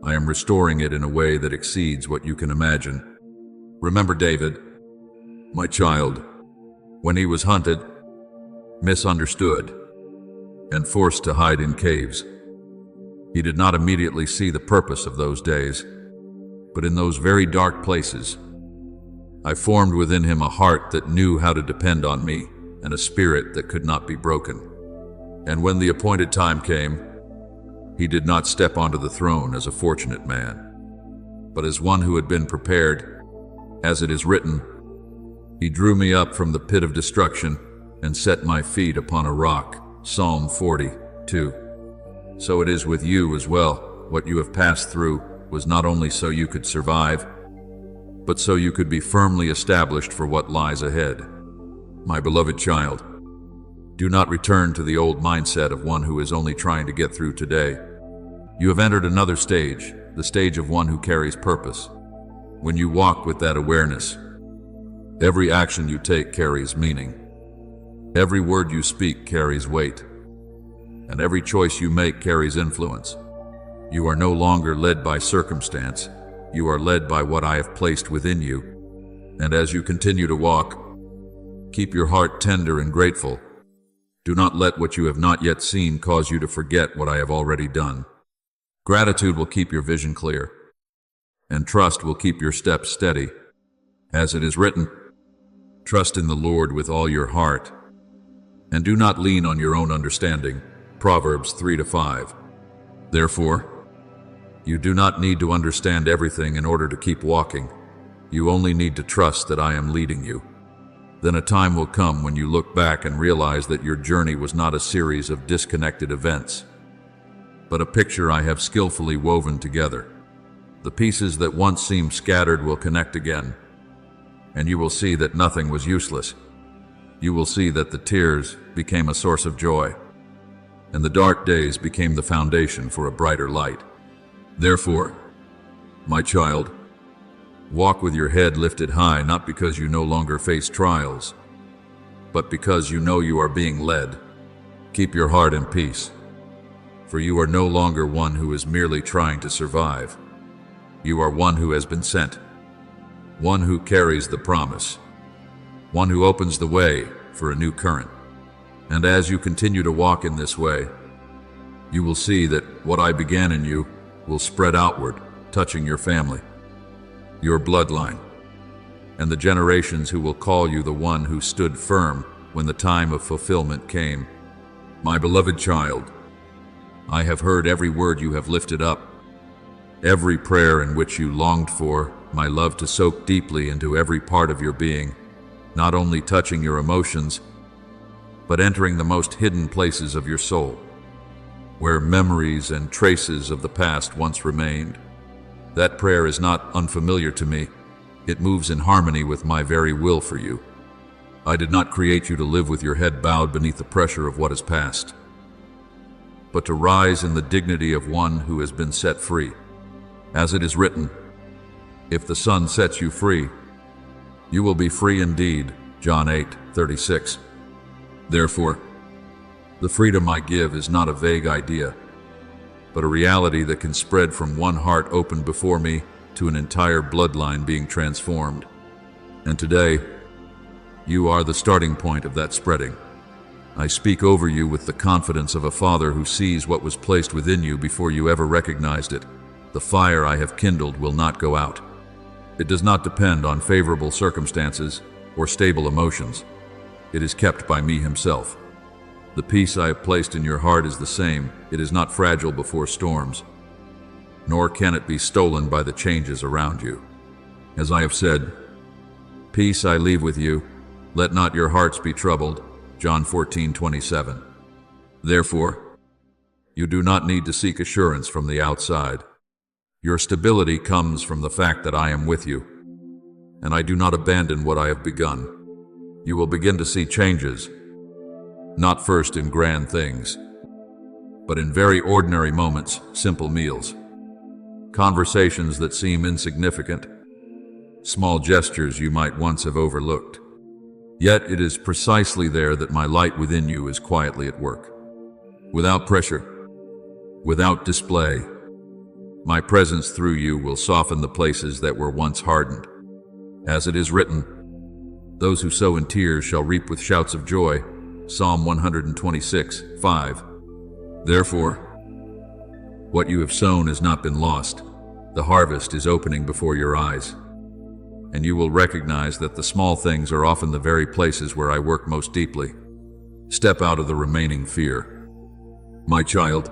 I am restoring it in a way that exceeds what you can imagine. Remember David, my child, when he was hunted, misunderstood, and forced to hide in caves. He did not immediately see the purpose of those days, but in those very dark places, I formed within him a heart that knew how to depend on me and a spirit that could not be broken. And when the appointed time came, he did not step onto the throne as a fortunate man, but as one who had been prepared. As it is written, he drew me up from the pit of destruction and set my feet upon a rock. Psalm 42. So it is with you as well. What you have passed through was not only so you could survive, but so you could be firmly established for what lies ahead. My beloved child, do not return to the old mindset of one who is only trying to get through today. You have entered another stage, the stage of one who carries purpose. When you walk with that awareness, every action you take carries meaning. Every word you speak carries weight, and every choice you make carries influence. You are no longer led by circumstance. You are led by what I have placed within you. And as you continue to walk, keep your heart tender and grateful. Do not let what you have not yet seen cause you to forget what I have already done. Gratitude will keep your vision clear, and trust will keep your steps steady. As it is written, trust in the Lord with all your heart, and do not lean on your own understanding. Proverbs 3-5. Therefore, you do not need to understand everything in order to keep walking. You only need to trust that I am leading you. Then a time will come when you look back and realize that your journey was not a series of disconnected events, but a picture I have skillfully woven together. The pieces that once seemed scattered will connect again, and you will see that nothing was useless. You will see that the tears became a source of joy, and the dark days became the foundation for a brighter light. Therefore, my child, walk with your head lifted high, not because you no longer face trials, but because you know you are being led. Keep your heart in peace, for you are no longer one who is merely trying to survive. You are one who has been sent, one who carries the promise, one who opens the way for a new current. And as you continue to walk in this way, you will see that what I began in you will spread outward, touching your family, your bloodline, and the generations who will call you the one who stood firm when the time of fulfillment came. My beloved child, I have heard every word you have lifted up, every prayer in which you longed for my love to soak deeply into every part of your being, not only touching your emotions, but entering the most hidden places of your soul, where memories and traces of the past once remained. That prayer is not unfamiliar to me. It moves in harmony with my very will for you. I did not create you to live with your head bowed beneath the pressure of what is past, but to rise in the dignity of one who has been set free. As it is written, if the Son sets you free, you will be free indeed. John 8:36. Therefore, the freedom I give is not a vague idea, but a reality that can spread from one heart opened before me to an entire bloodline being transformed. And today, You are the starting point of that spreading. I speak over you with the confidence of a father who sees what was placed within you before you ever recognized it. The fire I have kindled will not go out. It does not depend on favorable circumstances or stable emotions. It is kept by me himself. The peace I have placed in your heart is the same. It is not fragile before storms, nor can it be stolen by the changes around you. As I have said, peace I leave with you. Let not your hearts be troubled. John 14:27. Therefore, you do not need to seek assurance from the outside. Your stability comes from the fact that I am with you, and I do not abandon what I have begun. You will begin to see changes, not first in grand things, but in very ordinary moments, simple meals, conversations that seem insignificant, small gestures you might once have overlooked. Yet it is precisely there that my light within you is quietly at work. Without pressure, without display, my presence through you will soften the places that were once hardened. As it is written, those who sow in tears shall reap with shouts of joy. Psalm 126:5. Therefore, what you have sown has not been lost. The harvest is opening before your eyes, and you will recognize that the small things are often the very places where I work most deeply. Step out of the remaining fear. My child,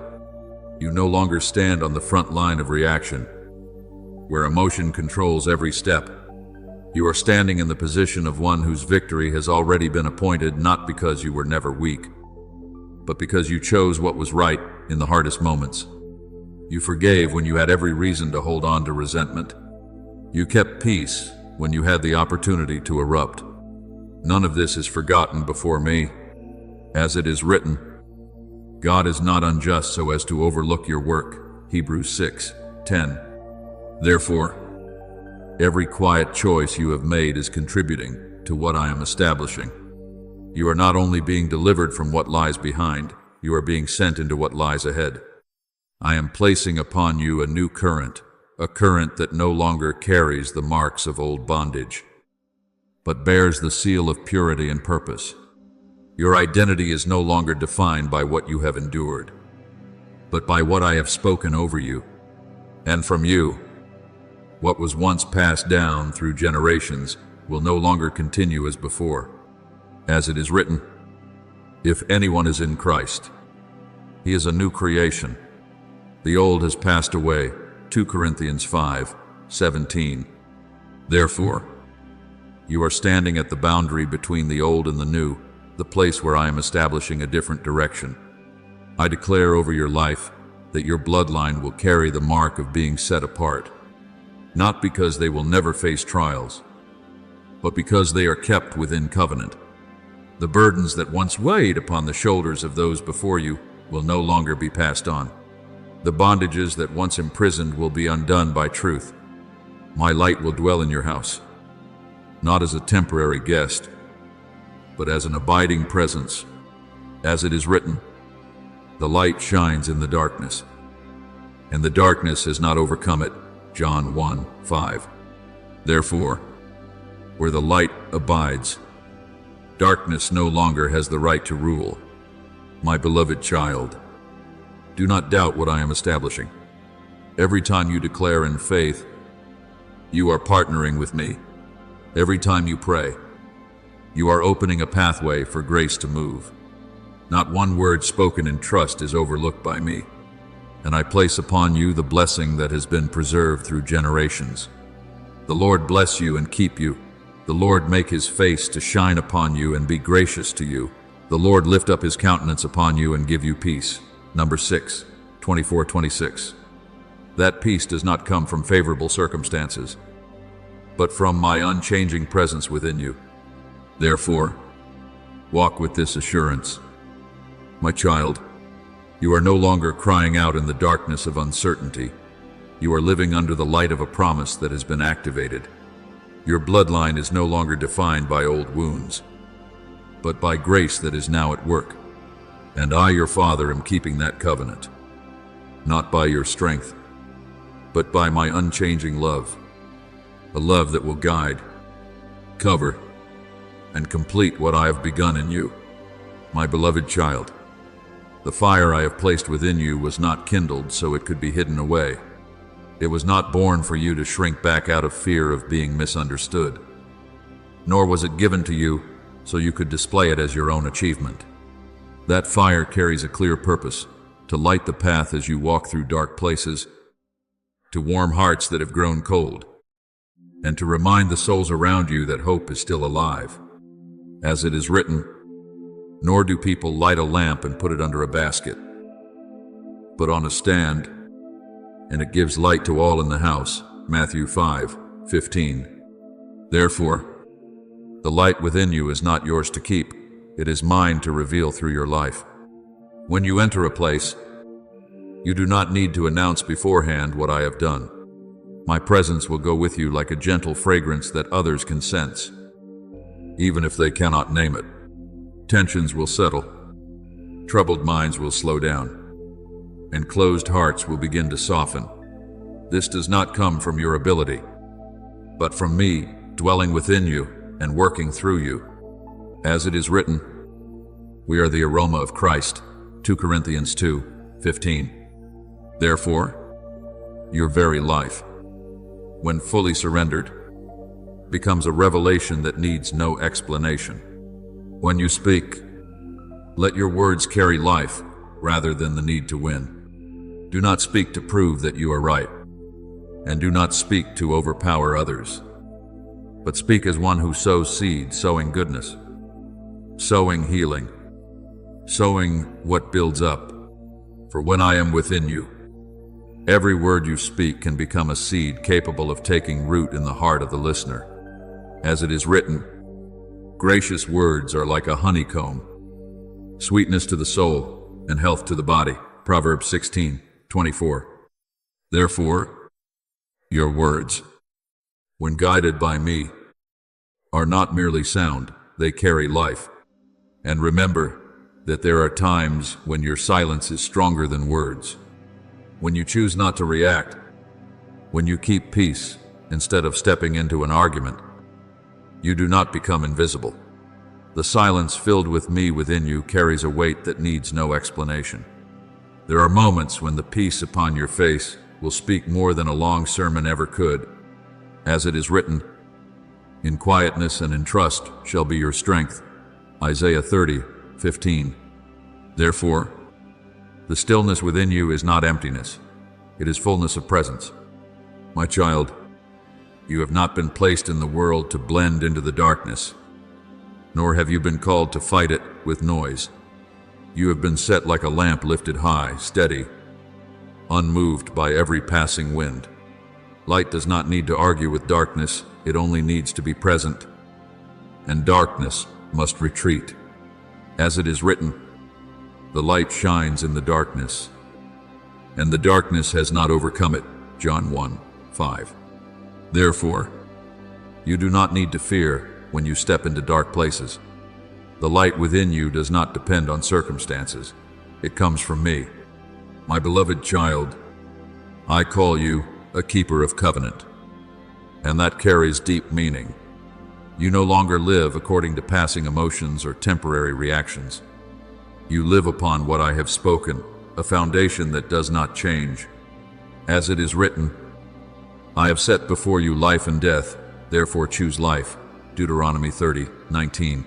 you no longer stand on the front line of reaction, where emotion controls every step. You are standing in the position of one whose victory has already been appointed, not because you were never weak, but because you chose what was right in the hardest moments. You forgave when you had every reason to hold on to resentment. You kept peace when you had the opportunity to erupt. None of this is forgotten before me. As it is written, God is not unjust so as to overlook your work. Hebrews 6:10. Therefore, every quiet choice you have made is contributing to what I am establishing. You are not only being delivered from what lies behind, you are being sent into what lies ahead. I am placing upon you a new current, a current that no longer carries the marks of old bondage, but bears the seal of purity and purpose. Your identity is no longer defined by what you have endured, but by what I have spoken over you. And from you, what was once passed down through generations will no longer continue as before. As it is written, if anyone is in Christ, he is a new creation. The old has passed away. 2 Corinthians 5:17. Therefore, you are standing at the boundary between the old and the new, the place where I am establishing a different direction. I declare over your life that your bloodline will carry the mark of being set apart, not because they will never face trials, but because they are kept within covenant. The burdens that once weighed upon the shoulders of those before you will no longer be passed on. The bondages that once imprisoned will be undone by truth. My light will dwell in your house, not as a temporary guest, but as an abiding presence. As it is written, the light shines in the darkness, and the darkness has not overcome it. John 1:5. Therefore, where the light abides, darkness no longer has the right to rule. My beloved child, do not doubt what I am establishing. Every time you declare in faith, you are partnering with me. Every time you pray, you are opening a pathway for grace to move. Not one word spoken in trust is overlooked by me, and I place upon you the blessing that has been preserved through generations. The Lord bless you and keep you. The Lord make his face to shine upon you and be gracious to you. The Lord lift up his countenance upon you and give you peace. Numbers 6:24-26. That peace does not come from favorable circumstances, but from my unchanging presence within you. Therefore, walk with this assurance. My child, you are no longer crying out in the darkness of uncertainty. You are living under the light of a promise that has been activated. Your bloodline is no longer defined by old wounds, but by grace that is now at work. And I, your Father, am keeping that covenant, not by your strength, but by my unchanging love, a love that will guide, cover, and complete what I have begun in you. My beloved child, the fire I have placed within you was not kindled so it could be hidden away. It was not born for you to shrink back out of fear of being misunderstood. Nor was it given to you so you could display it as your own achievement. That fire carries a clear purpose, to light the path as you walk through dark places, to warm hearts that have grown cold, and to remind the souls around you that hope is still alive. As it is written, nor do people light a lamp and put it under a basket, but on a stand, and it gives light to all in the house. Matthew 5:15. Therefore, the light within you is not yours to keep, it is mine to reveal through your life. When you enter a place, you do not need to announce beforehand what I have done. My presence will go with you like a gentle fragrance that others can sense, even if they cannot name it. Tensions will settle, troubled minds will slow down, and closed hearts will begin to soften. This does not come from your ability, but from me dwelling within you and working through you. As it is written, we are the aroma of Christ. 2 Corinthians 2:15. Therefore, your very life, when fully surrendered, becomes a revelation that needs no explanation. When you speak, let your words carry life rather than the need to win. Do not speak to prove that you are right, and do not speak to overpower others, but speak as one who sows seed, sowing goodness, sowing healing, sowing what builds up. For when I am within you, every word you speak can become a seed capable of taking root in the heart of the listener. As it is written, gracious words are like a honeycomb, sweetness to the soul and health to the body. Proverbs 16:24. Therefore, your words, when guided by me, are not merely sound, they carry life. And remember that there are times when your silence is stronger than words. When you choose not to react, when you keep peace instead of stepping into an argument, you do not become invisible. The silence filled with me within you carries a weight that needs no explanation. There are moments when the peace upon your face will speak more than a long sermon ever could. As it is written, in quietness and in trust shall be your strength. Isaiah 30:15. Therefore, the stillness within you is not emptiness, it is fullness of presence. My child, you have not been placed in the world to blend into the darkness, nor have you been called to fight it with noise. You have been set like a lamp lifted high, steady, unmoved by every passing wind. Light does not need to argue with darkness, it only needs to be present, and darkness must retreat. As it is written, the light shines in the darkness, and the darkness has not overcome it. John 1:5. Therefore, you do not need to fear when you step into dark places. The light within you does not depend on circumstances. It comes from me. My beloved child, I call you a keeper of covenant, and that carries deep meaning. You no longer live according to passing emotions or temporary reactions. You live upon what I have spoken, a foundation that does not change. As it is written, I have set before you life and death, therefore choose life. Deuteronomy 30:19.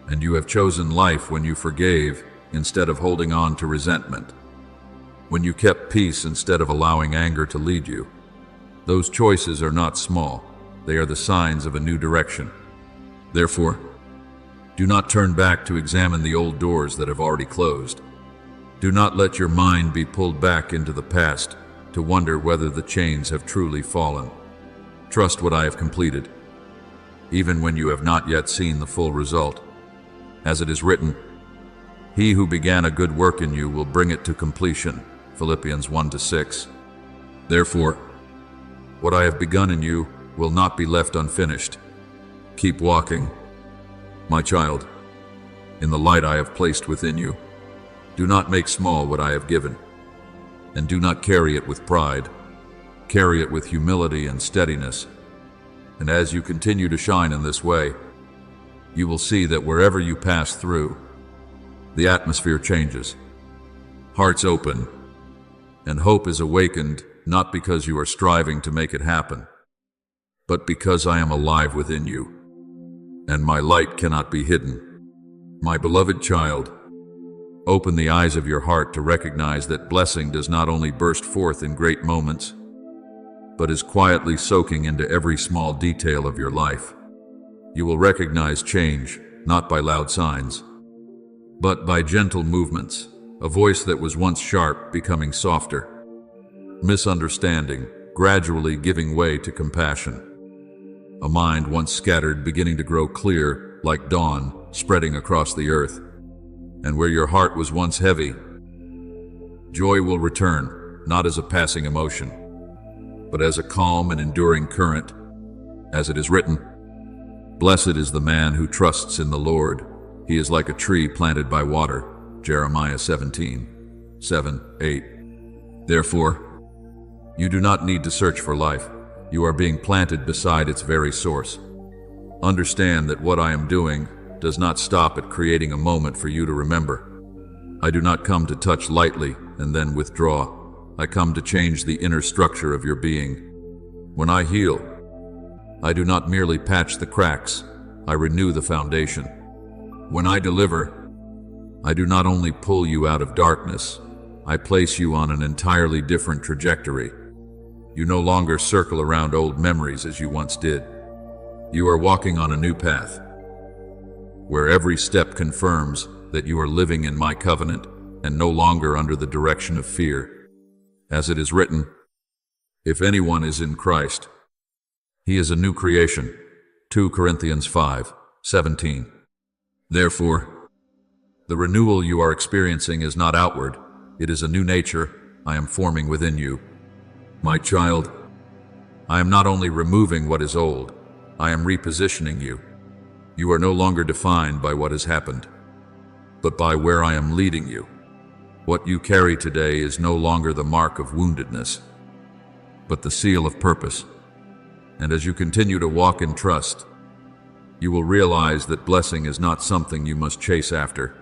And you have chosen life when you forgave instead of holding on to resentment, when you kept peace instead of allowing anger to lead you. Those choices are not small, they are the signs of a new direction. Therefore, do not turn back to examine the old doors that have already closed. Do not let your mind be pulled back into the past to wonder whether the chains have truly fallen. Trust what I have completed, even when you have not yet seen the full result. As it is written, he who began a good work in you will bring it to completion. Philippians 1-6. Therefore, what I have begun in you will not be left unfinished. Keep walking, my child, in the light I have placed within you. Do not make small what I have given, and do not carry it with pride. Carry it with humility and steadiness. And as you continue to shine in this way, you will see that wherever you pass through, the atmosphere changes, hearts open, and hope is awakened, not because you are striving to make it happen, but because I am alive within you, and my light cannot be hidden. My beloved child, open the eyes of your heart to recognize that blessing does not only burst forth in great moments, but is quietly soaking into every small detail of your life. You will recognize change, not by loud signs, but by gentle movements, a voice that was once sharp becoming softer, misunderstanding gradually giving way to compassion, a mind once scattered beginning to grow clear like dawn spreading across the earth, and where your heart was once heavy, joy will return, not as a passing emotion, but as a calm and enduring current. As it is written, "Blessed is the man who trusts in the Lord. He is like a tree planted by water." Jeremiah 17:7-8. Therefore, you do not need to search for life. You are being planted beside its very source. Understand that what I am doing does not stop at creating a moment for you to remember. I do not come to touch lightly and then withdraw. I come to change the inner structure of your being. When I heal, I do not merely patch the cracks, I renew the foundation. When I deliver, I do not only pull you out of darkness, I place you on an entirely different trajectory. You no longer circle around old memories as you once did. You are walking on a new path, where every step confirms that you are living in my covenant and no longer under the direction of fear. As it is written, "If anyone is in Christ, he is a new creation." 2 Corinthians 5:17. Therefore, the renewal you are experiencing is not outward, it is a new nature I am forming within you. My child, I am not only removing what is old, I am repositioning you. You are no longer defined by what has happened, but by where I am leading you. What you carry today is no longer the mark of woundedness, but the seal of purpose. And as you continue to walk in trust, you will realize that blessing is not something you must chase after.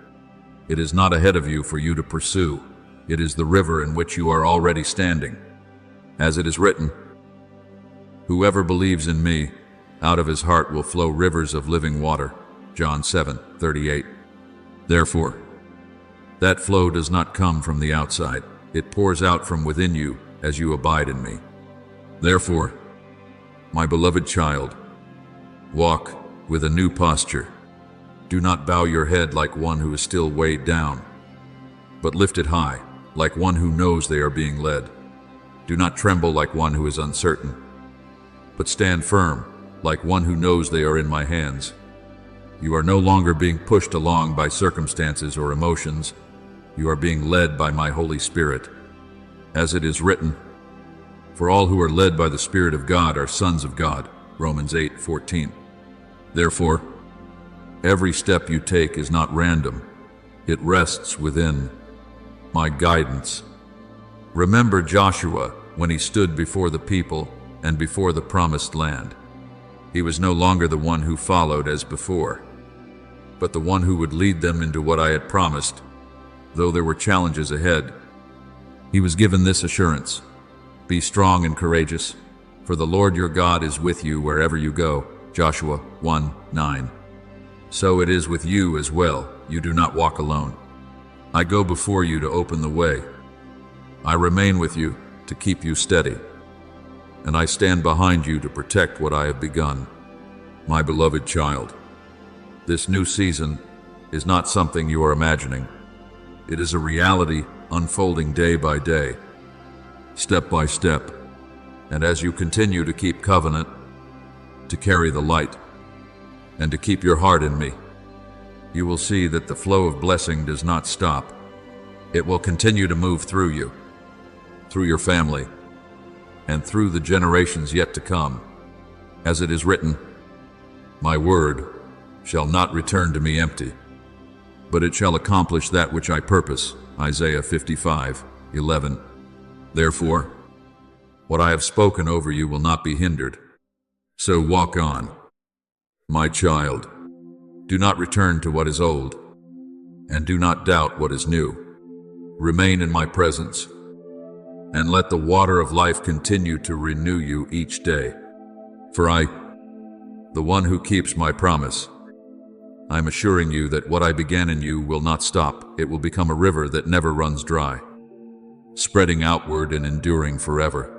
It is not ahead of you for you to pursue. It is the river in which you are already standing. As it is written, "Whoever believes in me, out of his heart will flow rivers of living water." John 7:38. Therefore, that flow does not come from the outside. It pours out from within you as you abide in me. Therefore, my beloved child, walk with a new posture. Do not bow your head like one who is still weighed down, but lift it high, like one who knows they are being led. Do not tremble like one who is uncertain, but stand firm, like one who knows they are in my hands. You are no longer being pushed along by circumstances or emotions. You are being led by my Holy Spirit. As it is written, "For all who are led by the Spirit of God are sons of God." Romans 8:14. Therefore, every step you take is not random. It rests within my guidance. Remember Joshua when he stood before the people and before the promised land. He was no longer the one who followed as before, but the one who would lead them into what I had promised. Though there were challenges ahead, he was given this assurance: "Be strong and courageous, for the Lord your God is with you wherever you go." Joshua 1:9. So it is with you as well. You do not walk alone. I go before you to open the way. I remain with you to keep you steady, and I stand behind you to protect what I have begun. My beloved child, this new season is not something you are imagining. It is a reality unfolding day by day, step by step, and as you continue to keep covenant, to carry the light, and to keep your heart in me, you will see that the flow of blessing does not stop. It will continue to move through you, through your family, and through the generations yet to come. As it is written, "My word shall not return to me empty, but it shall accomplish that which I purpose." Isaiah 55:11. Therefore, what I have spoken over you will not be hindered. So walk on, my child. Do not return to what is old, and do not doubt what is new. Remain in my presence, and let the water of life continue to renew you each day. For I, the one who keeps my promise, I am assuring you that what I began in you will not stop. It will become a river that never runs dry, spreading outward and enduring forever.